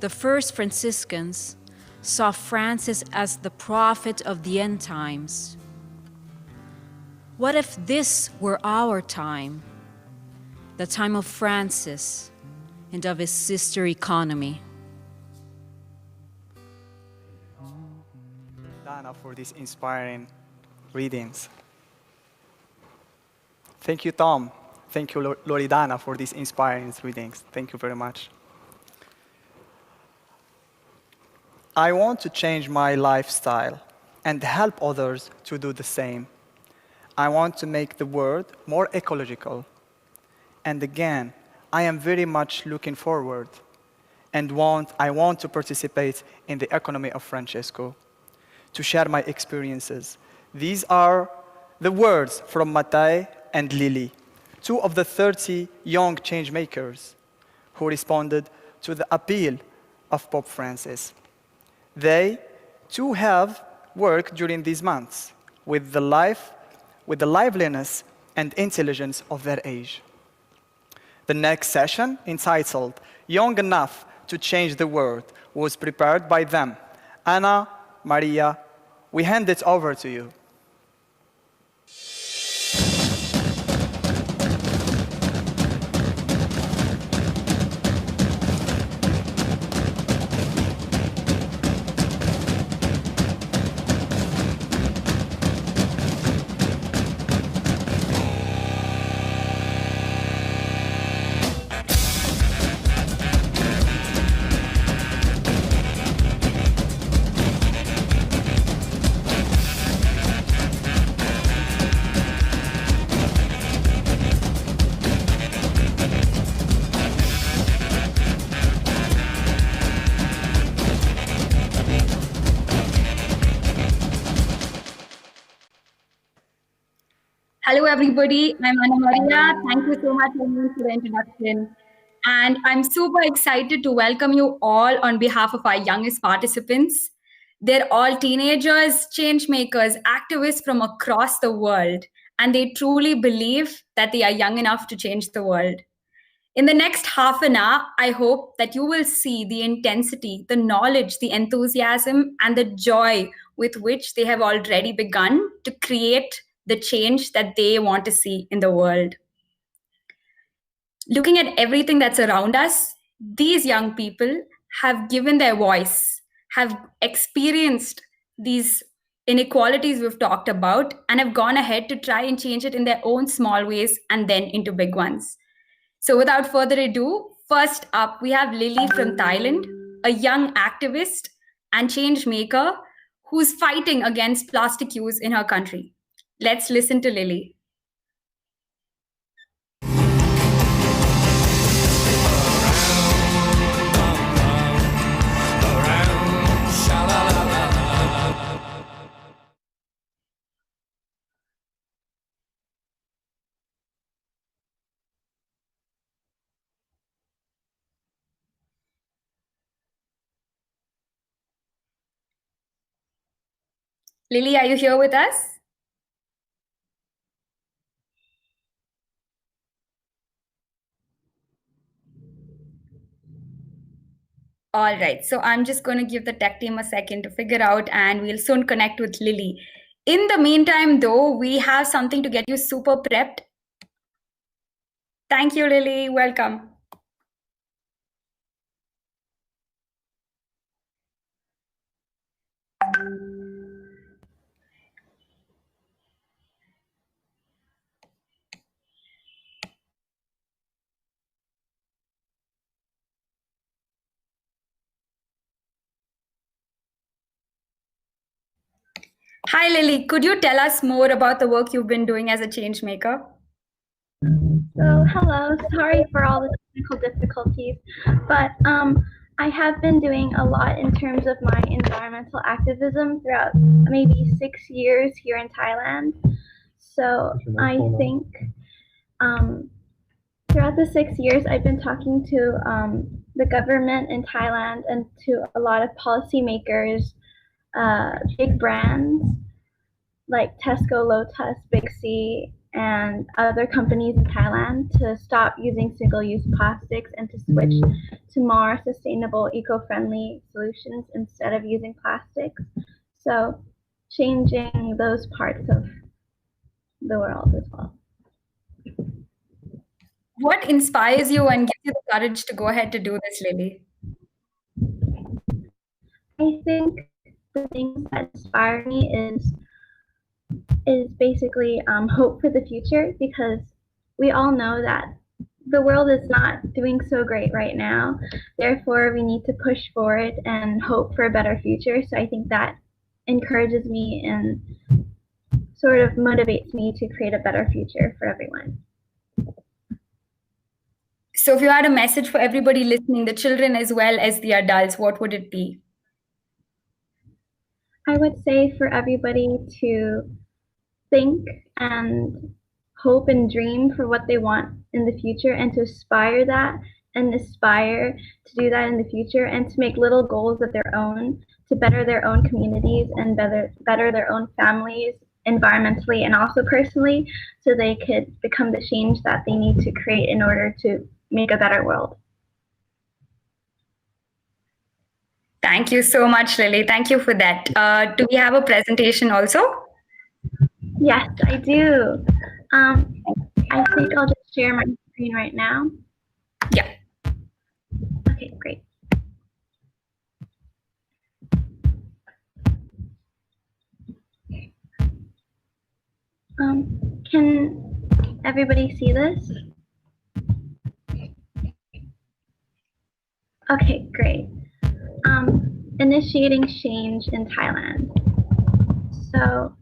The first Franciscans saw Francis as the prophet of the end times. What if this were our time, the time of Francis and of his sister economy? Dana, for these inspiring readings. Thank you, Tom. Thank you, Loredana, for these inspiring readings. Thank you very much. I want to change my lifestyle and help others to do the same. I want to make the world more ecological. And again, I am very much looking forward and I want to participate in the economy of Francesco, to share my experiences. These are the words from Mattei and Lily, 2 of the 30 young change makers who responded to the appeal of Pope Francis. They too have worked during these months with the liveliness and intelligence of their age. The next session, entitled "Young Enough to Change the World," was prepared by them. Anna, Maria, we hand it over to you. Hello, everybody. I'm Anna Maria. Thank you so much for the introduction. And I'm super excited to welcome you all on behalf of our youngest participants. They're all teenagers, change makers, activists from across the world, and they truly believe that they are young enough to change the world. In the next half an hour, I hope that you will see the intensity, the knowledge, the enthusiasm, and the joy with which they have already begun to create the change that they want to see in the world. Looking at everything that's around us, these young people have given their voice, have experienced these inequalities we've talked about, and have gone ahead to try and change it in their own small ways and then into big ones. So without further ado, first up, we have Lily from Thailand, a young activist and change maker who's fighting against plastic use in her country. Let's listen to Lily. Lily, are you here with us? All right, so I'm just going to give the tech team a second to figure out, and we'll soon connect with Lily. In the meantime, though, we have something to get you super prepped. Thank you, Lily. Welcome. Hi, Lily. Could you tell us more about the work you've been doing as a change maker? So, hello. Sorry for all the technical difficulties, but I have been doing a lot in terms of my environmental activism throughout maybe 6 years here in Thailand. So I think throughout the 6 years, I've been talking to the government in Thailand and to a lot of policymakers, big brands like Tesco, Lotus, Big C, and other companies in Thailand to stop using single-use plastics and to switch to more sustainable, eco-friendly solutions instead of using plastics. So changing those parts of the world as well. What inspires you and gives you the courage to go ahead to do this, Lily? I think the things that inspire me is basically hope for the future, because we all know that the world is not doing so great right now. Therefore, we need to push forward and hope for a better future. So I think that encourages me and sort of motivates me to create a better future for everyone. So if you had a message for everybody listening, the children as well as the adults, what would it be? I would say for everybody to think and hope and dream for what they want in the future, and to aspire that and aspire to do that in the future, and to make little goals of their own to better their own communities and better their own families environmentally and also personally, so they could become the change that they need to create in order to make a better world. Thank you so much, Lily. Thank you for that. Do we have a presentation also? Yes, I do. I think I'll just share my screen right now. Yeah. Okay, great. Can everybody see this? Okay, great. Initiating change in Thailand. So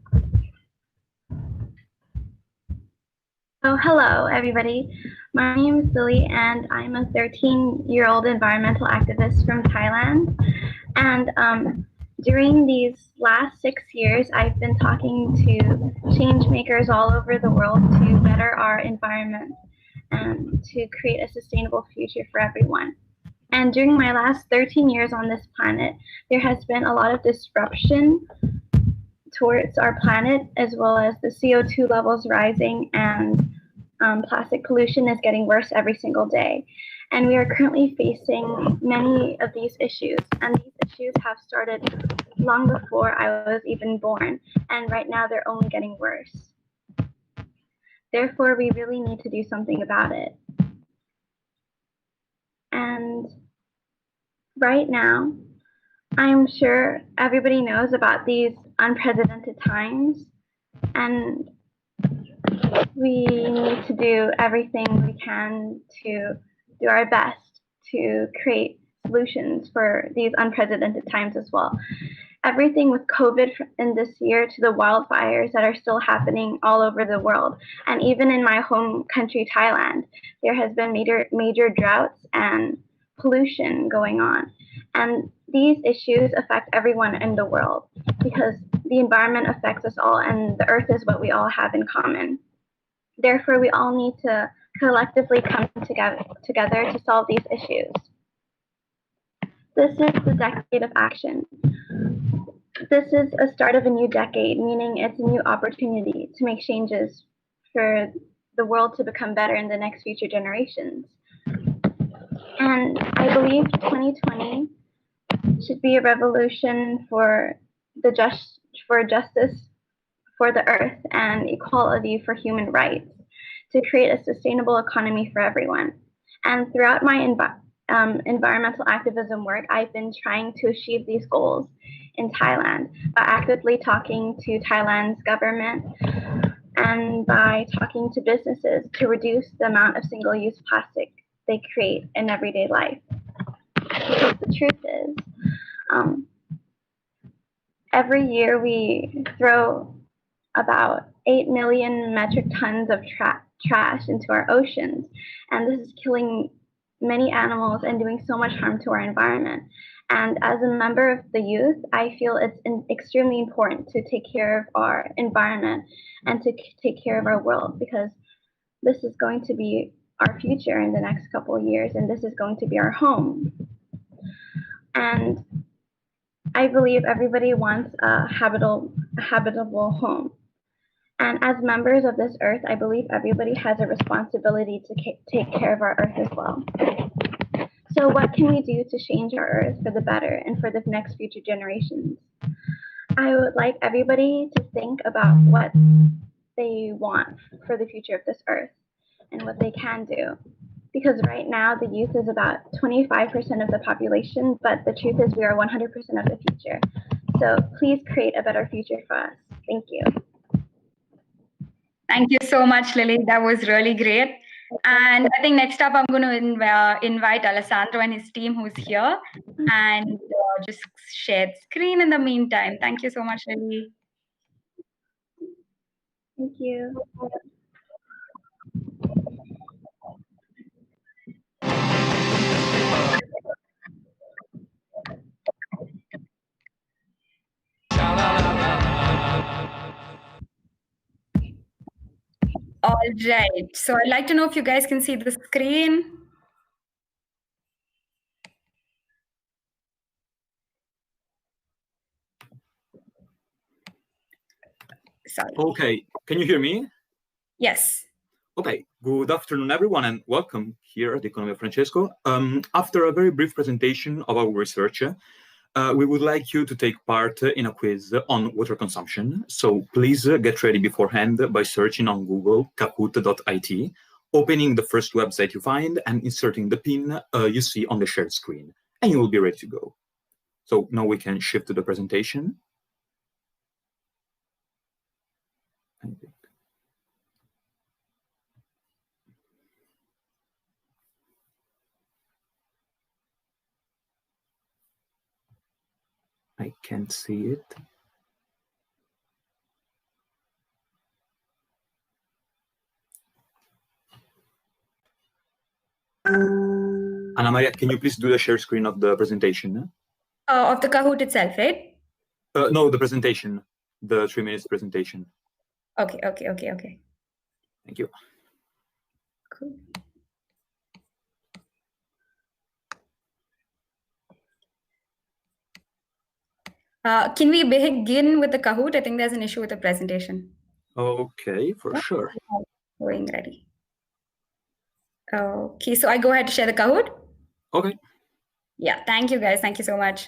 hello, everybody. My name is Lily, and I'm a 13-year-old environmental activist from Thailand. And during these last 6 years, I've been talking to change makers all over the world to better our environment and to create a sustainable future for everyone. And during my last 13 years on this planet, there has been a lot of disruption towards our planet, as well as the CO2 levels rising, and plastic pollution is getting worse every single day. And we are currently facing many of these issues. And these issues have started long before I was even born. And right now they're only getting worse. Therefore, we really need to do something about it. And right now, I'm sure everybody knows about these unprecedented times, and we need to do everything we can to do our best to create solutions for these unprecedented times as well. Everything with COVID in this year to the wildfires that are still happening all over the world. And even in my home country, Thailand, there has been major droughts and pollution going on. And these issues affect everyone in the world, because the environment affects us all, and the earth is what we all have in common. Therefore, we all need to collectively come together to solve these issues. This is the decade of action. This is a start of a new decade, meaning it's a new opportunity to make changes for the world to become better in the next future generations. And I believe 2020 should be a revolution for justice for the earth and equality for human rights, to create a sustainable economy for everyone. And throughout my environmental activism work, I've been trying to achieve these goals in Thailand by actively talking to Thailand's government and by talking to businesses to reduce the amount of single-use plastic they create in everyday life. Because the truth is, every year we throw about 8 million metric tons of trash into our oceans, and this is killing many animals and doing so much harm to our environment. And as a member of the youth, I feel it's extremely important to take care of our environment and to take care of our world, because this is going to be our future in the next couple of years, and this is going to be our home. And I believe everybody wants a habitable home. And as members of this earth, I believe everybody has a responsibility to take care of our earth as well. So what can we do to change our earth for the better and for the next future generations? I would like everybody to think about what they want for the future of this earth and what they can do. Because right now the youth is about 25% of the population, but the truth is we are 100% of the future. So please create a better future for us. Thank you. Thank you so much, Lily. That was really great. And I think next up, I'm going to invite Alessandro and his team who's here, and just share the screen in the meantime. Thank you so much, Lily. Thank you. All right. So I'd like to know if you guys can see the screen. Sorry. Okay, can you hear me? Yes. Okay, good afternoon, everyone, and welcome here at the Economy of Francesco. After a very brief presentation of our research, we would like you to take part in a quiz on water consumption. So please get ready beforehand by searching on Google kahoot.it, opening the first website you find and inserting the pin you see on the shared screen, and you will be ready to go. So now we can shift to the presentation. I can't see it. Anna Maria, can you please do the share screen of the presentation? Of the Kahoot itself, right? No, the presentation, the 3 minutes presentation. Okay. Thank you. Cool. Can we begin with the Kahoot? I think there's an issue with the presentation. Okay, for sure. Going ready. Okay, so I go ahead to share the Kahoot? Okay. Yeah, thank you guys. Thank you so much.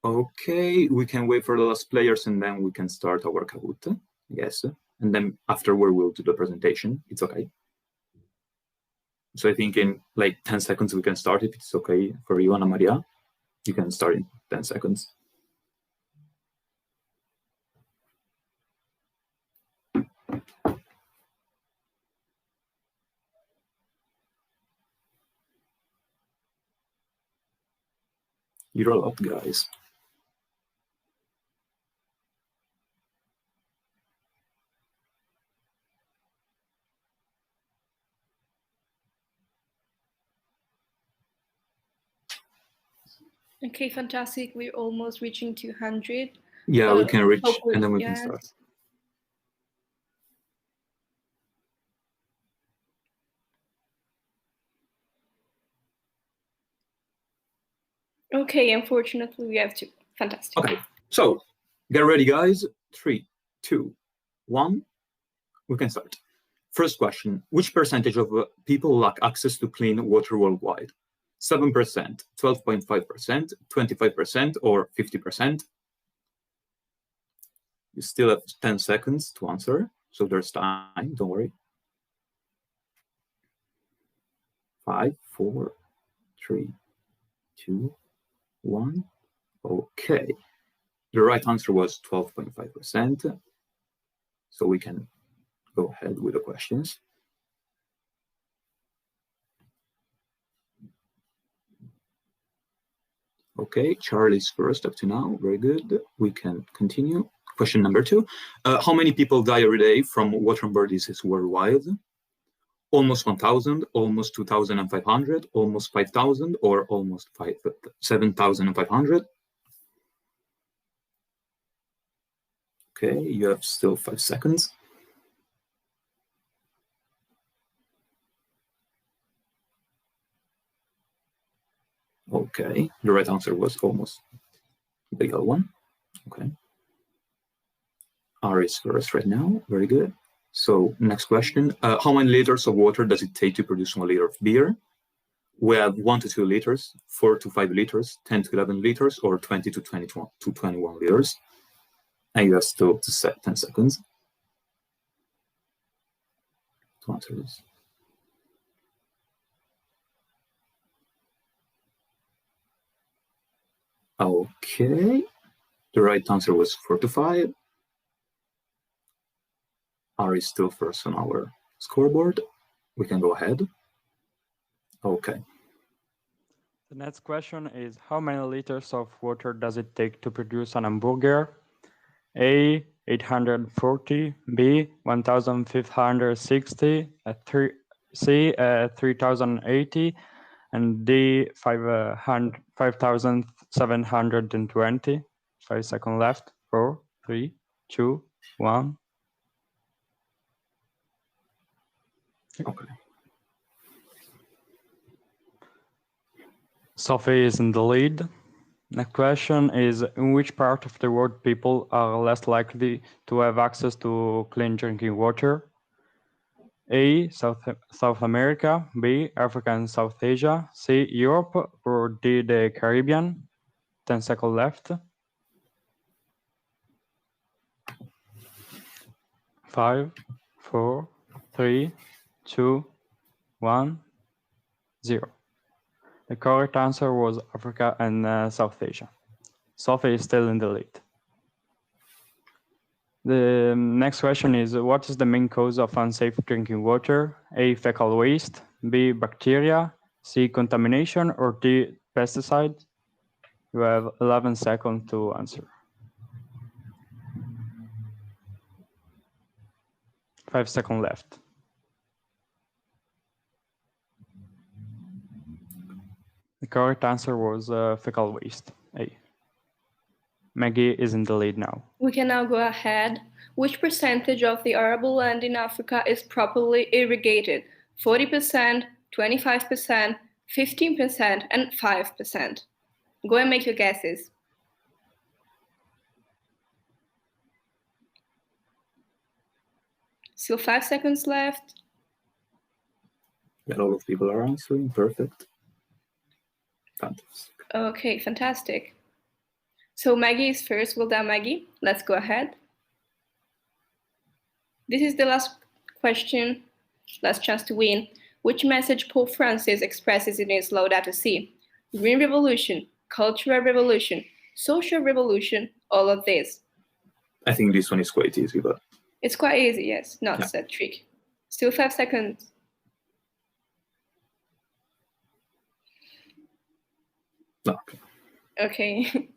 Okay, we can wait for the last players and then we can start our Kahoot, yes. And then afterward we'll do the presentation. It's okay. So I think in like 10 seconds we can start if it's okay for you, Anna Maria. You can start in 10 seconds. You're allowed, guys. Okay, fantastic. We're almost reaching 200. Yeah, we can reach hopefully, and then we yes. can start. Okay, unfortunately, we have to. Fantastic. Okay, so get ready, guys. 3, 2, 1. We can start. First question, which percentage of people lack access to clean water worldwide? 7%, 12.5%, 25%, or 50%? You still have 10 seconds to answer, so there's time, don't worry. 5, 4, 3, 2, 1. Okay. The right answer was 12.5%. So we can go ahead with the questions. Okay, Charlie's first up to now. Very good. We can continue. Question number 2. How many people die every day from waterborne diseases worldwide? Almost 1,000, almost 2,500, almost 5,000, or almost 7,500? Okay, you have still 5 seconds. Okay, the right answer was almost the yellow one. Okay. R is first right now. Very good. So next question. How many liters of water does it take to produce 1 liter of beer? We have 1 to 2 liters, 4 to 5 liters, 10 to 11 liters, or 20 to 21 liters. And you have still 10 seconds to answer this. Okay, the right answer was 4 to 5. R is still first on our scoreboard. We can go ahead. Okay. The next question is, how many liters of water does it take to produce an hamburger? A, 840, B, 1,560, C, 3,080, and D, 5,720. 5 seconds left. 4, 3, 2, 1. Okay. Sophie is in the lead. Next question is, in which part of the world people are less likely to have access to clean drinking water? A, South America, B, Africa and South Asia, C, Europe, or D, the Caribbean? 10 seconds left. 5, 4, 3, 2, 1, 0. The correct answer was Africa and South Asia. Sophie is still in the lead. The next question is, what is the main cause of unsafe drinking water? A, fecal waste, B, bacteria, C, contamination, or D, pesticide? You have 11 seconds to answer. 5 seconds left. The correct answer was fecal waste, A. Maggie is in the lead now. We can now go ahead. Which percentage of the arable land in Africa is properly irrigated? 40%, 25%, 15%, and 5%. Go and make your guesses. Still 5 seconds left. A lot of people are answering. Perfect. Fantastic. Okay, fantastic. So Maggie is first. Well done, Maggie. Let's go ahead. This is the last question, last chance to win. Which message Pope Francis expresses in his Laudato Si? Green Revolution, Cultural Revolution, Social Revolution, all of this. I think this one is quite easy, but... It's quite easy, yes, not that tricky. Still 5 seconds. Okay. Okay.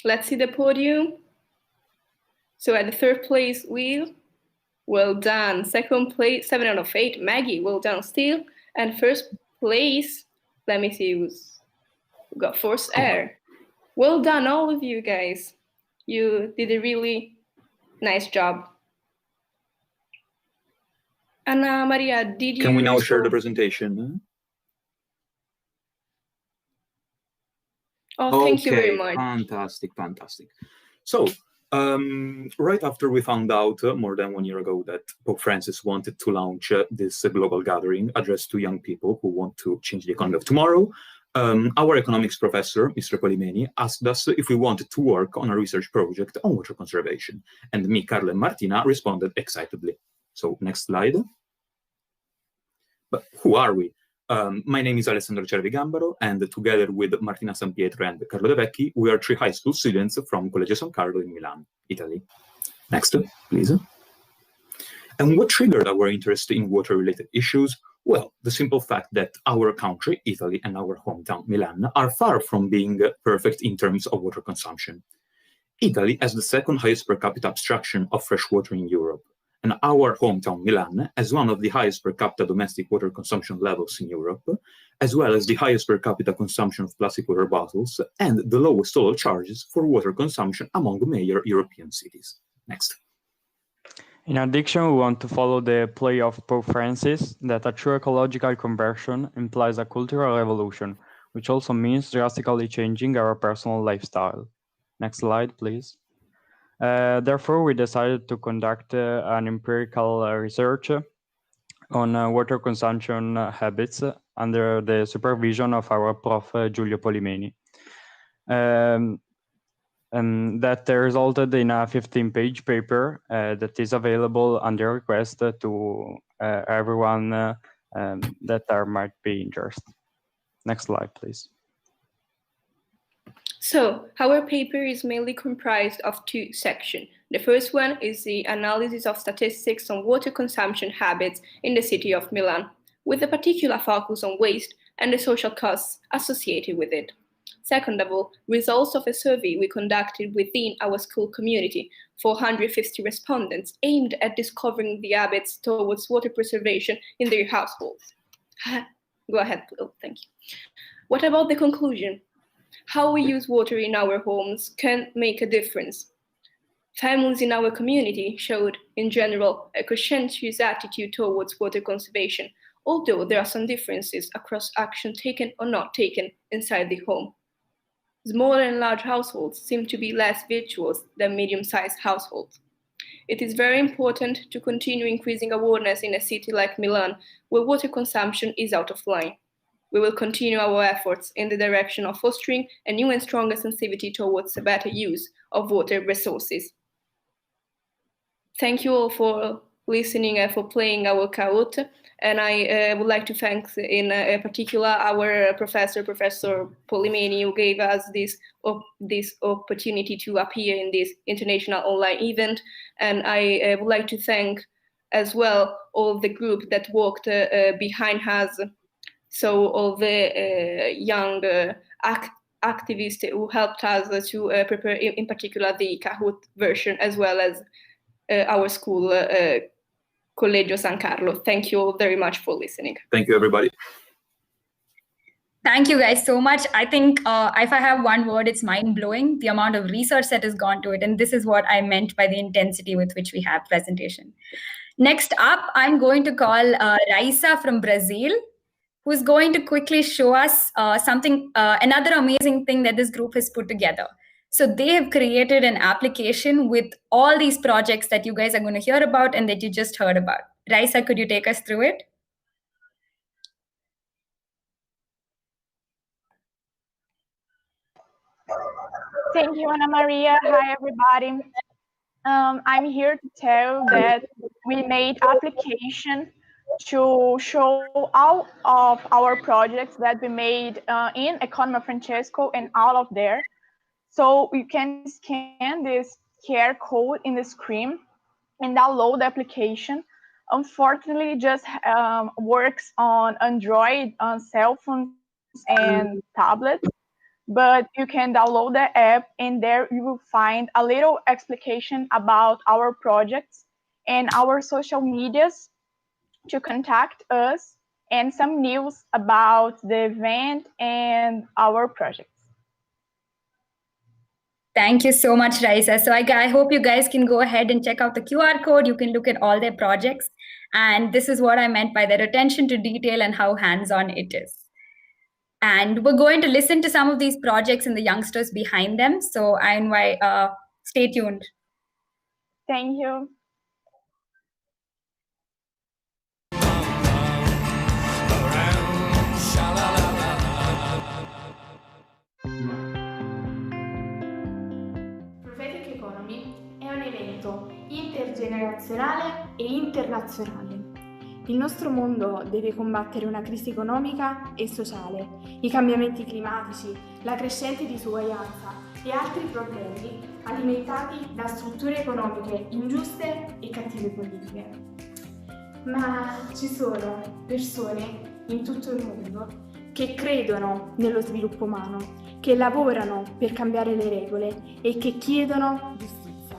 Let's see the podium. So at the third place, Will, well done. Second place, 7 out of 8, Maggie, well done still. And first place, let me see who's got forced air. Well done, all of you guys. You did a really nice job. Anna Maria, did you... Can we now share the presentation? Oh, thank you very much. Fantastic, fantastic. So, right after we found out more than 1 year ago that Pope Francis wanted to launch this global gathering addressed to young people who want to change the economy of tomorrow, our economics professor, Mr. Polimeni, asked us if we wanted to work on a research project on water conservation. And me, Carlo, and Martina responded excitedly. So, next slide. But who are we? My name is Alessandro Cervi Gambaro, and together with Martina Sampietro and Carlo De Vecchi, we are 3 high school students from Collegio San Carlo in Milan, Italy. Next, please. And what triggered our interest in water-related issues? Well, the simple fact that our country, Italy, and our hometown, Milan, are far from being perfect in terms of water consumption. Italy has the second highest per capita abstraction of fresh water in Europe, and our hometown, Milan, has one of the highest per capita domestic water consumption levels in Europe, as well as the highest per capita consumption of plastic water bottles, and the lowest total charges for water consumption among major European cities. Next. In addition, we want to follow the play of Pope Francis that a true ecological conversion implies a cultural revolution, which also means drastically changing our personal lifestyle. Next slide, please. Therefore, we decided to conduct an empirical research on water consumption habits under the supervision of our Prof. Giulio Polimeni. And that resulted in a 15-page paper that is available under request to everyone that might be interested. Next slide, please. So, our paper is mainly comprised of two sections. The first one is the analysis of statistics on water consumption habits in the city of Milan, with a particular focus on waste and the social costs associated with it. Second of all, results of a survey we conducted within our school community, 450 respondents, aimed at discovering the habits towards water preservation in their households. Go ahead, Will. Thank you. What about the conclusion? How we use water in our homes can make a difference. Families in our community showed, in general, a conscientious attitude towards water conservation, although there are some differences across action taken or not taken inside the home. Small and large households seem to be less virtuous than medium-sized households. It is very important to continue increasing awareness in a city like Milan, where water consumption is out of line. We will continue our efforts in the direction of fostering a new and stronger sensitivity towards a better use of water resources. Thank you all for listening and for playing our Kahoot. And I would like to thank in particular our Professor Polimeni, who gave us this opportunity to appear in this international online event. And I would like to thank as well all the group that worked behind us. So all the young activists who helped us to prepare in particular the Kahoot version, as well as our school, Collegio San Carlo. Thank you all very much for listening. Thank you, everybody. Thank you guys so much. I think if I have one word, it's mind-blowing, the amount of research that has gone to it. And this is what I meant by the intensity with which we have presentation. Next up, I'm going to call Raisa from Brazil, who's going to quickly show us another amazing thing that this group has put together. So they have created an application with all these projects that you guys are going to hear about and that you just heard about. Raisa, could you take us through it? Thank you, Ana Maria. Hi, everybody. I'm here to tell that we made application to show all of our projects that we made in Economia Francesco and all of there. So you can scan this QR code in the screen and download the application. Unfortunately, it just works on Android, on cell phones and tablets, but you can download the app and there you will find a little explication about our projects and our social medias to contact us and some news about the event and our projects. Thank you so much, Raisa. So I hope you guys can go ahead and check out the QR code. You can look at all their projects. And this is what I meant by their attention to detail and how hands-on it is. And we're going to listen to some of these projects and the youngsters behind them. So I invite, stay tuned. Thank you. Prophetic Economy è un evento intergenerazionale e internazionale. Il nostro mondo deve combattere una crisi economica e sociale, i cambiamenti climatici, la crescente disuguaglianza e altri problemi alimentati da strutture economiche ingiuste e cattive politiche. Ma ci sono persone in tutto il mondo che credono nello sviluppo umano, che lavorano per cambiare le regole e che chiedono giustizia.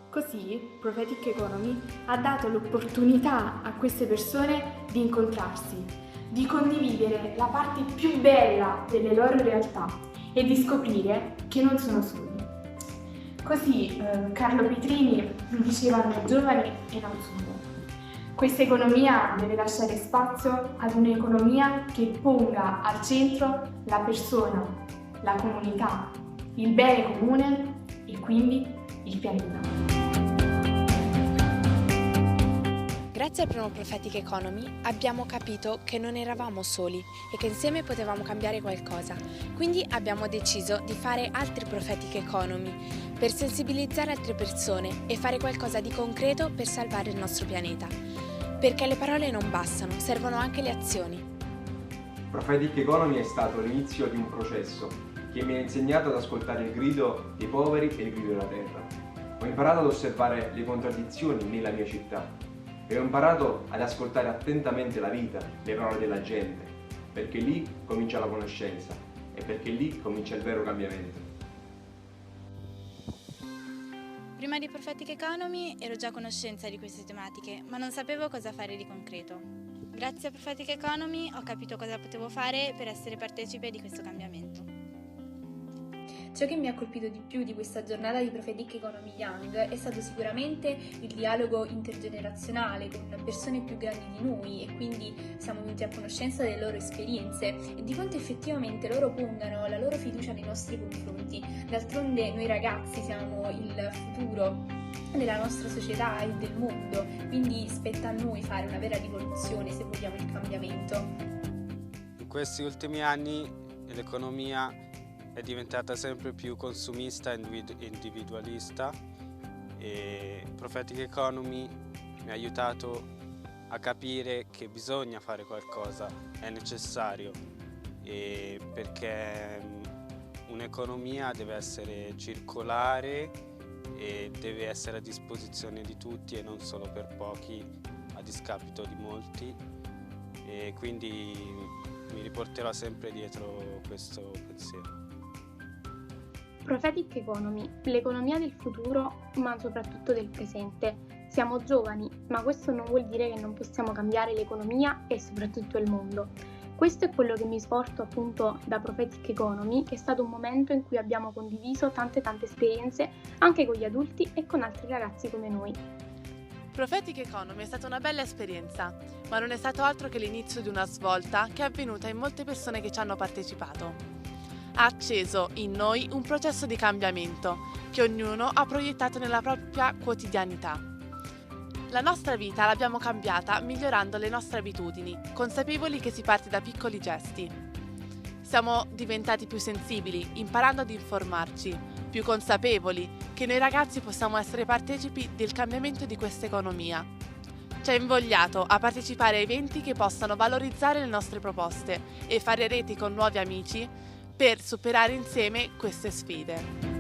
Così Prophetic Economy ha dato l'opportunità a queste persone di incontrarsi, di condividere la parte più bella delle loro realtà e di scoprire che non sono soli. Così Carlo Petrini diceva ai giovani e non solo. Questa economia deve lasciare spazio ad un'economia che ponga al centro la persona, la comunità, il bene comune e quindi il pianeta. Grazie al primo Prophetic Economy abbiamo capito che non eravamo soli e che insieme potevamo cambiare qualcosa. Quindi abbiamo deciso di fare altri Prophetic Economy per sensibilizzare altre persone e fare qualcosa di concreto per salvare il nostro pianeta. Perché le parole non bastano, servono anche le azioni. Prophetic Economy è stato l'inizio di un processo che mi ha insegnato ad ascoltare il grido dei poveri e il grido della terra. Ho imparato ad osservare le contraddizioni nella mia città e ho imparato ad ascoltare attentamente la vita, le parole della gente, perché lì comincia la conoscenza e perché lì comincia il vero cambiamento. Prima di Prophetic Economy ero già a conoscenza di queste tematiche, ma non sapevo cosa fare di concreto. Grazie a Prophetic Economy ho capito cosa potevo fare per essere partecipe di questo cambiamento. Ciò che mi ha colpito di più di questa giornata di Prophetic Economy Young è stato sicuramente il dialogo intergenerazionale con persone più grandi di noi e quindi siamo venuti a conoscenza delle loro esperienze e di quanto effettivamente loro pongano la loro fiducia nei nostri confronti. D'altronde noi ragazzi siamo il futuro della nostra società e del mondo, quindi spetta a noi fare una vera rivoluzione se vogliamo il cambiamento. In questi ultimi anni l'economia è diventata sempre più consumista e individualista e Prophetic Economy mi ha aiutato a capire che bisogna fare qualcosa, è necessario, perché un'economia deve essere circolare e deve essere a disposizione di tutti e non solo per pochi a discapito di molti, e quindi mi riporterò sempre dietro questo pensiero. Prophetic Economy, l'economia del futuro, ma soprattutto del presente. Siamo giovani, ma questo non vuol dire che non possiamo cambiare l'economia e soprattutto il mondo. Questo è quello che mi porto appunto da Prophetic Economy, che è stato un momento in cui abbiamo condiviso tante esperienze anche con gli adulti e con altri ragazzi come noi. Prophetic Economy è stata una bella esperienza, ma non è stato altro che l'inizio di una svolta che è avvenuta in molte persone che ci hanno partecipato. Ha acceso in noi un processo di cambiamento che ognuno ha proiettato nella propria quotidianità. La nostra vita l'abbiamo cambiata migliorando le nostre abitudini, consapevoli che si parte da piccoli gesti. Siamo diventati più sensibili, imparando ad informarci, più consapevoli che noi ragazzi possiamo essere partecipi del cambiamento di questa economia. Ci ha invogliato a partecipare a eventi che possano valorizzare le nostre proposte e fare reti con nuovi amici per superare insieme queste sfide.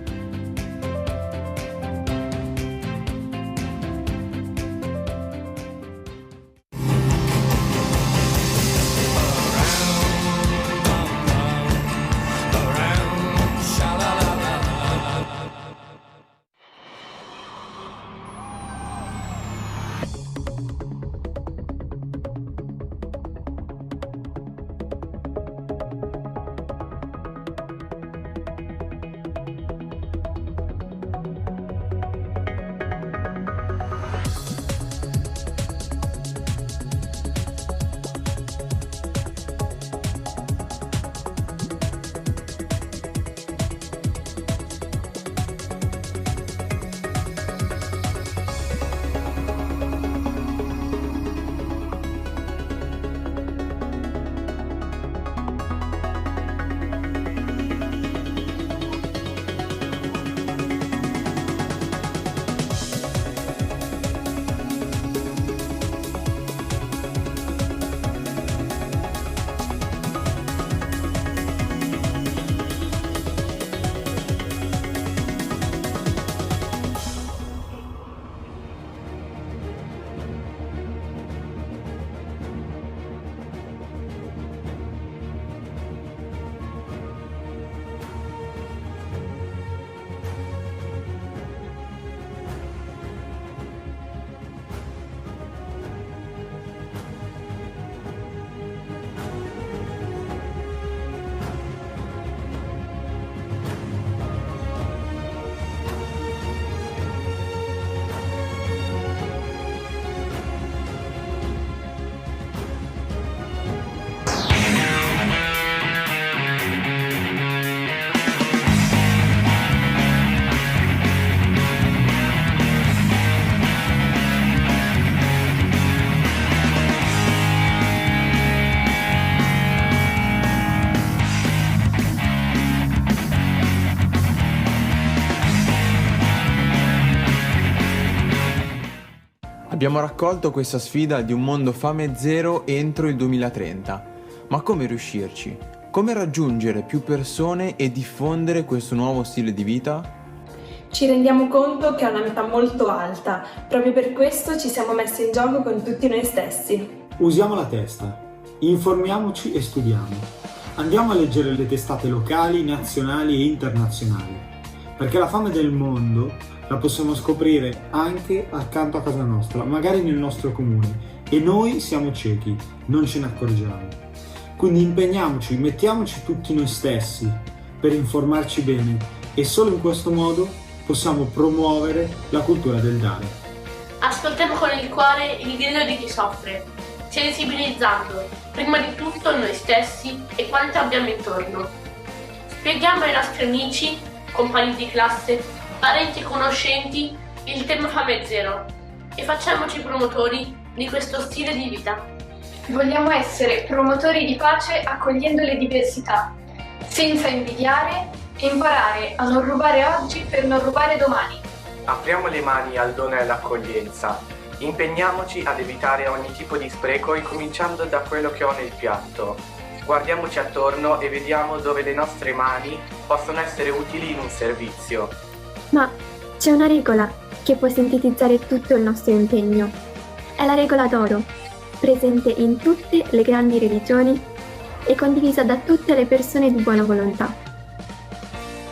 Abbiamo raccolto questa sfida di un mondo fame zero entro il 2030. Ma come riuscirci? Come raggiungere più persone e diffondere questo nuovo stile di vita? Ci rendiamo conto che è una meta molto alta, proprio per questo ci siamo messi in gioco con tutti noi stessi. Usiamo la testa, informiamoci e studiamo. Andiamo a leggere le testate locali, nazionali e internazionali, perché la fame del mondo la possiamo scoprire anche accanto a casa nostra, magari nel nostro comune, e noi siamo ciechi, non ce ne accorgiamo. Quindi impegniamoci, mettiamoci tutti noi stessi per informarci bene e solo in questo modo possiamo promuovere la cultura del dare. Ascoltiamo con il cuore il grido di chi soffre, sensibilizzando prima di tutto noi stessi e quanti abbiamo intorno. Spieghiamo ai nostri amici, compagni di classe, parenti e conoscenti il tema fame zero e facciamoci promotori di questo stile di vita. Vogliamo essere promotori di pace accogliendo le diversità, senza invidiare e imparare a non rubare oggi per non rubare domani. Apriamo le mani al dono e all'accoglienza. Impegniamoci ad evitare ogni tipo di spreco, incominciando da quello che ho nel piatto. Guardiamoci attorno e vediamo dove le nostre mani possono essere utili in un servizio. Ma c'è una regola che può sintetizzare tutto il nostro impegno. È la regola d'oro, presente in tutte le grandi religioni e condivisa da tutte le persone di buona volontà.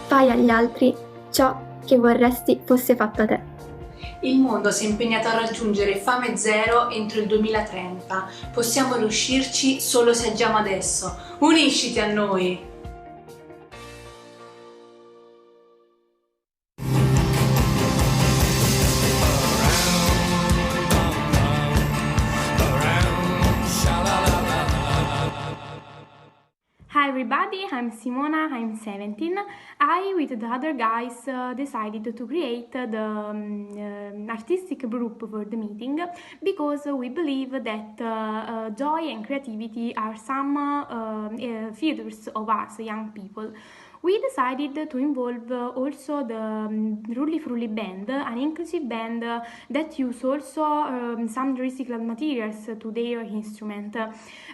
Fai agli altri ciò che vorresti fosse fatto a te. Il mondo si è impegnato a raggiungere fame zero entro il 2030. Possiamo riuscirci solo se agiamo adesso. Unisciti a noi! Hi everybody, I'm Simona, I'm 17. I, with the other guys, decided to create the artistic group for the meeting because we believe that joy and creativity are some features of us, young people. We decided to involve also the Rulli Frulli band, an inclusive band that use also some recycled materials to their instrument.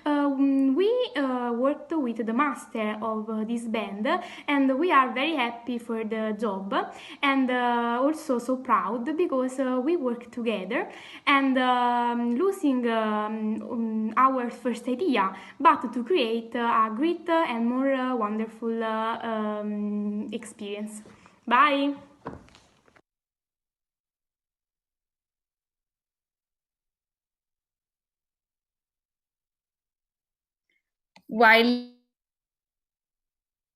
We worked with the master of this band and we are very happy for the job and also so proud because we work together and losing our first idea, but to create a great and more wonderful experience. Bye! While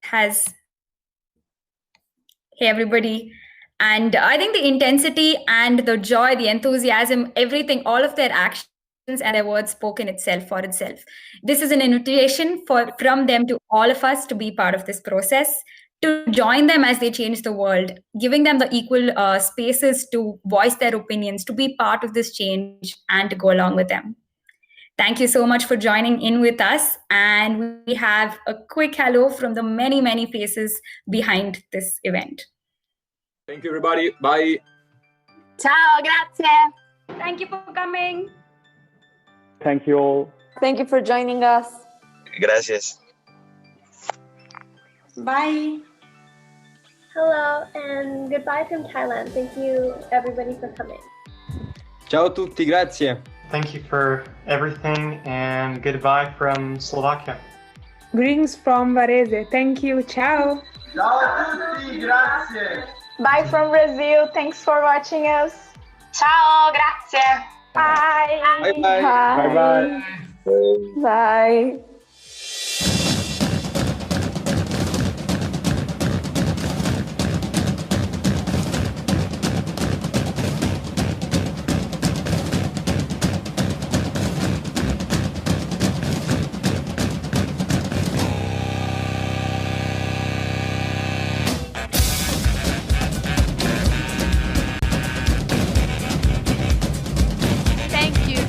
has hey everybody, and I think the intensity and the joy, the enthusiasm, everything, all of their actions and their words spoken itself for itself. This is an invitation from them to all of us to be part of this process, to join them as they change the world, giving them the equal spaces to voice their opinions, to be part of this change and to go along with them. Thank you so much for joining in with us. And we have a quick hello from the many, many faces behind this event. Thank you, everybody. Bye. Ciao, grazie. Thank you for coming. Thank you all. Thank you for joining us. Gracias. Bye. Hello and goodbye from Thailand. Thank you everybody for coming. Ciao a tutti, grazie. Thank you for everything and goodbye from Slovakia. Greetings from Varese. Thank you. Ciao. Ciao a tutti, grazie. Bye from Brazil. Thanks for watching us. Ciao, grazie. Bye. Bye bye. Bye. Bye. Bye.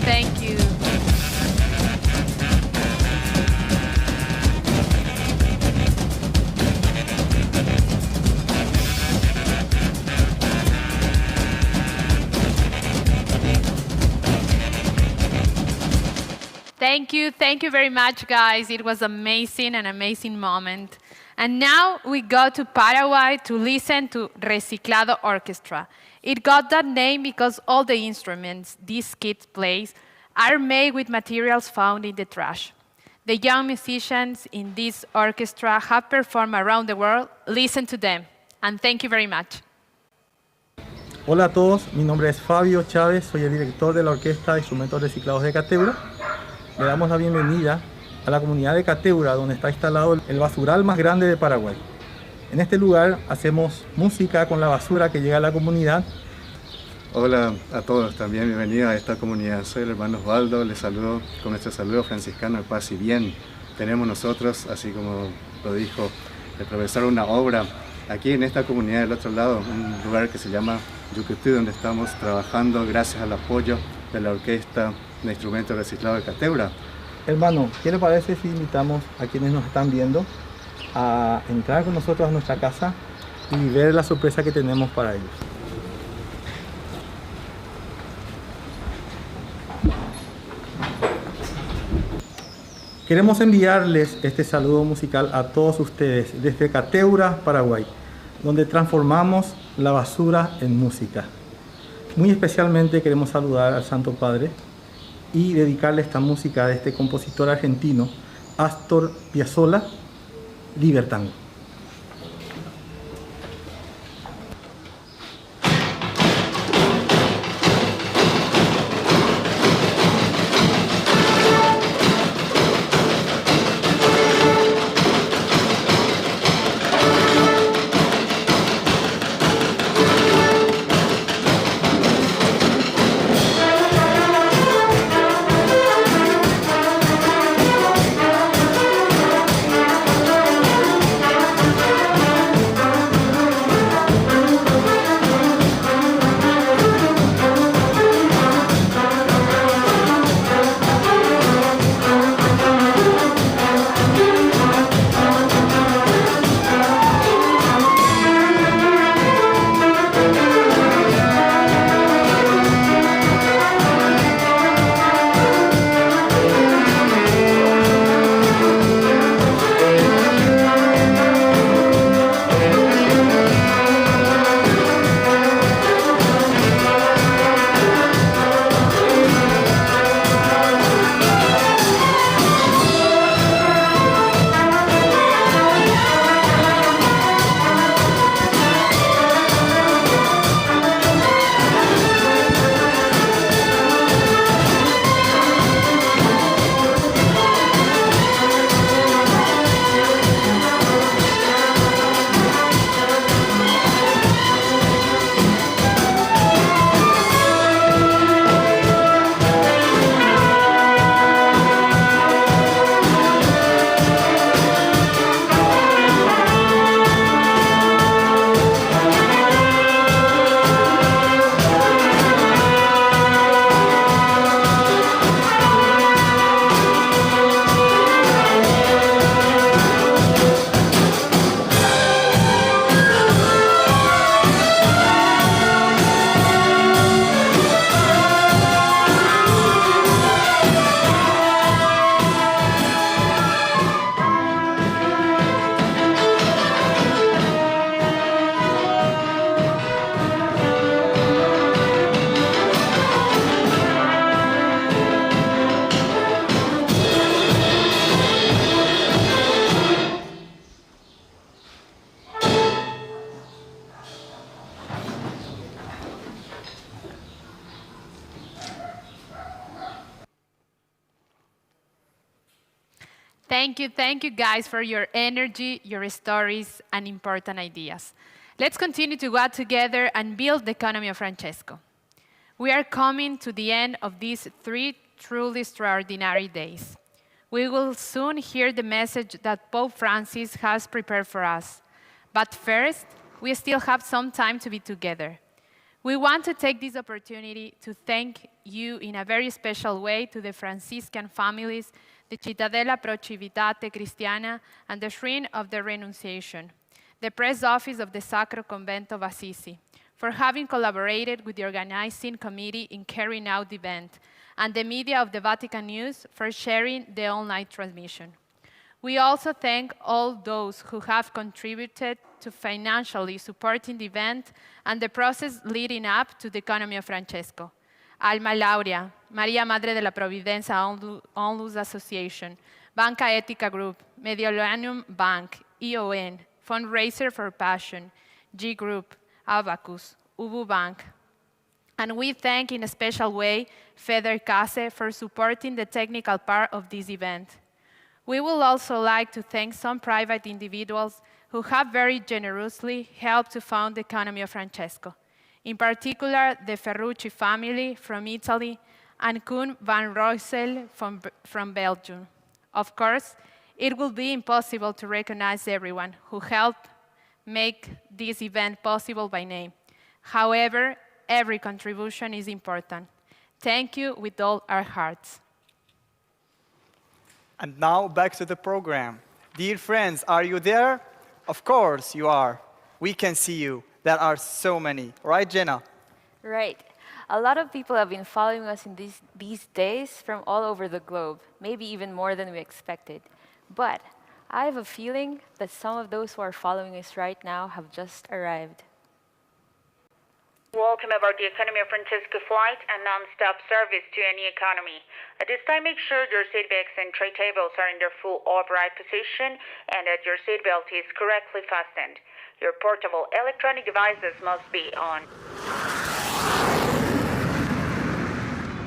Thank you. Thank you very much, guys. It was amazing, an amazing moment. And now we go to Paraguay to listen to Reciclado Orchestra. It got that name because all the instruments these kids play are made with materials found in the trash. The young musicians in this orchestra have performed around the world. Listen to them, and thank you very much. Hola a todos, mi nombre es Fabio Chávez, soy el director de la Orquesta de Instrumentos Reciclados de Cateura. Le damos la bienvenida a la comunidad de Cateura, donde está instalado el basural más grande de Paraguay. En este lugar hacemos música con la basura que llega a la comunidad. Hola a todos, también bienvenidos a esta comunidad. Soy el hermano Osvaldo, les saludo con nuestro saludo franciscano de paz y bien. Tenemos nosotros, así como lo dijo el profesor, una obra aquí en esta comunidad del otro lado, un lugar que se llama Yucutú, donde estamos trabajando gracias al apoyo de la Orquesta de Instrumentos Reciclados de Cateura. Hermano, ¿qué le parece si invitamos a quienes nos están viendo a entrar con nosotros a nuestra casa y ver la sorpresa que tenemos para ellos? Queremos enviarles este saludo musical a todos ustedes desde Cateura, Paraguay, donde transformamos la basura en música. Muy especialmente queremos saludar al Santo Padre y dedicarle esta música de este compositor argentino, Astor Piazzolla, Libertango. Thank you guys for your energy, your stories, and important ideas. Let's continue to work together and build the economy of Francesco. We are coming to the end of these 3 truly extraordinary days. We will soon hear the message that Pope Francis has prepared for us. But first, we still have some time to be together. We want to take this opportunity to thank you in a very special way to the Franciscan families, the Cittadella Pro Civitate Cristiana, and the Shrine of the Renunciation, the press office of the Sacro Convento of Assisi, for having collaborated with the organizing committee in carrying out the event, and the media of the Vatican News for sharing the online transmission. We also thank all those who have contributed to financially supporting the event and the process leading up to the economy of Francesco. Alma Laurea, Maria Madre de la Providencia Onlus Association, Banca Etica Group, Mediolanum Bank, EON, Fundraiser for Passion, G Group, Abacus, Ubu Bank. And we thank in a special way Feder Case for supporting the technical part of this event. We would also like to thank some private individuals who have very generously helped to found the economy of Francesco. In particular, the Ferrucci family from Italy and Koen van Roysel from Belgium. Of course, it will be impossible to recognize everyone who helped make this event possible by name. However, every contribution is important. Thank you with all our hearts. And now back to the program. Dear friends, are you there? Of course you are. We can see you. There are so many. Right, Jenna? Right. A lot of people have been following us in these days from all over the globe, maybe even more than we expected. But I have a feeling that some of those who are following us right now have just arrived. Welcome aboard the Economy of Francesco flight and non-stop service to any economy. At this time, make sure your seatbelts and tray tables are in their full upright position and that your seatbelt is correctly fastened. Your portable electronic devices must be on.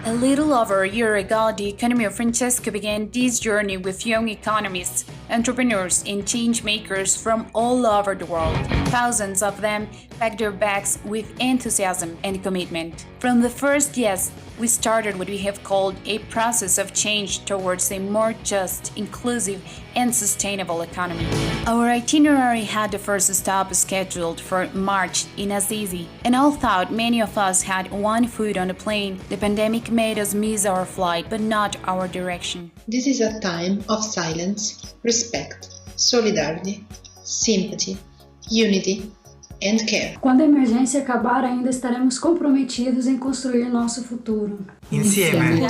A little over a year ago, the Economy of Francesco began this journey with young economists, entrepreneurs, and change makers from all over the world. Thousands of them packed their bags with enthusiasm and commitment. From the first yes, we started what we have called a process of change towards a more just, inclusive, and sustainable economy. Our itinerary had the first stop scheduled for March in Assisi, and although many of us had one foot on the plane, the pandemic made us miss our flight, but not our direction. This is a time of silence, respect, solidarity, sympathy, unity, and care. Quando a emergência acabar, ainda estaremos comprometidos em construir nosso futuro. Insieme.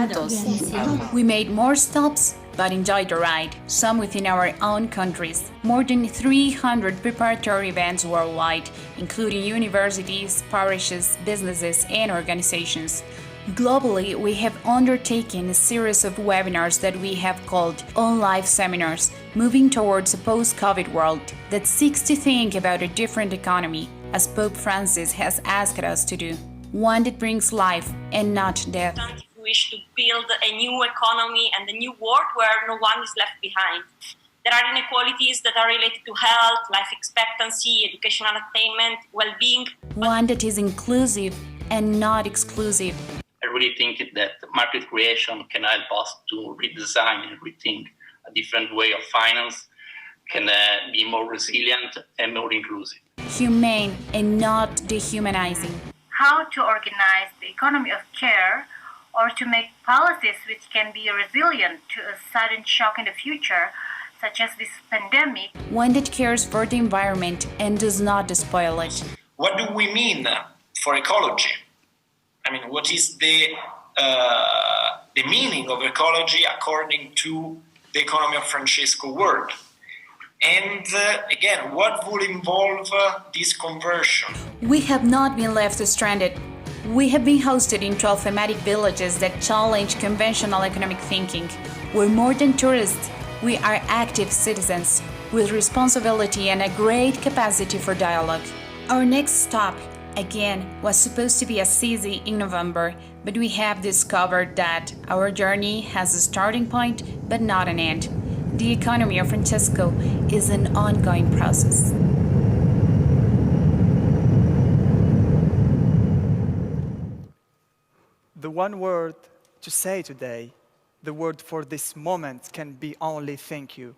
We made more stops, but enjoyed the ride, some within our own countries. More than 300 preparatory events worldwide, including universities, parishes, businesses, and organizations. Globally, we have undertaken a series of webinars that we have called On Life Seminars, moving towards a post-COVID world that seeks to think about a different economy, as Pope Francis has asked us to do. One that brings life and not death. We wish to build a new economy and a new world where no one is left behind. There are inequalities that are related to health, life expectancy, educational attainment, well-being. One that is inclusive and not exclusive. I really think that market creation can help us to redesign and rethink a different way of finance, can be more resilient and more inclusive. Humane and not dehumanizing. How to organize the economy of care or to make policies which can be resilient to a sudden shock in the future, such as this pandemic. One that cares for the environment and does not despoil it. What do we mean for ecology? I mean, what is the meaning of ecology according to the Economy of Francesco world? And again, what would involve this conversion? We have not been left stranded. We have been hosted in 12 thematic villages that challenge conventional economic thinking. We're more than tourists. We are active citizens with responsibility and a great capacity for dialogue. Our next stop, again, was supposed to be Assisi in November, but we have discovered that our journey has a starting point but not an end. The Economy of Francesco is an ongoing process. The one word to say today, the word for this moment can be only thank you.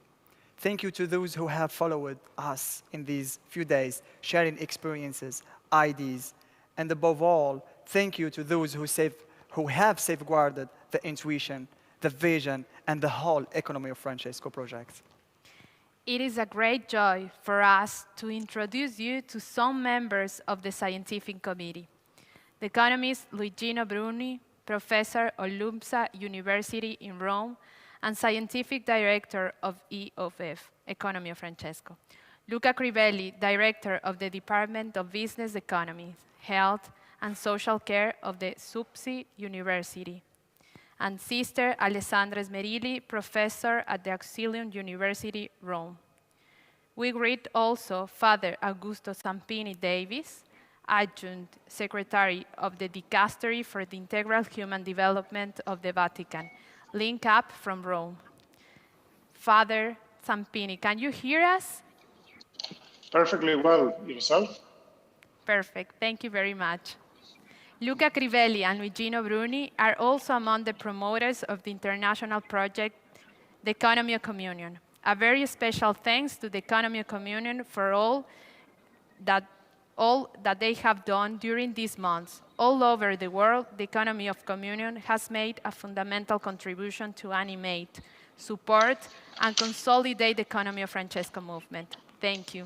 Thank you to those who have followed us in these few days, sharing experiences, ideas, and above all, thank you to those who have safeguarded the intuition, the vision, and the whole Economy of Francesco project. It is a great joy for us to introduce you to some members of the scientific committee. The economist Luigino Bruni, professor of LUMSA University in Rome, and scientific director of EOF, Economy of Francesco. Luca Crivelli, director of the Department of Business Economy, Health, and Social Care of the SUPSI University. And Sister Alessandra Smerilli, professor at the Auxilium University, Rome. We greet also Father Augusto Zampini Davis, Adjunct Secretary of the Dicastery for the Integral Human Development of the Vatican, link up from Rome. Father Zampini, can you hear us? Perfectly well. Yourself? Perfect. Thank you very much. Luca Crivelli and Luigino Bruni are also among the promoters of the international project, The Economy of Communion. A very special thanks to the Economy of Communion for all that they have done during these months. All over the world, the Economy of Communion has made a fundamental contribution to animate, support, and consolidate the Economy of Francesco movement. Thank you.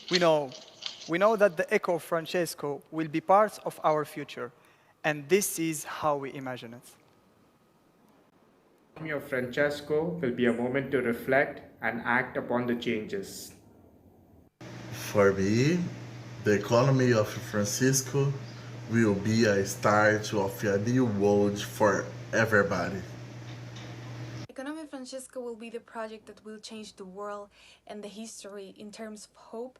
We know that the Echo of Francesco will be part of our future, and this is how we imagine it. The Economy of Francesco will be a moment to reflect and act upon the changes. For me, the Economy of Francisco will be a start of a new world for everybody. Economy of Francesco will be the project that will change the world and the history in terms of hope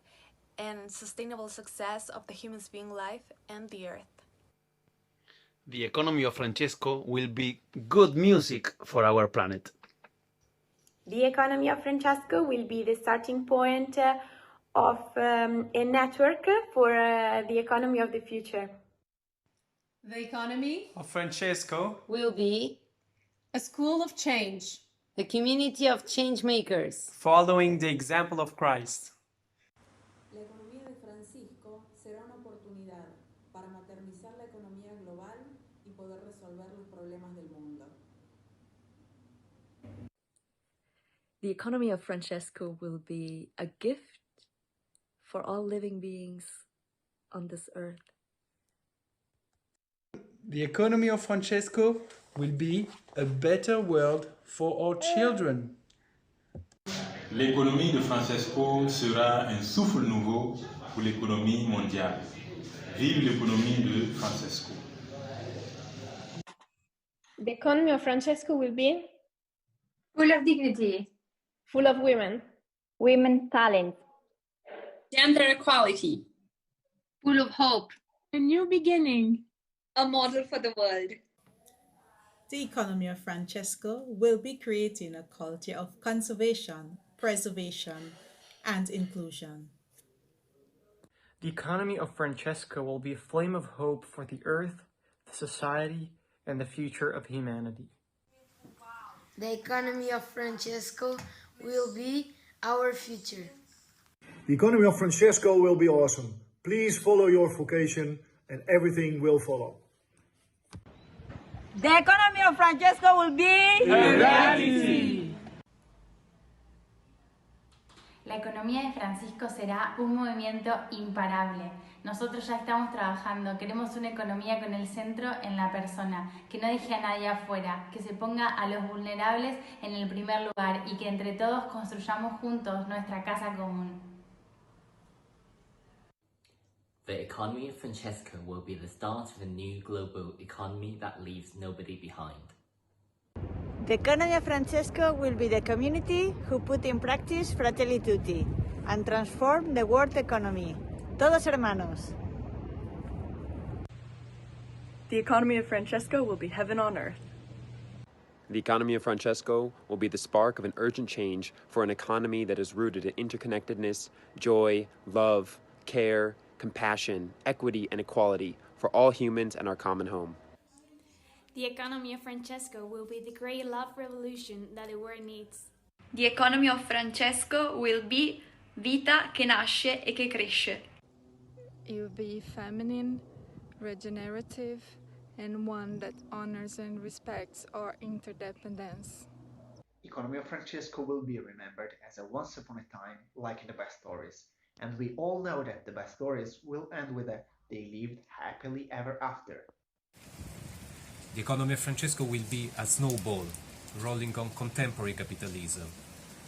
and sustainable success of the human being life and the earth. The Economy of Francesco will be good music for our planet. The Economy of Francesco will be the starting point of a network for the economy of the future. The Economy of Francesco will be a school of change, a community of change makers, following the example of Christ. La economía de Francisco será una oportunidad para maternizar la economía global y poder resolver los problemas del mundo. The Economy of Francesco will be a gift for all living beings on this earth. The Economy of Francesco will be a better world for our children. L'économie de Francesco sera un souffle nouveau pour l'économie mondiale. Vive l'économie de Francesco. The Economy of Francesco will be full of dignity, full of women, women talent, gender equality, full of hope, a new beginning, a model for the world. The Economy of Francesco will be creating a culture of conservation, preservation, and inclusion. The Economy of Francesco will be a flame of hope for the earth, the society, and the future of humanity. The Economy of Francesco will be our future. The Economy of Francesco will be awesome. Please follow your vocation and everything will follow. The Economy of Francesco will be humanity. La economía de Francisco será un movimiento imparable. Nosotros ya estamos trabajando, queremos una economía con el centro en la persona, que no deje a nadie afuera, que se ponga a los vulnerables en el primer lugar y que entre todos construyamos juntos nuestra casa común. The Economy of Francesco will be the start of a new global economy that leaves nobody behind. The Economy of Francesco will be the community who put in practice Fratelli Tutti and transform the world economy. Todos hermanos. The Economy of Francesco will be heaven on earth. The Economy of Francesco will be the spark of an urgent change for an economy that is rooted in interconnectedness, joy, love, care, compassion, equity, and equality for all humans and our common home. The Economy of Francesco will be the great love revolution that the world needs. The Economy of Francesco will be vita che nasce e che cresce. It will be feminine, regenerative, and one that honors and respects our interdependence. Economy of Francesco will be remembered as a once upon a time like in the best stories. And we all know that the best stories will end with a they lived happily ever after. The economy of Francesco will be a snowball rolling on contemporary capitalism,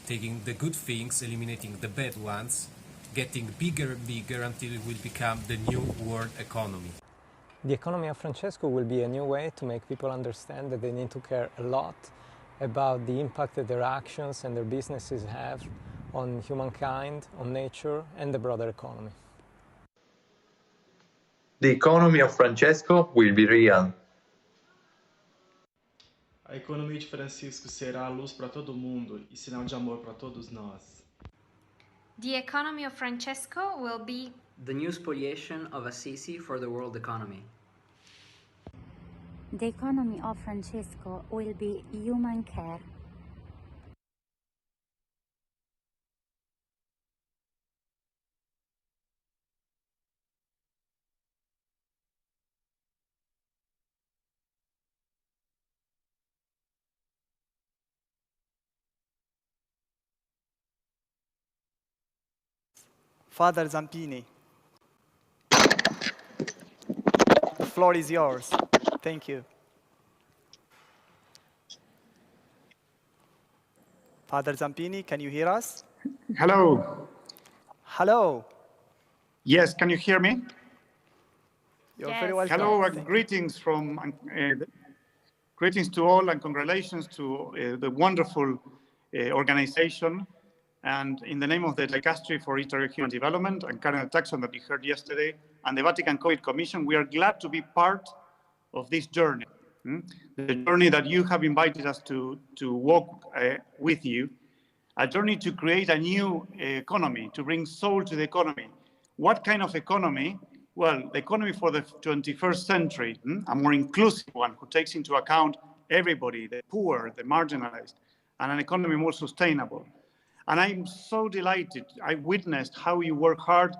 taking the good things, eliminating the bad ones, getting bigger and bigger until it will become the new world economy. The economy of Francesco will be a new way to make people understand that they need to care a lot about the impact that their actions and their businesses have on humankind, on nature, and the broader economy. The economy of Francesco will be real. A economia de Francisco será a luz para todo mundo e sinal de amor para todos nós. The economy of Francesco will be the new spoliation of Assisi for the world economy. The economy of Francesco will be human care. Father Zampini, the floor is yours. Thank you. Father Zampini, can you hear us? Hello. Hello. Yes, can you hear me? You're very welcome. Hello, greetings greetings to all and congratulations to the wonderful organization. And in the name of the Dicastery for Interregional Development and Karen Taxon that we heard yesterday, and the Vatican COVID Commission, we are glad to be part of this journey. The journey that you have invited us to walk with you, a journey to create a new economy, to bring soul to the economy. What kind of economy? Well, the economy for the 21st century, a more inclusive one who takes into account everybody, the poor, the marginalized, and an economy more sustainable. And I'm so delighted. I witnessed how you work hard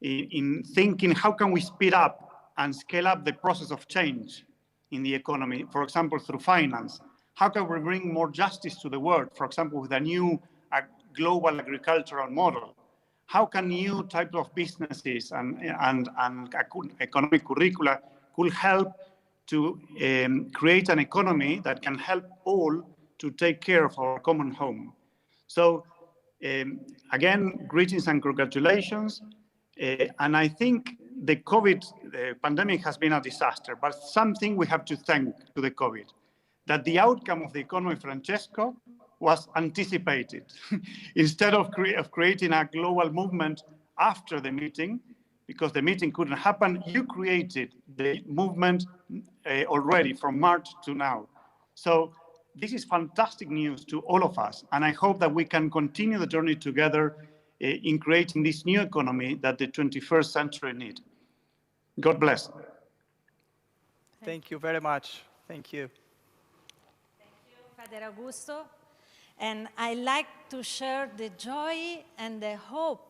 in thinking, how can we speed up and scale up the process of change in the economy, for example, through finance? How can we bring more justice to the world, for example, with a new global agricultural model? How can new types of businesses and economic curricula could help to create an economy that can help all to take care of our common home? So again, greetings and congratulations. And I think the COVID pandemic has been a disaster, but something we have to thank to the COVID, that the outcome of the economy of Francesco was anticipated. Instead of creating a global movement after the meeting, because the meeting couldn't happen, you created the movement already from March to now. So this is fantastic news to all of us, and I hope that we can continue the journey together in creating this new economy that the 21st century needs. God bless. Thank you very much. Thank you. Thank you, Father Augusto. And I like to share the joy and the hope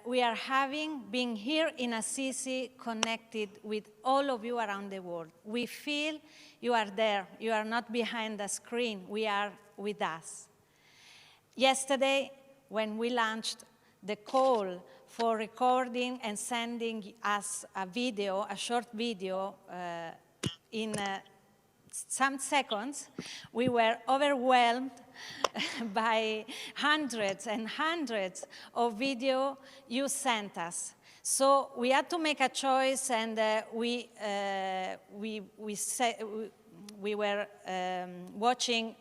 we are having being here in Assisi, connected with all of you around the world. We feel you are there. You are not behind the screen. We are with us. Yesterday, when we launched the call for recording and sending us a video, a short video in some seconds, we were overwhelmed by hundreds and hundreds of video you sent us. So we had to make a choice, and we were watching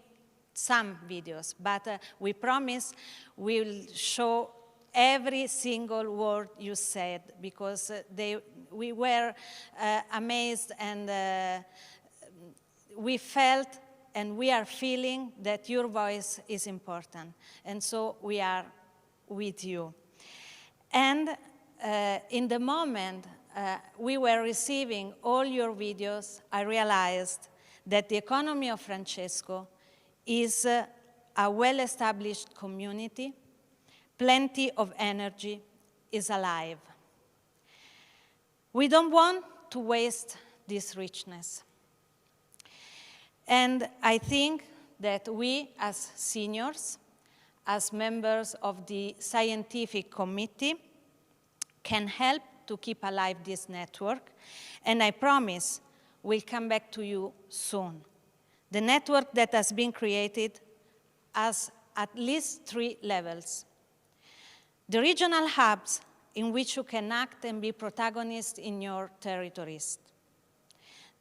some videos, but we promise we'll show every single word you said, because we were amazed, and we felt and we are feeling that your voice is important. And so we are with you. And in the moment we were receiving all your videos, I realized that the economy of Francesco is a well-established community, plenty of energy, is alive. We don't want to waste this richness. And I think that we, as seniors, as members of the scientific committee, can help to keep alive this network. And I promise will come back to you soon. The network that has been created has at least 3 levels. The regional hubs in which you can act and be protagonists in your territories.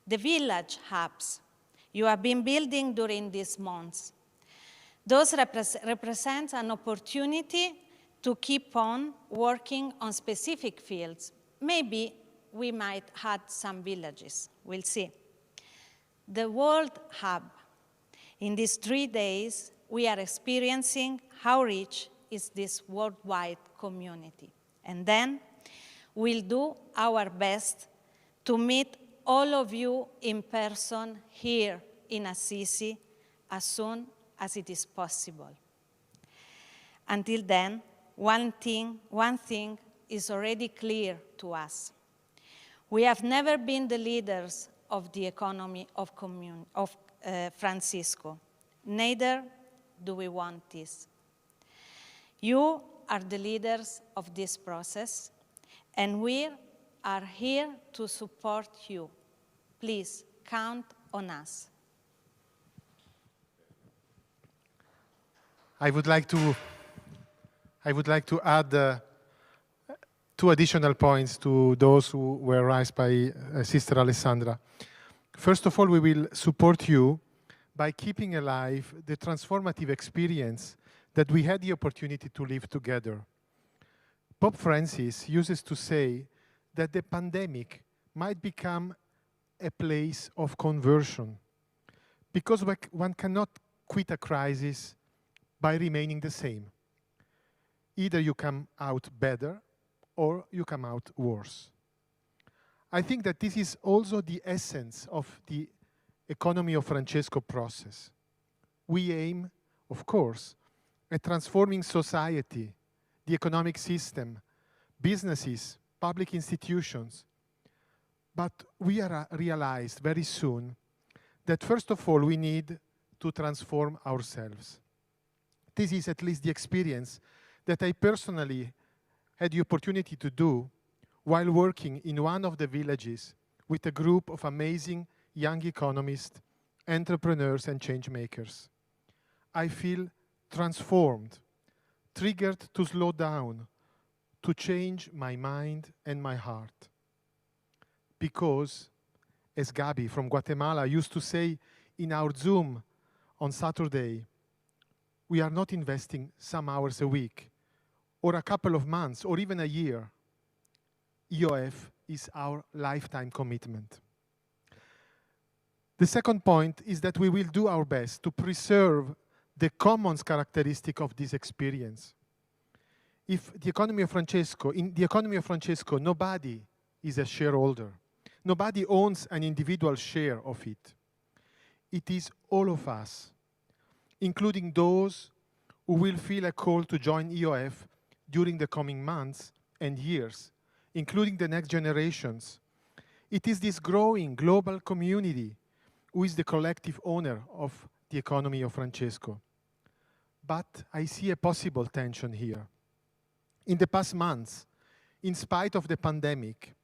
The village hubs you have been building during these months. Those represent an opportunity to keep on working on specific fields. Maybe we might add some villages, we'll see. The World Hub. In these 3 days, we are experiencing how rich is this worldwide community. And then we'll do our best to meet all of you in person here in Assisi as soon as it is possible. Until then, one thing is already clear to us. We have never been the leaders of the economy of Francisco. Neither do we want this. You are the leaders of this process, and we are here to support you. Please count on us. I would like to add 2 additional points to those who were raised by Sister Alessandra. First of all, we will support you by keeping alive the transformative experience that we had the opportunity to live together. Pope Francis uses to say that the pandemic might become a place of conversion, because one cannot quit a crisis by remaining the same. Either you come out better or you come out worse. I think that this is also the essence of the Economy of Francesco process. We aim, of course, at transforming society, the economic system, businesses, public institutions. But we realized very soon that first of all we need to transform ourselves. This is at least the experience that I personally had the opportunity to do while working in one of the villages with a group of amazing young economists, entrepreneurs, and change makers. I feel transformed, triggered to slow down, to change my mind and my heart. Because, as Gabi from Guatemala used to say in our Zoom on Saturday, we are not investing some hours a week, or a couple of months, or even a year. EOF is our lifetime commitment. The second point is that we will do our best to preserve the common characteristic of this experience. In the Economy of Francesco, nobody is a shareholder. Nobody owns an individual share of it. It is all of us, including those who will feel a call to join EOF during the coming months and years, including the next generations. It is this growing global community who is the collective owner of the Economy of Francesco. But I see a possible tension here. In the past months, in spite of the pandemic,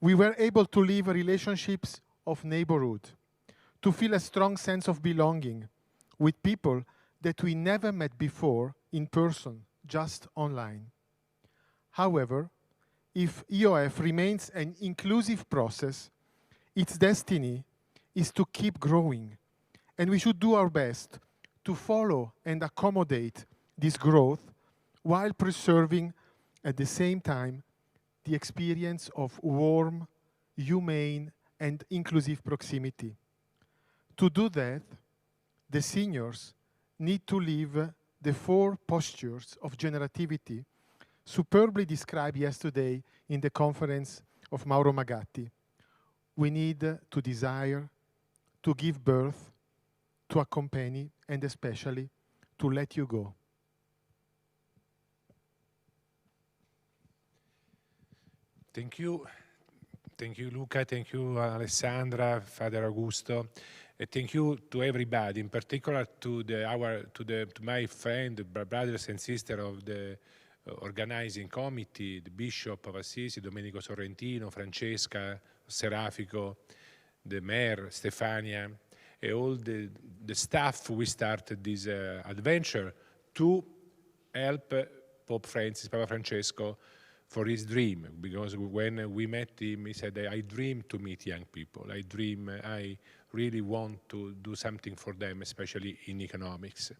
we were able to live relationships of neighborhood, to feel a strong sense of belonging with people that we never met before in person, just online. However, if EOF remains an inclusive process, its destiny is to keep growing, and we should do our best to follow and accommodate this growth while preserving at the same time the experience of warm, humane, and inclusive proximity. To do that, the seniors need to live the 4 postures of generativity superbly described yesterday in the conference of Mauro Magatti. We need to desire, to give birth, to accompany, and especially to let you go. Thank you. Thank you, Luca. Thank you, Alessandra, Father Augusto. Thank you to everybody, in particular to my friend, brothers and sisters of the organizing committee, the Bishop of Assisi, Domenico Sorrentino, Francesca, Serafico, the mayor, Stefania, and all the staff, we started this adventure to help Pope Francis, Papa Francesco, for his dream. Because when we met him, he said, I dream to meet young people. I really want to do something for them, especially in economics.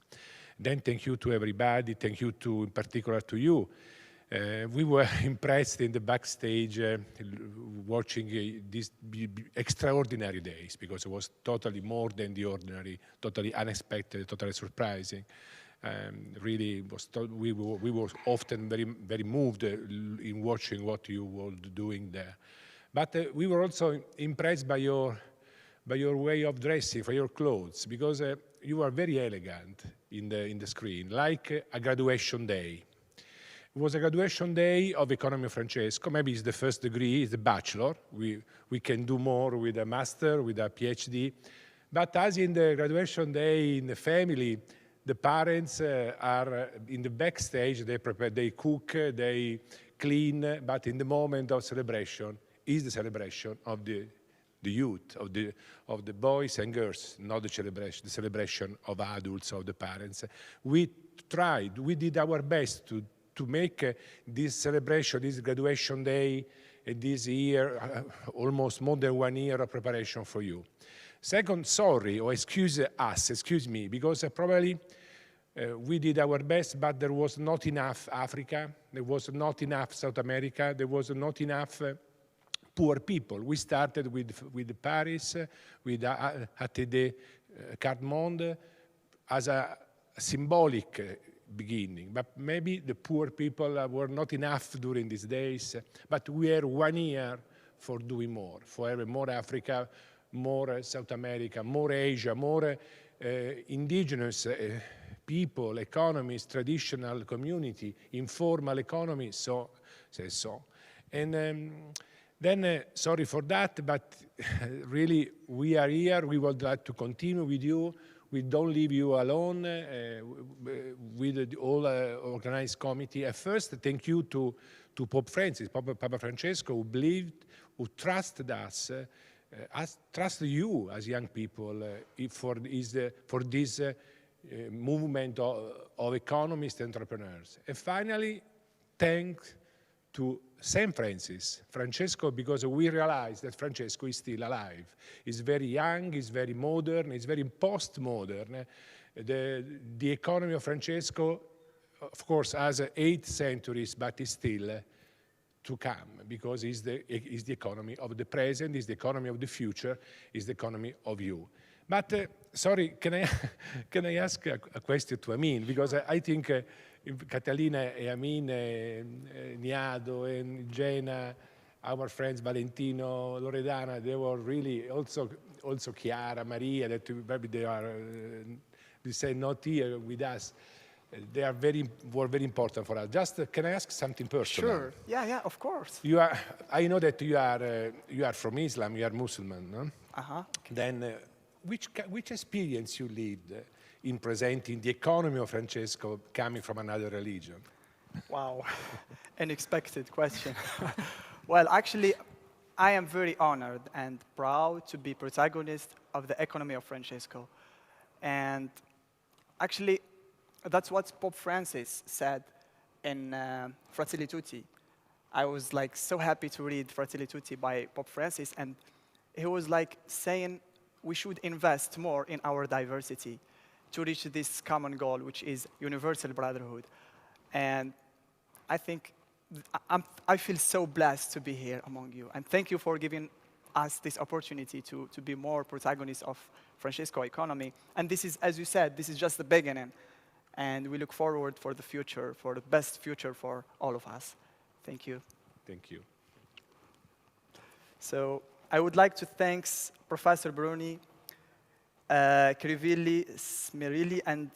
Then thank you to everybody. Thank you in particular to you. We were impressed in the backstage watching these extraordinary days, because it was totally more than the ordinary, totally unexpected, totally surprising. Really, we were often very moved in watching what you were doing there. But we were also impressed by your way of dressing, for your clothes, because you are very elegant in the screen, like a graduation day. It was a graduation day of Economy of Francesco. Maybe it's the first degree, it's the bachelor. We can do more with a master, with a PhD. But as in the graduation day in the family, the parents are in the backstage, they prepare, they cook, they clean, but in the moment of celebration is the celebration of the youth, of the boys and girls, not the celebration of adults, of the parents. We tried, we did our best to make this celebration, this graduation day, this year, almost more than 1 year of preparation for you. Second, sorry, or excuse me, because probably we did our best, but there was not enough Africa, there was not enough South America, there was not enough poor people. We started with Paris, with ATD Carte Monde, as a symbolic beginning. But maybe the poor people were not enough during these days, but we are 1 year for doing more, for having more Africa, more South America, more Asia, more indigenous people, economies, traditional community, informal economy, so. And then, sorry for that, but really we are here, we would like to continue with you. We don't leave you alone with the all organized committee. At first, thank you to Pope Francis, Papa Francesco, who believed, who trusted us, trust you as young people for this movement of economists and entrepreneurs. And finally, thanks to St. Francis, Francesco, because we realize that Francesco is still alive. He's very young, he's very modern, he's very post-modern. The economy of Francesco, of course, has 8 centuries, but is still to come, because it's the economy of the present, it's the economy of the future, it's the economy of you. But, sorry, can I ask a question to Amin? Because I think Catalina and Amin, Niado and Jenna, our friends Valentino, Loredana, they were really also Chiara, Maria, that maybe they say not here with us. They were very important for us. Just can I ask something personal? Sure. Yeah, of course. I know that you are from Islam. You are Muslim, no? Okay. Then, which experience you lived in presenting the economy of Francesco coming from another religion? Wow, unexpected question. Well, actually, I am very honored and proud to be protagonist of the economy of Francesco. And actually, that's what Pope Francis said in Fratelli Tutti. I was like so happy to read Fratelli Tutti by Pope Francis, and he was like saying we should invest more in our diversity to reach this common goal, which is universal brotherhood. And I think I feel so blessed to be here among you. And thank you for giving us this opportunity to be more protagonists of Francesco economy. And this is, as you said, this is just the beginning. And we look forward for the future, for the best future for all of us. Thank you. Thank you. So I would like to thank Professor Bruni, Crivilli, Smirilli, and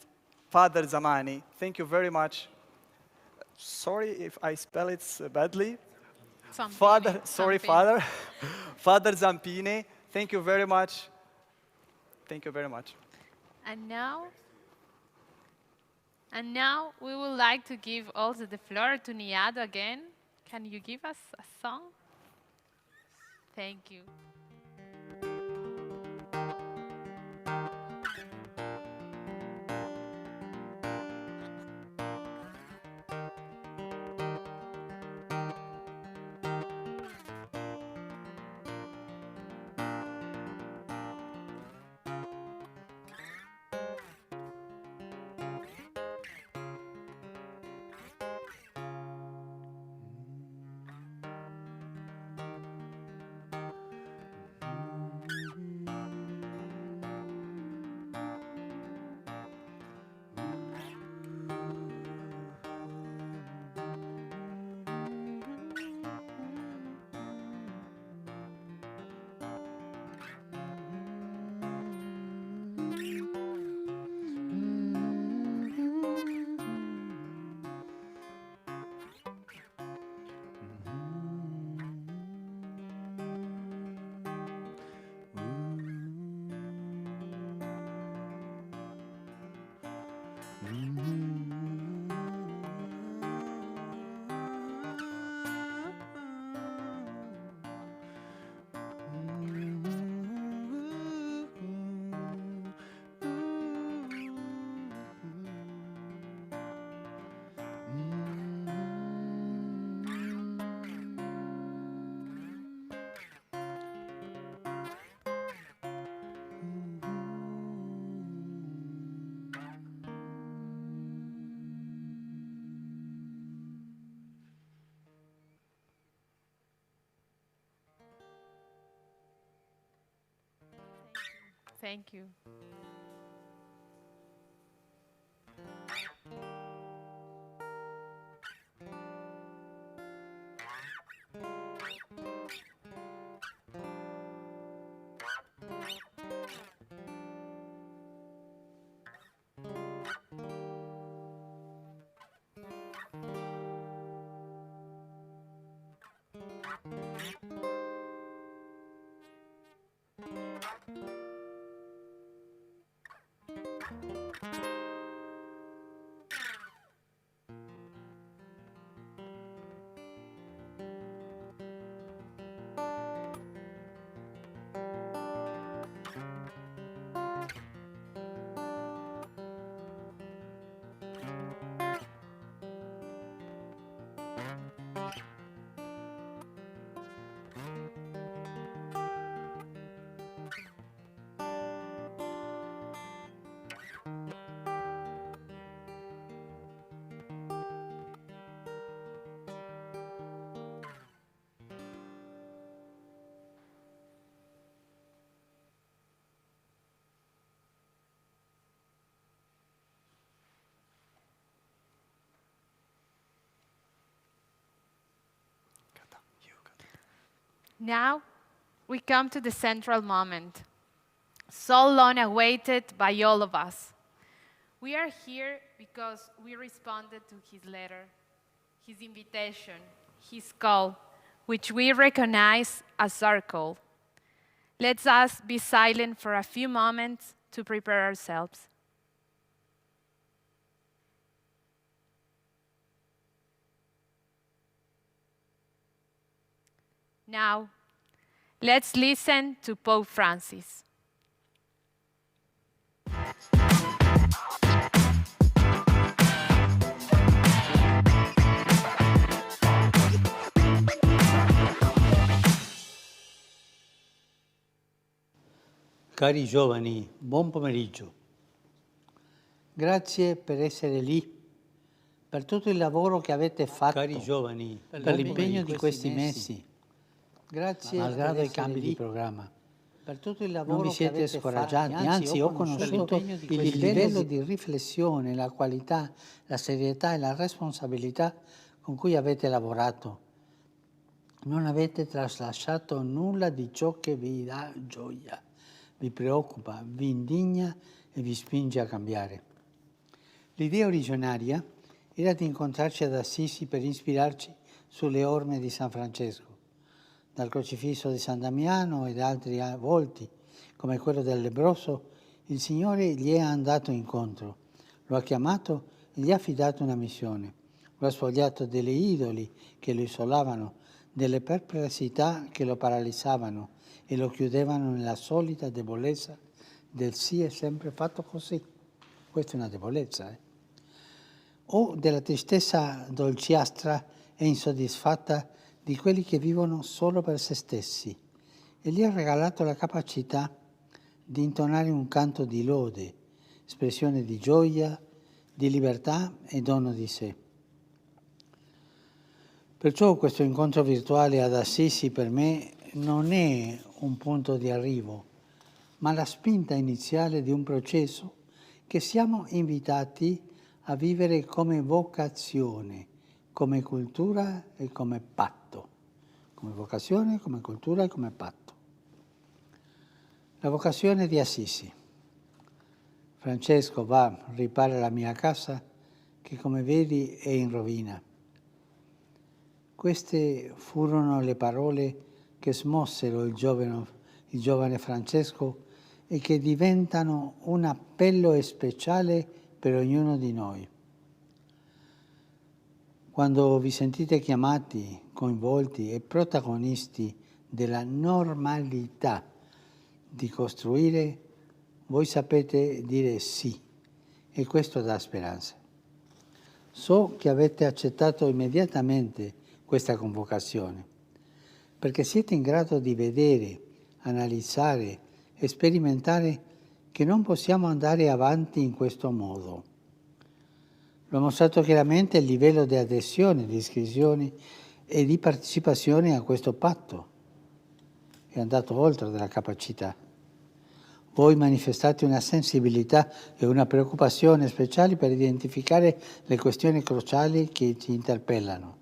Father Zamani. Thank you very much. Sorry if I spell it badly. Zampini. Father Zampini. Thank you very much. Thank you very much. And now we would like to give also the floor to Niado again. Can you give us a song? Thank you. Thank you. Now we come to the central moment, so long awaited by all of us. We are here because we responded to his letter, his invitation, his call, which we recognize as our call. Let us be silent for a few moments to prepare ourselves. Now, let's listen to Pope Francis. Cari giovani, buon pomeriggio. Grazie per essere lì, per tutto il lavoro che avete fatto, cari giovani, per l'impegno di questi mesi. Grazie malgrado i cambi di programma. Per tutto il lavoro non vi siete scoraggiati, anzi ho conosciuto il livello di riflessione, la qualità, la serietà e la responsabilità con cui avete lavorato. Non avete traslasciato nulla di ciò che vi dà gioia, vi preoccupa, vi indigna e vi spinge a cambiare. L'idea originaria era di incontrarci ad Assisi per ispirarci sulle orme di San Francesco. Dal crocifisso di San Damiano e da altri volti, come quello del lebbroso, il Signore gli è andato incontro, lo ha chiamato e gli ha affidato una missione, lo ha spogliato delle idoli che lo isolavano, delle perplessità che lo paralizzavano e lo chiudevano nella solita debolezza del sì è sempre fatto così. Questa è una debolezza, o della tristezza dolciastra e insoddisfatta di quelli che vivono solo per se stessi, e gli ha regalato la capacità di intonare un canto di lode, espressione di gioia, di libertà e dono di sé. Perciò questo incontro virtuale ad Assisi per me non è un punto di arrivo, ma la spinta iniziale di un processo che siamo invitati a vivere come vocazione, come cultura e come patto. Come vocazione, come cultura e come patto. La vocazione di Assisi. Francesco va, ripara la mia casa che come vedi è in rovina. Queste furono le parole che smossero il giovane Francesco e che diventano un appello speciale per ognuno di noi. Quando vi sentite chiamati, coinvolti e protagonisti della normalità di costruire, voi sapete dire sì, e questo dà speranza. So che avete accettato immediatamente questa convocazione, perché siete in grado di vedere, analizzare e sperimentare che non possiamo andare avanti in questo modo. Lo ha mostrato chiaramente il livello di adesione, di iscrizione e di partecipazione a questo patto. È andato oltre della capacità. Voi manifestate una sensibilità e una preoccupazione speciali per identificare le questioni cruciali che ci interpellano.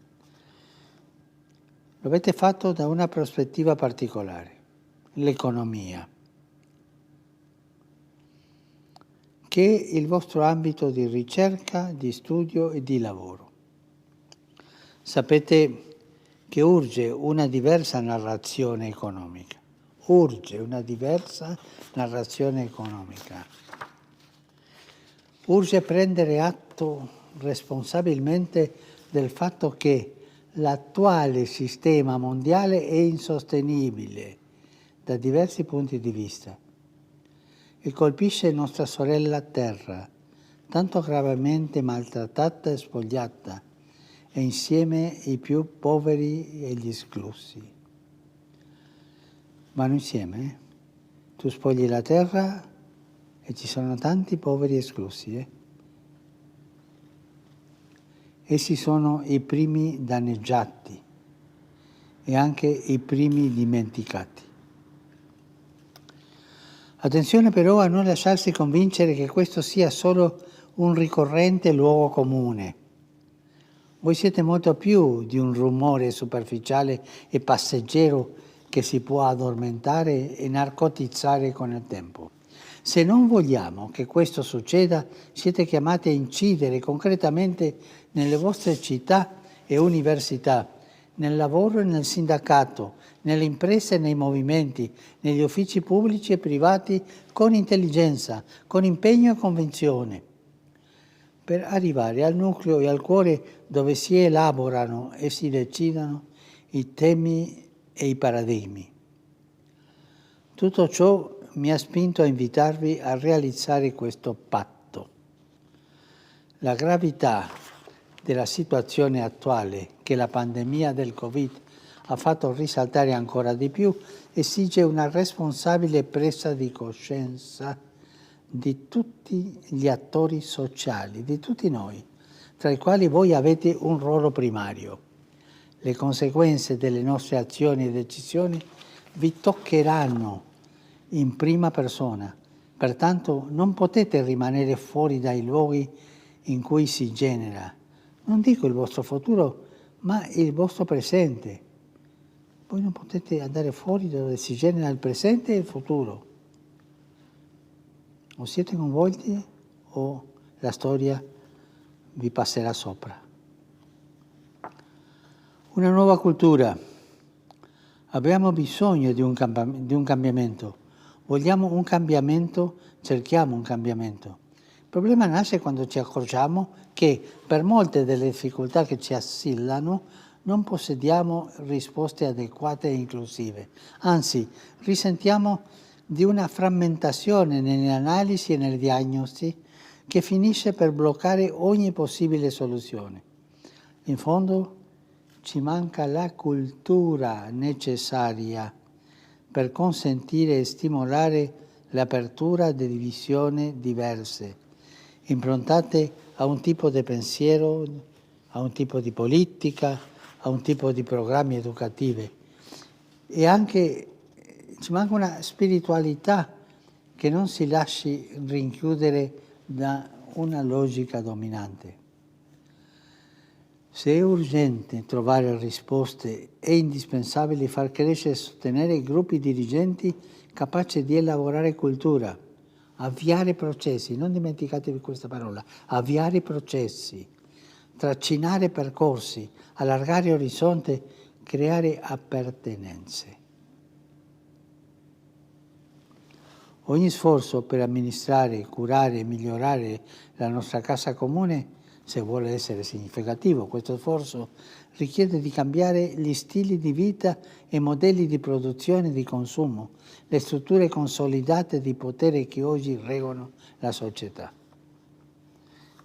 Lo avete fatto da una prospettiva particolare, l'economia, che è il vostro ambito di ricerca, di studio e di lavoro. Sapete che urge una diversa narrazione economica. Urge una diversa narrazione economica. Urge prendere atto responsabilmente del fatto che l'attuale sistema mondiale è insostenibile da diversi punti di vista e colpisce nostra sorella Terra, tanto gravemente maltrattata e spogliata, e insieme i più poveri e gli esclusi. Vanno insieme, Tu spogli la terra e ci sono tanti poveri esclusi. Essi sono i primi danneggiati e anche i primi dimenticati. Attenzione però a non lasciarsi convincere che questo sia solo un ricorrente luogo comune. Voi siete molto più di un rumore superficiale e passeggero che si può addormentare e narcotizzare con il tempo. Se non vogliamo che questo succeda, siete chiamati a incidere concretamente nelle vostre città e università, nel lavoro e nel sindacato, nelle imprese e nei movimenti, negli uffici pubblici e privati, con intelligenza, con impegno e convinzione, per arrivare al nucleo e al cuore dove si elaborano e si decidono i temi e i paradigmi. Tutto ciò mi ha spinto a invitarvi a realizzare questo patto. La gravità della situazione attuale che la pandemia del Covid ha fatto risaltare ancora di più esige una responsabile presa di coscienza di tutti gli attori sociali, di tutti noi, tra i quali voi avete un ruolo primario. Le conseguenze delle nostre azioni e decisioni vi toccheranno in prima persona, pertanto non potete rimanere fuori dai luoghi in cui si genera, non dico il vostro futuro, ma il vostro presente. Voi non potete andare fuori dove si genera il presente e il futuro. O siete coinvolti o la storia vi passerà sopra. Una nuova cultura. Abbiamo bisogno di un cambiamento. Vogliamo un cambiamento, cerchiamo un cambiamento. Il problema nasce quando ci accorgiamo che per molte delle difficoltà che ci assillano non possediamo risposte adeguate e inclusive. Anzi, risentiamo di una frammentazione nelle analisi e nelle diagnosi che finisce per bloccare ogni possibile soluzione. In fondo, ci manca la cultura necessaria per consentire e stimolare l'apertura di visioni diverse, improntate a un tipo di pensiero, a un tipo di politica, a un tipo di programmi educativi. E anche ci manca una spiritualità che non si lasci rinchiudere da una logica dominante. Se è urgente trovare risposte, è indispensabile far crescere e sostenere gruppi dirigenti capaci di elaborare cultura, avviare processi, non dimenticatevi questa parola, avviare processi, traccinare percorsi, allargare orizzonte, creare appartenenze. Ogni sforzo per amministrare, curare e migliorare la nostra casa comune, se vuole essere significativo, questo sforzo richiede di cambiare gli stili di vita e modelli di produzione e di consumo, le strutture consolidate di potere che oggi regolano la società.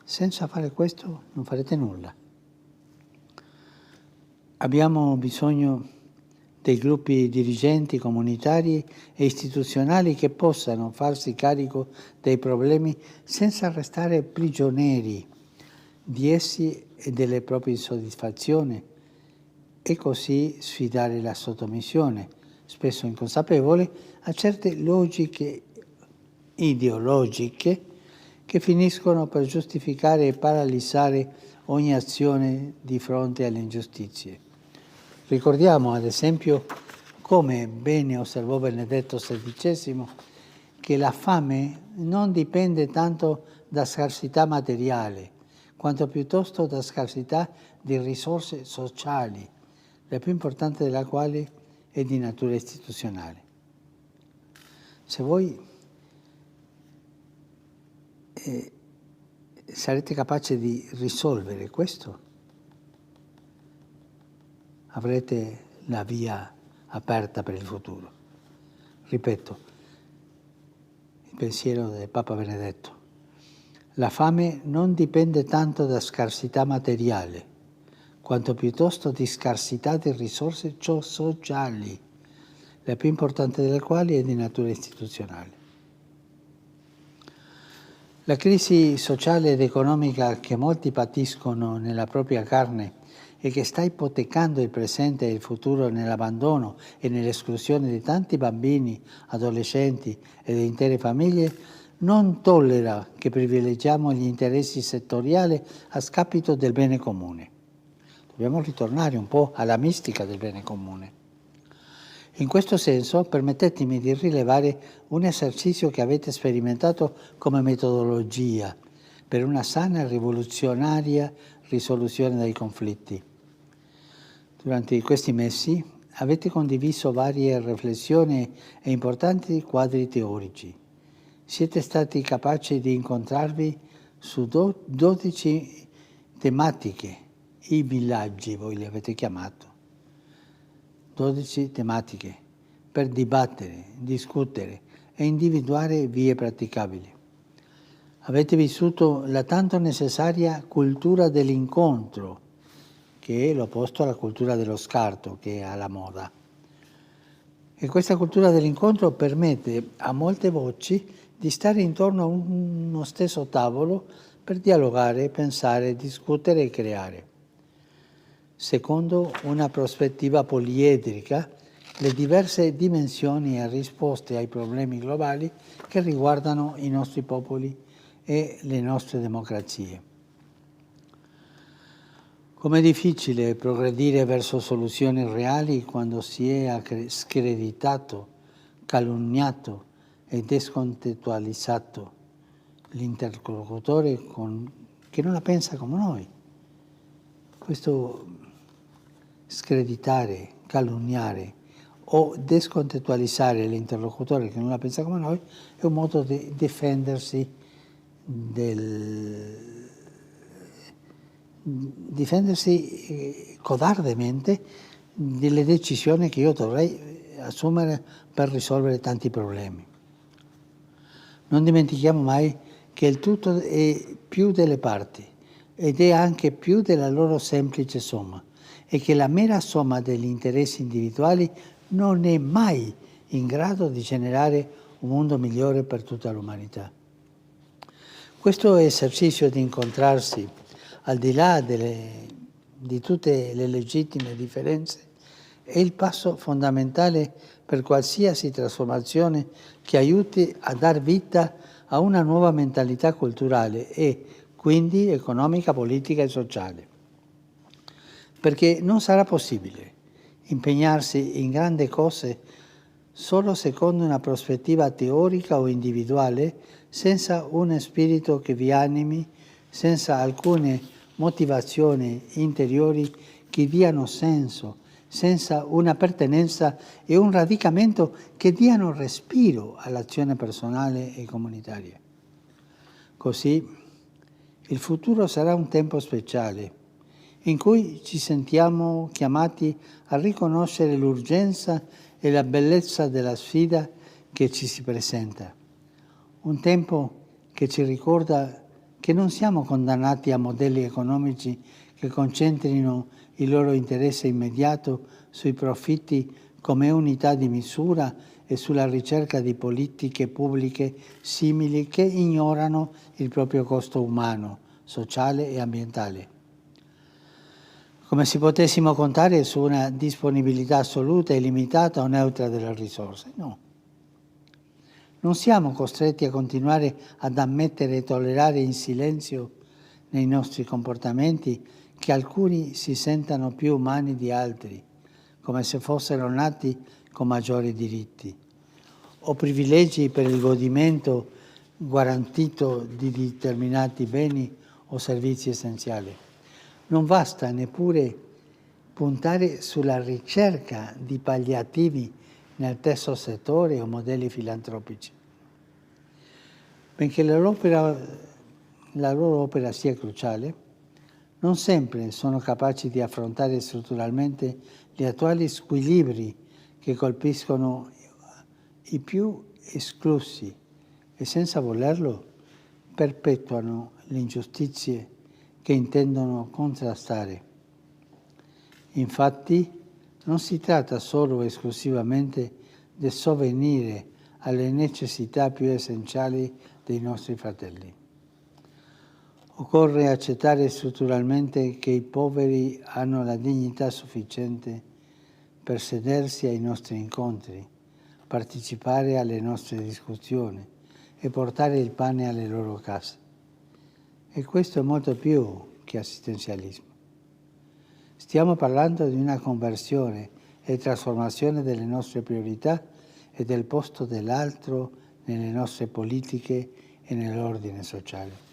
Senza fare questo non farete nulla. Abbiamo bisogno dei gruppi dirigenti comunitari e istituzionali che possano farsi carico dei problemi senza restare prigionieri di essi e delle proprie insoddisfazioni e così sfidare la sottomissione, spesso inconsapevole, a certe logiche ideologiche che finiscono per giustificare e paralizzare ogni azione di fronte alle ingiustizie. Ricordiamo, ad esempio, come bene osservò Benedetto XVI, che la fame non dipende tanto da scarsità materiale, quanto piuttosto da scarsità di risorse sociali, la più importante della quale è di natura istituzionale. Se voi sarete capaci di risolvere questo, avrete la via aperta per il futuro. Ripeto, il pensiero del Papa Benedetto. La fame non dipende tanto da scarsità materiale, quanto piuttosto di scarsità di risorse sociali, la più importante delle quali è di natura istituzionale. La crisi sociale ed economica che molti patiscono nella propria carne e che sta ipotecando il presente e il futuro nell'abbandono e nell'esclusione di tanti bambini, adolescenti e di intere famiglie, non tollera che privilegiamo gli interessi settoriali a scapito del bene comune. Dobbiamo ritornare un po' alla mistica del bene comune. In questo senso, permettetemi di rilevare un esercizio che avete sperimentato come metodologia per una sana e rivoluzionaria risoluzione dei conflitti. Durante questi mesi avete condiviso varie riflessioni e importanti quadri teorici. Siete stati capaci di incontrarvi su 12 tematiche, i villaggi voi li avete chiamato. 12 tematiche per dibattere, discutere e individuare vie praticabili. Avete vissuto la tanto necessaria cultura dell'incontro, che è l'opposto alla cultura dello scarto, che è alla moda. E questa cultura dell'incontro permette a molte voci di stare intorno a uno stesso tavolo per dialogare, pensare, discutere e creare. Secondo una prospettiva poliedrica, le diverse dimensioni e risposte ai problemi globali che riguardano i nostri popoli e le nostre democrazie. Com'è difficile progredire verso soluzioni reali quando si è screditato, calunniato e descontestualizzato l'interlocutore che non la pensa come noi. Questo screditare, calunniare o descontestualizzare l'interlocutore che non la pensa come noi è un modo di difendersi codardemente delle decisioni che io dovrei assumere per risolvere tanti problemi. Non dimentichiamo mai che il tutto è più delle parti ed è anche più della loro semplice somma e che la mera somma degli interessi individuali non è mai in grado di generare un mondo migliore per tutta l'umanità. Questo esercizio di incontrarsi, al di là di tutte le legittime differenze, è il passo fondamentale per qualsiasi trasformazione che aiuti a dar vita a una nuova mentalità culturale e quindi economica, politica e sociale. Perché non sarà possibile impegnarsi in grandi cose solo secondo una prospettiva teorica o individuale, senza uno spirito che vi animi, senza alcune motivazioni interiori che diano senso, senza un'appartenenza e un radicamento che diano respiro all'azione personale e comunitaria. Così il futuro sarà un tempo speciale, in cui ci sentiamo chiamati a riconoscere l'urgenza e la bellezza della sfida che ci si presenta. Un tempo che ci ricorda che non siamo condannati a modelli economici che concentrino il loro interesse immediato sui profitti come unità di misura e sulla ricerca di politiche pubbliche simili che ignorano il proprio costo umano, sociale e ambientale. Come se potessimo contare su una disponibilità assoluta, illimitata o neutra delle risorse. No. Non siamo costretti a continuare ad ammettere e tollerare in silenzio nei nostri comportamenti che alcuni si sentano più umani di altri, come se fossero nati con maggiori diritti o privilegi per il godimento garantito di determinati beni o servizi essenziali. Non basta neppure puntare sulla ricerca di palliativi nel terzo settore o modelli filantropici. Benché la loro opera sia cruciale, non sempre sono capaci di affrontare strutturalmente gli attuali squilibri che colpiscono i più esclusi e senza volerlo perpetuano le ingiustizie che intendono contrastare. Infatti, non si tratta solo e esclusivamente di sovvenire alle necessità più essenziali dei nostri fratelli. Occorre accettare strutturalmente che i poveri hanno la dignità sufficiente per sedersi ai nostri incontri, partecipare alle nostre discussioni e portare il pane alle loro case. E questo è molto più che assistenzialismo. Stiamo parlando di una conversione e trasformazione delle nostre priorità e del posto dell'altro nelle nostre politiche e nell'ordine sociale.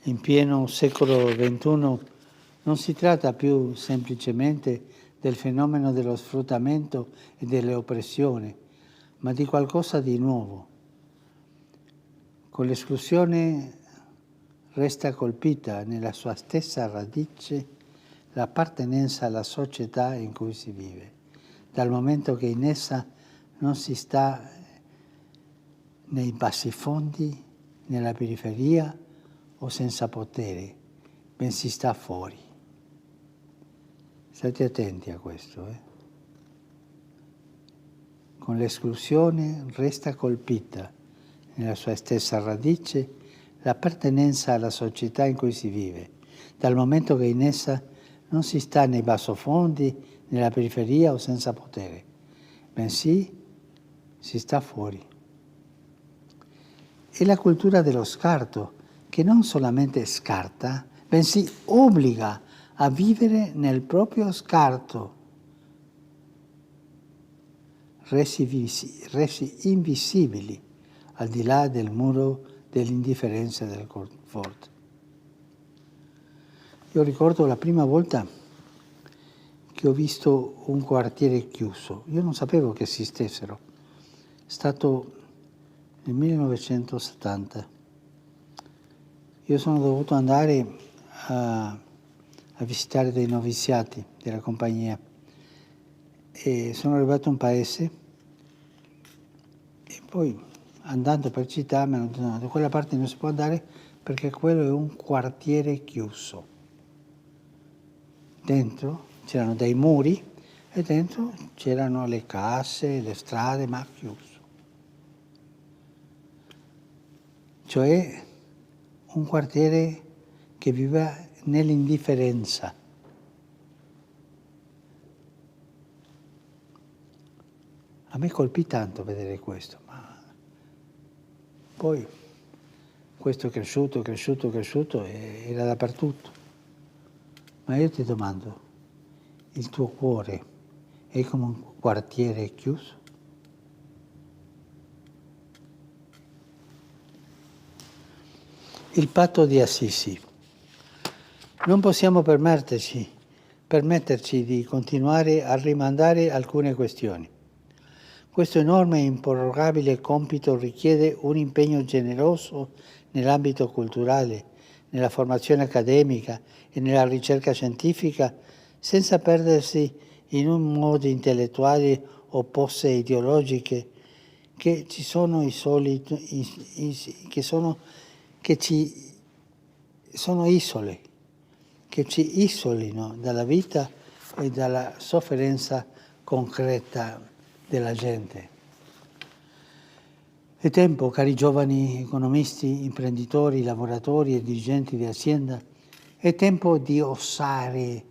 In pieno secolo XXI non si tratta più semplicemente del fenomeno dello sfruttamento e delle oppressioni, ma di qualcosa di nuovo. Con l'esclusione resta colpita nella sua stessa radice l'appartenenza alla società in cui si vive, dal momento che in essa non si sta nei bassifondi, nella periferia o senza potere, ben si sta fuori. State attenti a questo. Con l'esclusione resta colpita nella sua stessa radice l'appartenenza alla società in cui si vive, dal momento che in essa non si sta nei bassofondi, nella periferia o senza potere, bensì si sta fuori. È la cultura dello scarto che non solamente scarta, bensì obbliga a vivere nel proprio scarto, resi invisibili al di là del muro dell'indifferenza e del conforto. Io ricordo la prima volta che ho visto un quartiere chiuso. Io non sapevo che esistessero. È stato nel 1970. Io sono dovuto andare a visitare dei noviziati della compagnia e sono arrivato a un paese e poi andando per città mi hanno detto no, da quella parte non si può andare perché quello è un quartiere chiuso. Dentro c'erano dei muri e dentro c'erano le case, le strade, ma chiuso. Cioè un quartiere che vive nell'indifferenza. A me colpì tanto vedere questo, ma poi questo è cresciuto e era dappertutto. Ma io ti domando, il tuo cuore è come un quartiere chiuso? Il patto di Assisi. Non possiamo permetterci di continuare a rimandare alcune questioni. Questo enorme e improrogabile compito richiede un impegno generoso nell'ambito culturale, nella formazione accademica e nella ricerca scientifica, senza perdersi in un modo intellettuale o poste ideologiche che ci sono isole, che ci isolino dalla vita e dalla sofferenza concreta della gente. È tempo, cari giovani economisti, imprenditori, lavoratori e dirigenti di azienda, è tempo di osare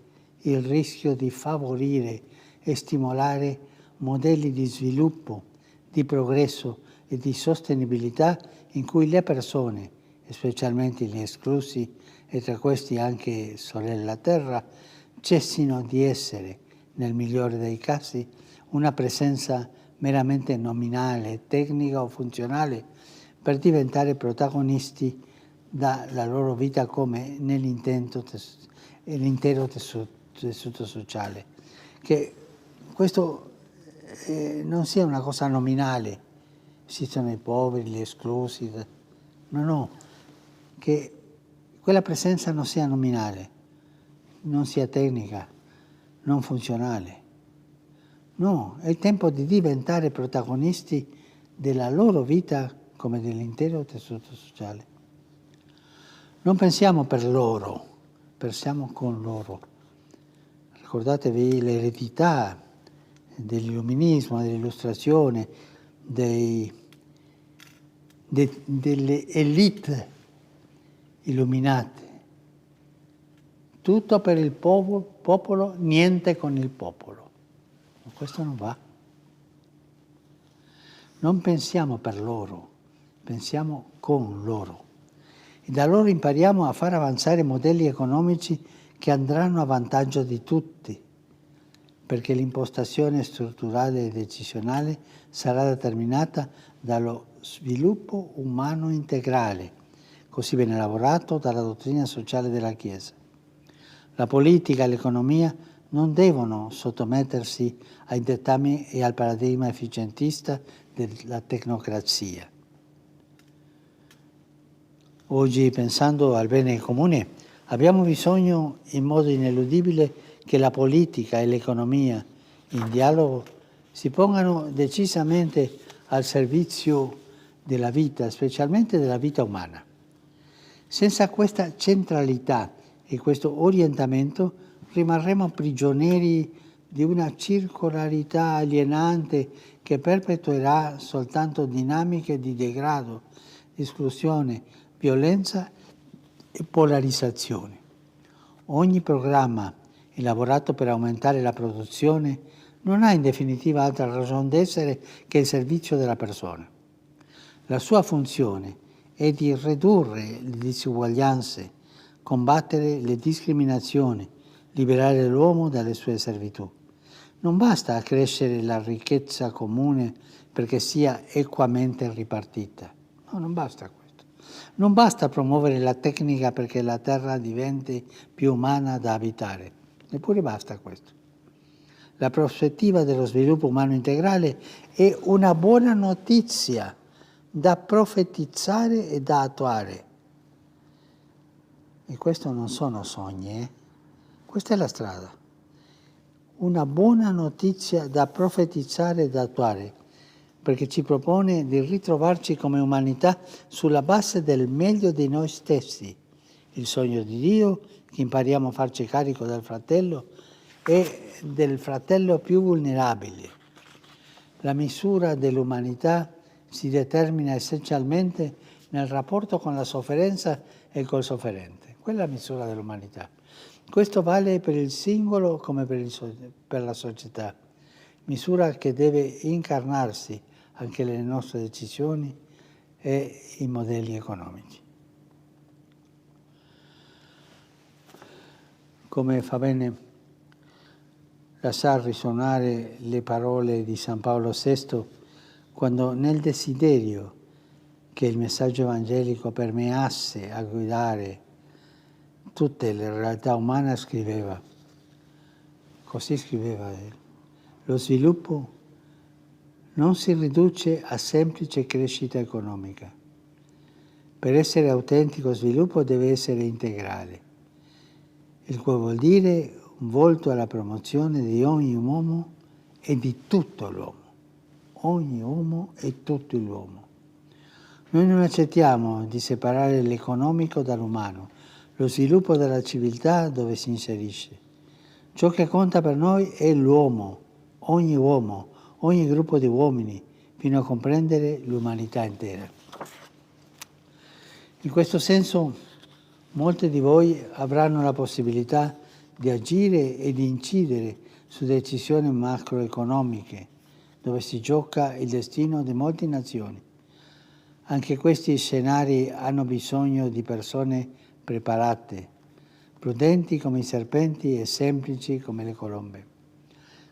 il rischio di favorire e stimolare modelli di sviluppo, di progresso e di sostenibilità in cui le persone, specialmente gli esclusi, e tra questi anche sorelle della terra, cessino di essere, nel migliore dei casi, una presenza meramente nominale, tecnica o funzionale, per diventare protagonisti dalla loro vita come nell'intero tessuto sociale. Che questo non sia una cosa nominale, esistono i poveri, gli esclusi, no, che quella presenza non sia nominale, non sia tecnica, non funzionale. No, è il tempo di diventare protagonisti della loro vita come dell'intero tessuto sociale. Non pensiamo per loro, pensiamo con loro. Ricordatevi l'eredità dell'illuminismo, dell'illustrazione, delle elite illuminate. Tutto per il popolo, niente con il popolo. Ma questo non va. Non pensiamo per loro, pensiamo con loro. E da loro impariamo a far avanzare modelli economici che andranno a vantaggio di tutti, perché l'impostazione strutturale e decisionale sarà determinata dallo sviluppo umano integrale, così viene elaborato dalla dottrina sociale della Chiesa. La politica e l'economia non devono sottomettersi ai dettami e al paradigma efficientista della tecnocrazia. Oggi, pensando al bene comune, abbiamo bisogno in modo ineludibile che la politica e l'economia in dialogo si pongano decisamente al servizio della vita, specialmente della vita umana. Senza questa centralità e questo orientamento rimarremo prigionieri di una circolarità alienante che perpetuerà soltanto dinamiche di degrado, esclusione, violenza e polarizzazione. Ogni programma elaborato per aumentare la produzione non ha in definitiva altra ragione d'essere che il servizio della persona. La sua funzione è di ridurre le disuguaglianze, combattere le discriminazioni, liberare l'uomo dalle sue servitù. Non basta accrescere la ricchezza comune perché sia equamente ripartita. No, non basta questo. Non basta promuovere la tecnica perché la terra diventi più umana da abitare. Neppure basta questo. La prospettiva dello sviluppo umano integrale è una buona notizia da profetizzare e da attuare. E questo non sono sogni, Questa è la strada. Una buona notizia da profetizzare e da attuare, perché ci propone di ritrovarci come umanità sulla base del meglio di noi stessi, il sogno di Dio, che impariamo a farci carico del fratello e del fratello più vulnerabile. La misura dell'umanità si determina essenzialmente nel rapporto con la sofferenza e col sofferente. Quella è la misura dell'umanità. Questo vale per il singolo come per la società, misura che deve incarnarsi anche nelle nostre decisioni e i modelli economici. Come fa bene lasciar risuonare le parole di San Paolo VI quando nel desiderio che il messaggio evangelico permeasse a guidare tutte le realtà umane scriveva, così scriveva lui, lo sviluppo non si riduce a semplice crescita economica. Per essere autentico sviluppo deve essere integrale, il quale vuol dire un volto alla promozione di ogni uomo e di tutto l'uomo. Ogni uomo e tutto l'uomo. Noi non accettiamo di separare l'economico dall'umano, lo sviluppo della civiltà dove si inserisce. Ciò che conta per noi è l'uomo, ogni gruppo di uomini, fino a comprendere l'umanità intera. In questo senso, molti di voi avranno la possibilità di agire e di incidere su decisioni macroeconomiche dove si gioca il destino di molte nazioni. Anche questi scenari hanno bisogno di persone preparate, prudenti come i serpenti e semplici come le colombe,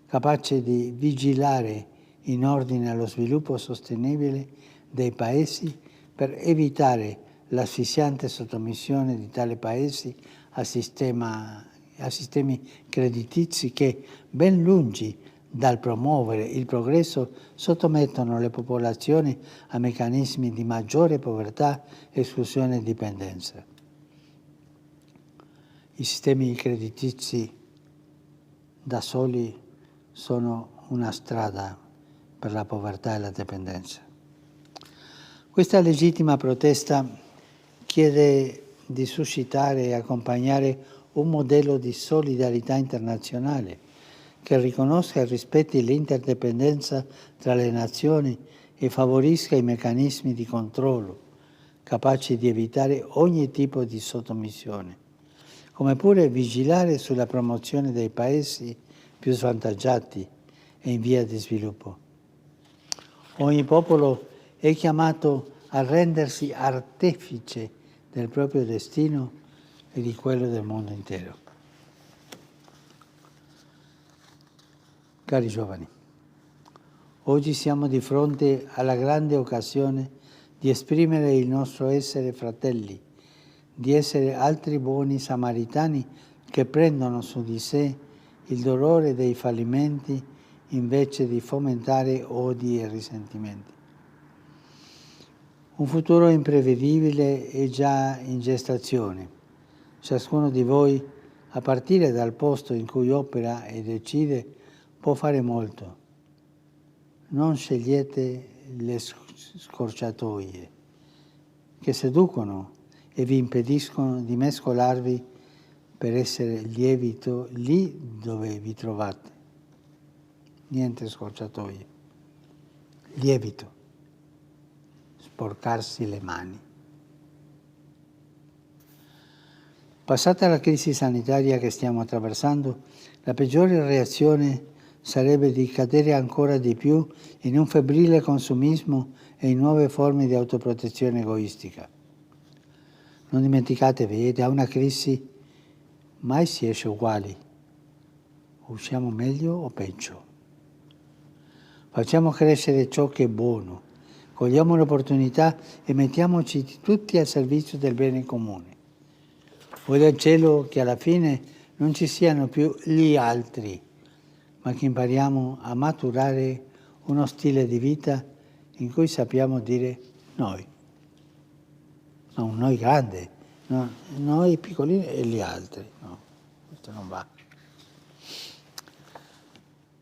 capaci di vigilare in ordine allo sviluppo sostenibile dei paesi per evitare l'asfissiante sottomissione di tali paesi a sistemi creditizi che, ben lungi dal promuovere il progresso, sottomettono le popolazioni a meccanismi di maggiore povertà, esclusione e dipendenza. I sistemi creditizi da soli sono una strada per la povertà e la dipendenza. Questa legittima protesta chiede di suscitare e accompagnare un modello di solidarietà internazionale che riconosca e rispetti l'interdipendenza tra le nazioni e favorisca i meccanismi di controllo, capaci di evitare ogni tipo di sottomissione, come pure vigilare sulla promozione dei paesi più svantaggiati e in via di sviluppo. Ogni popolo è chiamato a rendersi artefice del proprio destino e di quello del mondo intero. Cari giovani, oggi siamo di fronte alla grande occasione di esprimere il nostro essere fratelli, di essere altri buoni samaritani che prendono su di sé il dolore dei fallimenti invece di fomentare odi e risentimenti. Un futuro imprevedibile è già in gestazione. Ciascuno di voi, a partire dal posto in cui opera e decide, può fare molto. Non scegliete le scorciatoie che seducono e vi impediscono di mescolarvi per essere lievito lì dove vi trovate. Niente scorciatoie. Lievito. Sporcarsi le mani. Passata la crisi sanitaria che stiamo attraversando, la peggiore reazione sarebbe di cadere ancora di più in un febbrile consumismo e in nuove forme di autoprotezione egoistica. Non dimenticatevi, da una crisi mai si esce uguali. Usciamo meglio o peggio? Facciamo crescere ciò che è buono, cogliamo l'opportunità e mettiamoci tutti al servizio del bene comune. Vuoi dal cielo che alla fine non ci siano più gli altri, ma che impariamo a maturare uno stile di vita in cui sappiamo dire noi. Non noi grande, no, noi piccolini e gli altri. No, questo non va.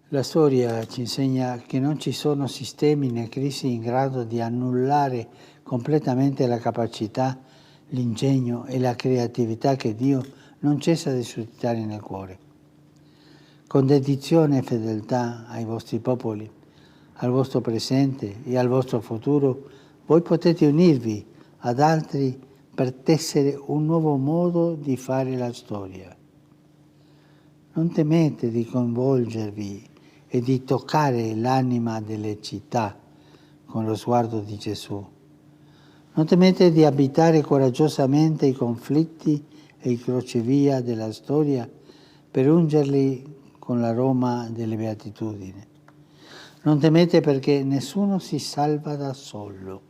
La storia ci insegna che non ci sono sistemi né crisi in grado di annullare completamente la capacità, l'ingegno e la creatività che Dio non cessa di suscitare nel cuore. Con dedizione e fedeltà ai vostri popoli, al vostro presente e al vostro futuro, voi potete unirvi ad altri per tessere un nuovo modo di fare la storia. Non temete di coinvolgervi e di toccare l'anima delle città con lo sguardo di Gesù. Non temete di abitare coraggiosamente i conflitti e i crocevia della storia per ungerli con l'aroma delle beatitudini. Non temete perché nessuno si salva da solo.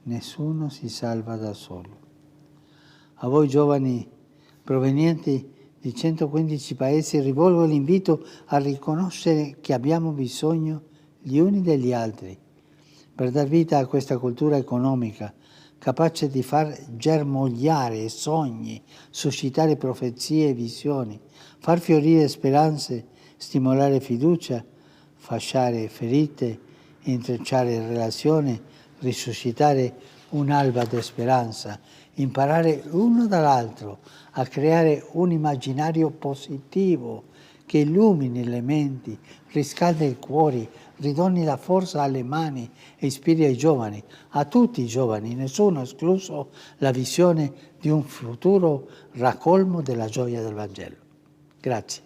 Nessuno si salva da solo. A voi giovani provenienti di 115 paesi rivolgo l'invito a riconoscere che abbiamo bisogno gli uni degli altri per dar vita a questa cultura economica capace di far germogliare sogni, suscitare profezie e visioni, far fiorire speranze, stimolare fiducia, fasciare ferite, intrecciare relazioni, risuscitare un'alba di speranza, imparare l'uno dall'altro a creare un immaginario positivo che illumini le menti, riscalda i cuori, ridoni la forza alle mani e ispiri ai giovani, a tutti i giovani, nessuno escluso, la visione di un futuro raccolmo della gioia del Vangelo. Grazie.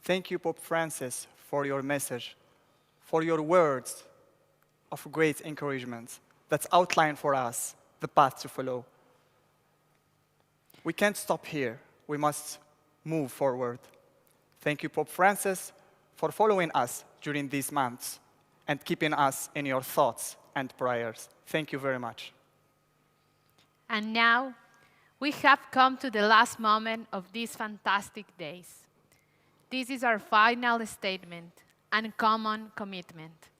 Thank you, Pope Francis, for your message, for your words of great encouragement that outline for us the path to follow. We can't stop here. We must move forward. Thank you, Pope Francis, for following us during these months and keeping us in your thoughts and prayers. Thank you very much. And now, we have come to the last moment of these fantastic days. This is our final statement and common commitment.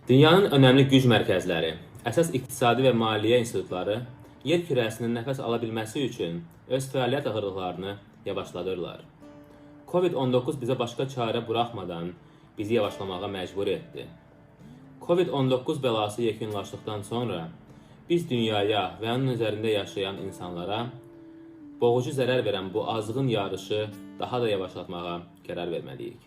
Dünyanın önəmli güc mərkəzləri, əsas iqtisadi və maliyyə institutları yer kürəsinin nəfəs ala bilməsi üçün öz fəaliyyət ağırlıqlarını yavaşladırlar. Covid-19 bizə başqa çarə buraxmadan bizi yavaşlamağa məcbur etdi. Covid-19 bəlası yekunlaşdıqdan sonra biz dünyaya və onun üzərində yaşayan insanlara boğucu zərər verən bu azğın yarışı daha da yavaşlatmağa qərar verməliyik.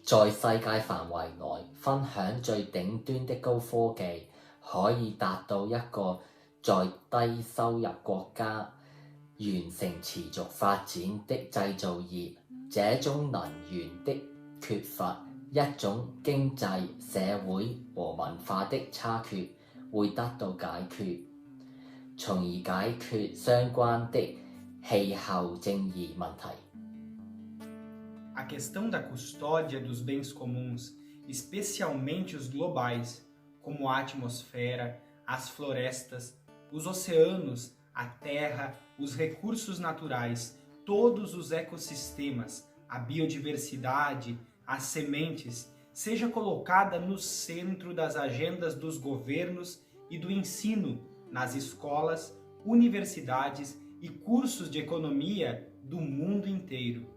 在世界範圍內分享最頂端的高科技，可以達到一個在低收入國家完成持續發展的製造業，這種能源的缺乏，一種經濟、社會和文化的差距會得到解決，從而解決相關的氣候正義問題。 A questão da custódia dos bens comuns, especialmente os globais, como a atmosfera, as florestas, os oceanos, a terra, os recursos naturais, todos os ecossistemas, a biodiversidade, as sementes, seja colocada no centro das agendas dos governos e do ensino nas escolas, universidades e cursos de economia do mundo inteiro.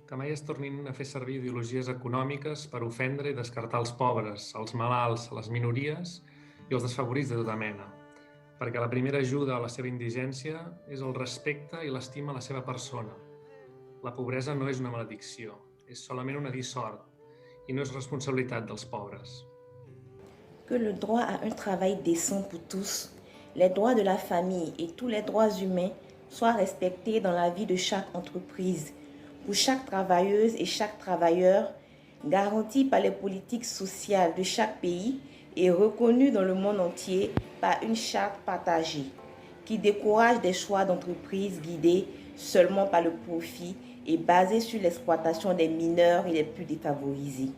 Que mai es tornin a fer servir ideologies econòmiques per ofendre i descartar els pobres, els malalts, les minories i els desfavorits de tota mena. Perquè la primera ajuda a la seva indigència és el respecte i l'estima a la seva persona. La pobresa no és una maledicció, és solament una dissort i no és responsabilitat dels pobres. Que le droit à un travail décent pour tous, les droits de la famille et tous les droits humains soient respectés dans la vie de chaque entreprise, pour chaque travailleuse et chaque travailleur, garantis par les politiques sociales de chaque pays et reconnus dans le monde entier par une charte partagée, qui décourage des choix d'entreprise guidés seulement par le profit et basés sur l'exploitation des mineurs et les plus défavorisés.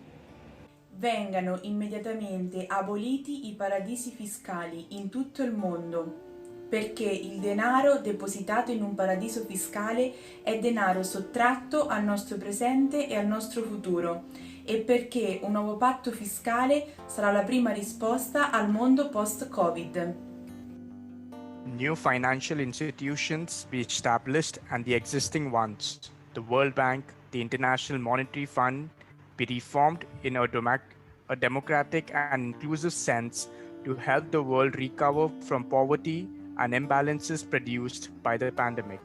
Vengano immediatamente aboliti i paradisi fiscali in tutto il mondo, perché il denaro depositato in un paradiso fiscale è denaro sottratto al nostro presente e al nostro futuro, e perché un nuovo patto fiscale sarà la prima risposta al mondo post-Covid. New financial institutions be established and the existing ones, the World Bank, the International Monetary Fund, be reformed in a democratic and inclusive sense to help the world recover from poverty and imbalances produced by the pandemic.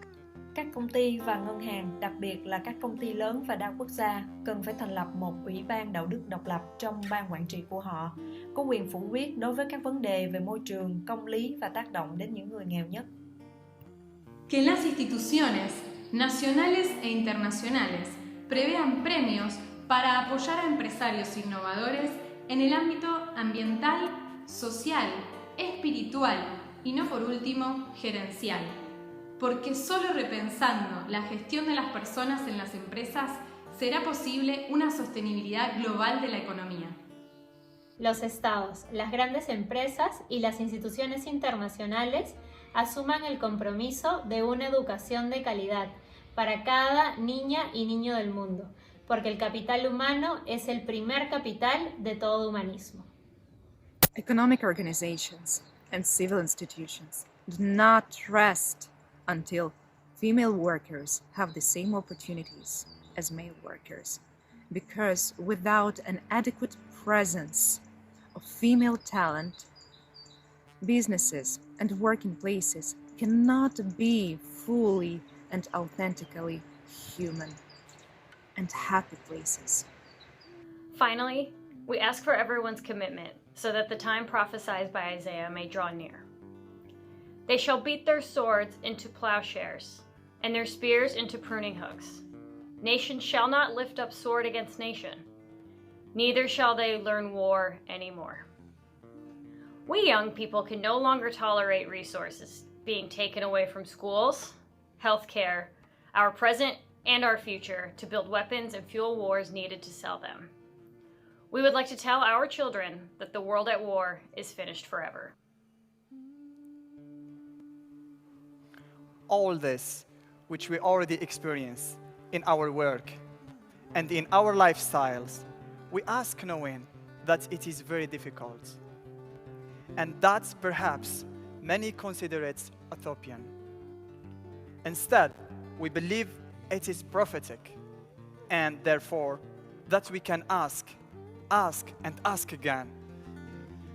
Các công ty và ngân hàng, đặc biệt là các công ty lớn và đa quốc gia, cần phải thành lập một ủy ban đạo đức độc lập trong ban quản trị của họ, có quyền phủ quyết đối với các vấn đề về môi trường, công lý và tác động đến những người nghèo nhất. Que las instituciones nacionales e internacionales prevean premios para apoyar a empresarios innovadores en el ámbito ambiental, social, espiritual y no por último, gerencial. Porque solo repensando la gestión de las personas en las empresas será posible una sostenibilidad global de la economía. Los estados, las grandes empresas y las instituciones internacionales asuman el compromiso de una educación de calidad para cada niña y niño del mundo, porque el capital humano es el primer capital de todo humanismo. Economic organizations and civil institutions do not rest until female workers have the same opportunities as male workers, because without an adequate presence of female talent, businesses and working places cannot be fully and authentically human and happy places. Finally, we ask for everyone's commitment so that the time prophesied by Isaiah may draw near. They shall beat their swords into plowshares and their spears into pruning hooks. Nation shall not lift up sword against nation, neither shall they learn war anymore. We young people can no longer tolerate resources being taken away from schools, healthcare, our present and our future to build weapons and fuel wars needed to sell them. We would like to tell our children that the world at war is finished forever. All this, which we already experience in our work and in our lifestyles, we ask knowing that it is very difficult, and that perhaps many consider it utopian. Instead, we believe it is prophetic, and therefore that we can ask and ask again,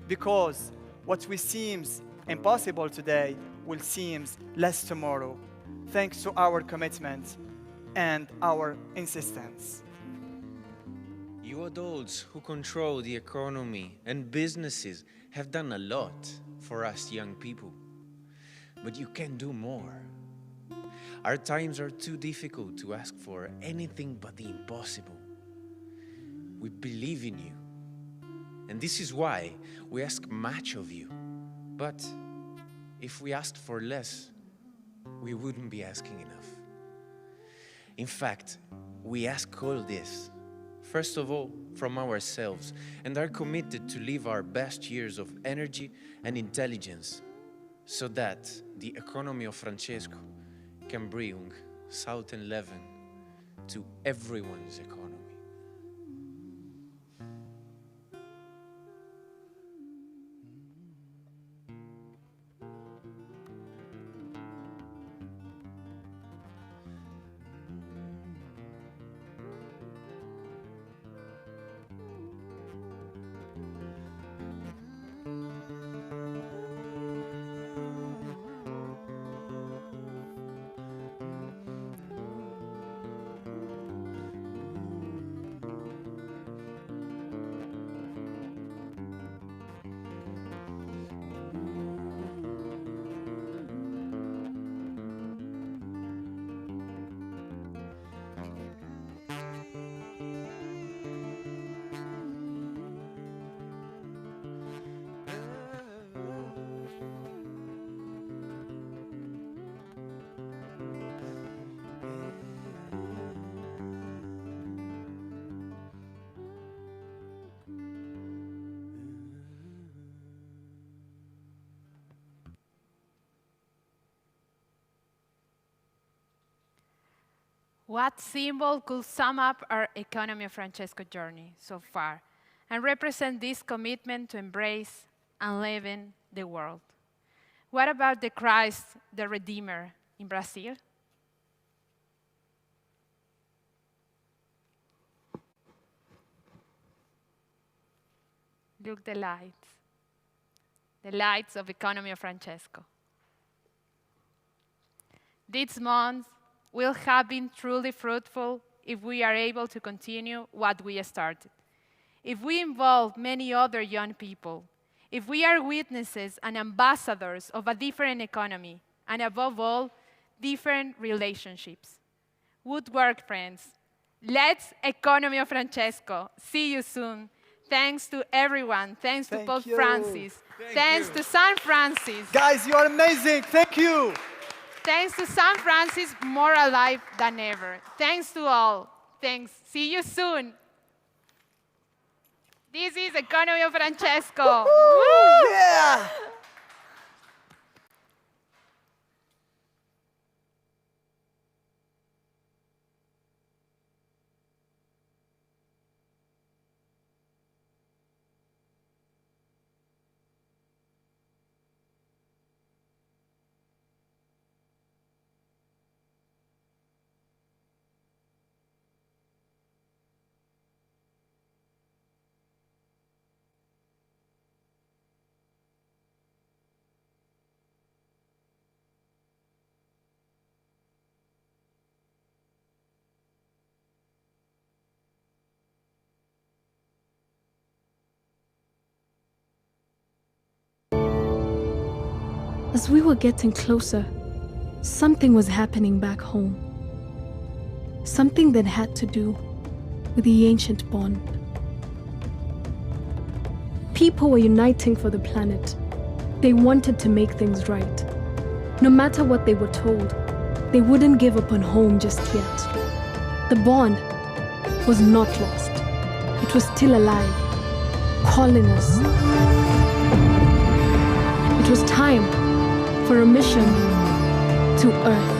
because what we seems impossible today will seem less tomorrow, thanks to our commitment and our insistence. You adults who control the economy and businesses have done a lot for us young people, but you can do more. Our times are too difficult to ask for anything but the impossible. We believe in you, and this is why we ask much of you. But if we asked for less, we wouldn't be asking enough. In fact, we ask all this, first of all, from ourselves, and are committed to live our best years of energy and intelligence, so that the economy of Francesco can bring salt and leaven to everyone's economy. What symbol could sum up our Economy of Francesco journey so far and represent this commitment to embrace and live in the world? What about the Christ, the Redeemer in Brazil? Look, the lights of Economy of Francesco. These months will have been truly fruitful if we are able to continue what we started. If we involve many other young people, if we are witnesses and ambassadors of a different economy, and above all, different relationships. Good work, friends. Let's Economy of Francesco. See you soon. Thanks to everyone. Thanks to Pope Francis. Thanks to San Francis. Guys, you are amazing. Thank you. Thanks to San Francis, more alive than ever. Thanks to all. Thanks. See you soon. This is Economy of Francesco. Woo! Yeah. As we were getting closer, something was happening back home. Something that had to do with the ancient bond. People were uniting for the planet. They wanted to make things right. No matter what they were told, they wouldn't give up on home just yet. The bond was not lost. It was still alive, calling us. It was time for a mission to Earth.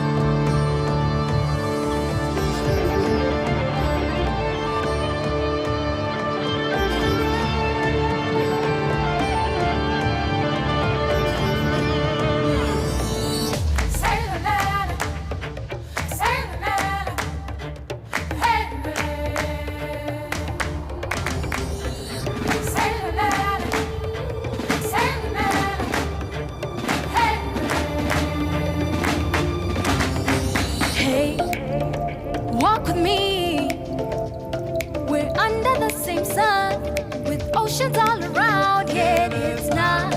Walk with me. We're under the same sun with oceans all around, yet it's not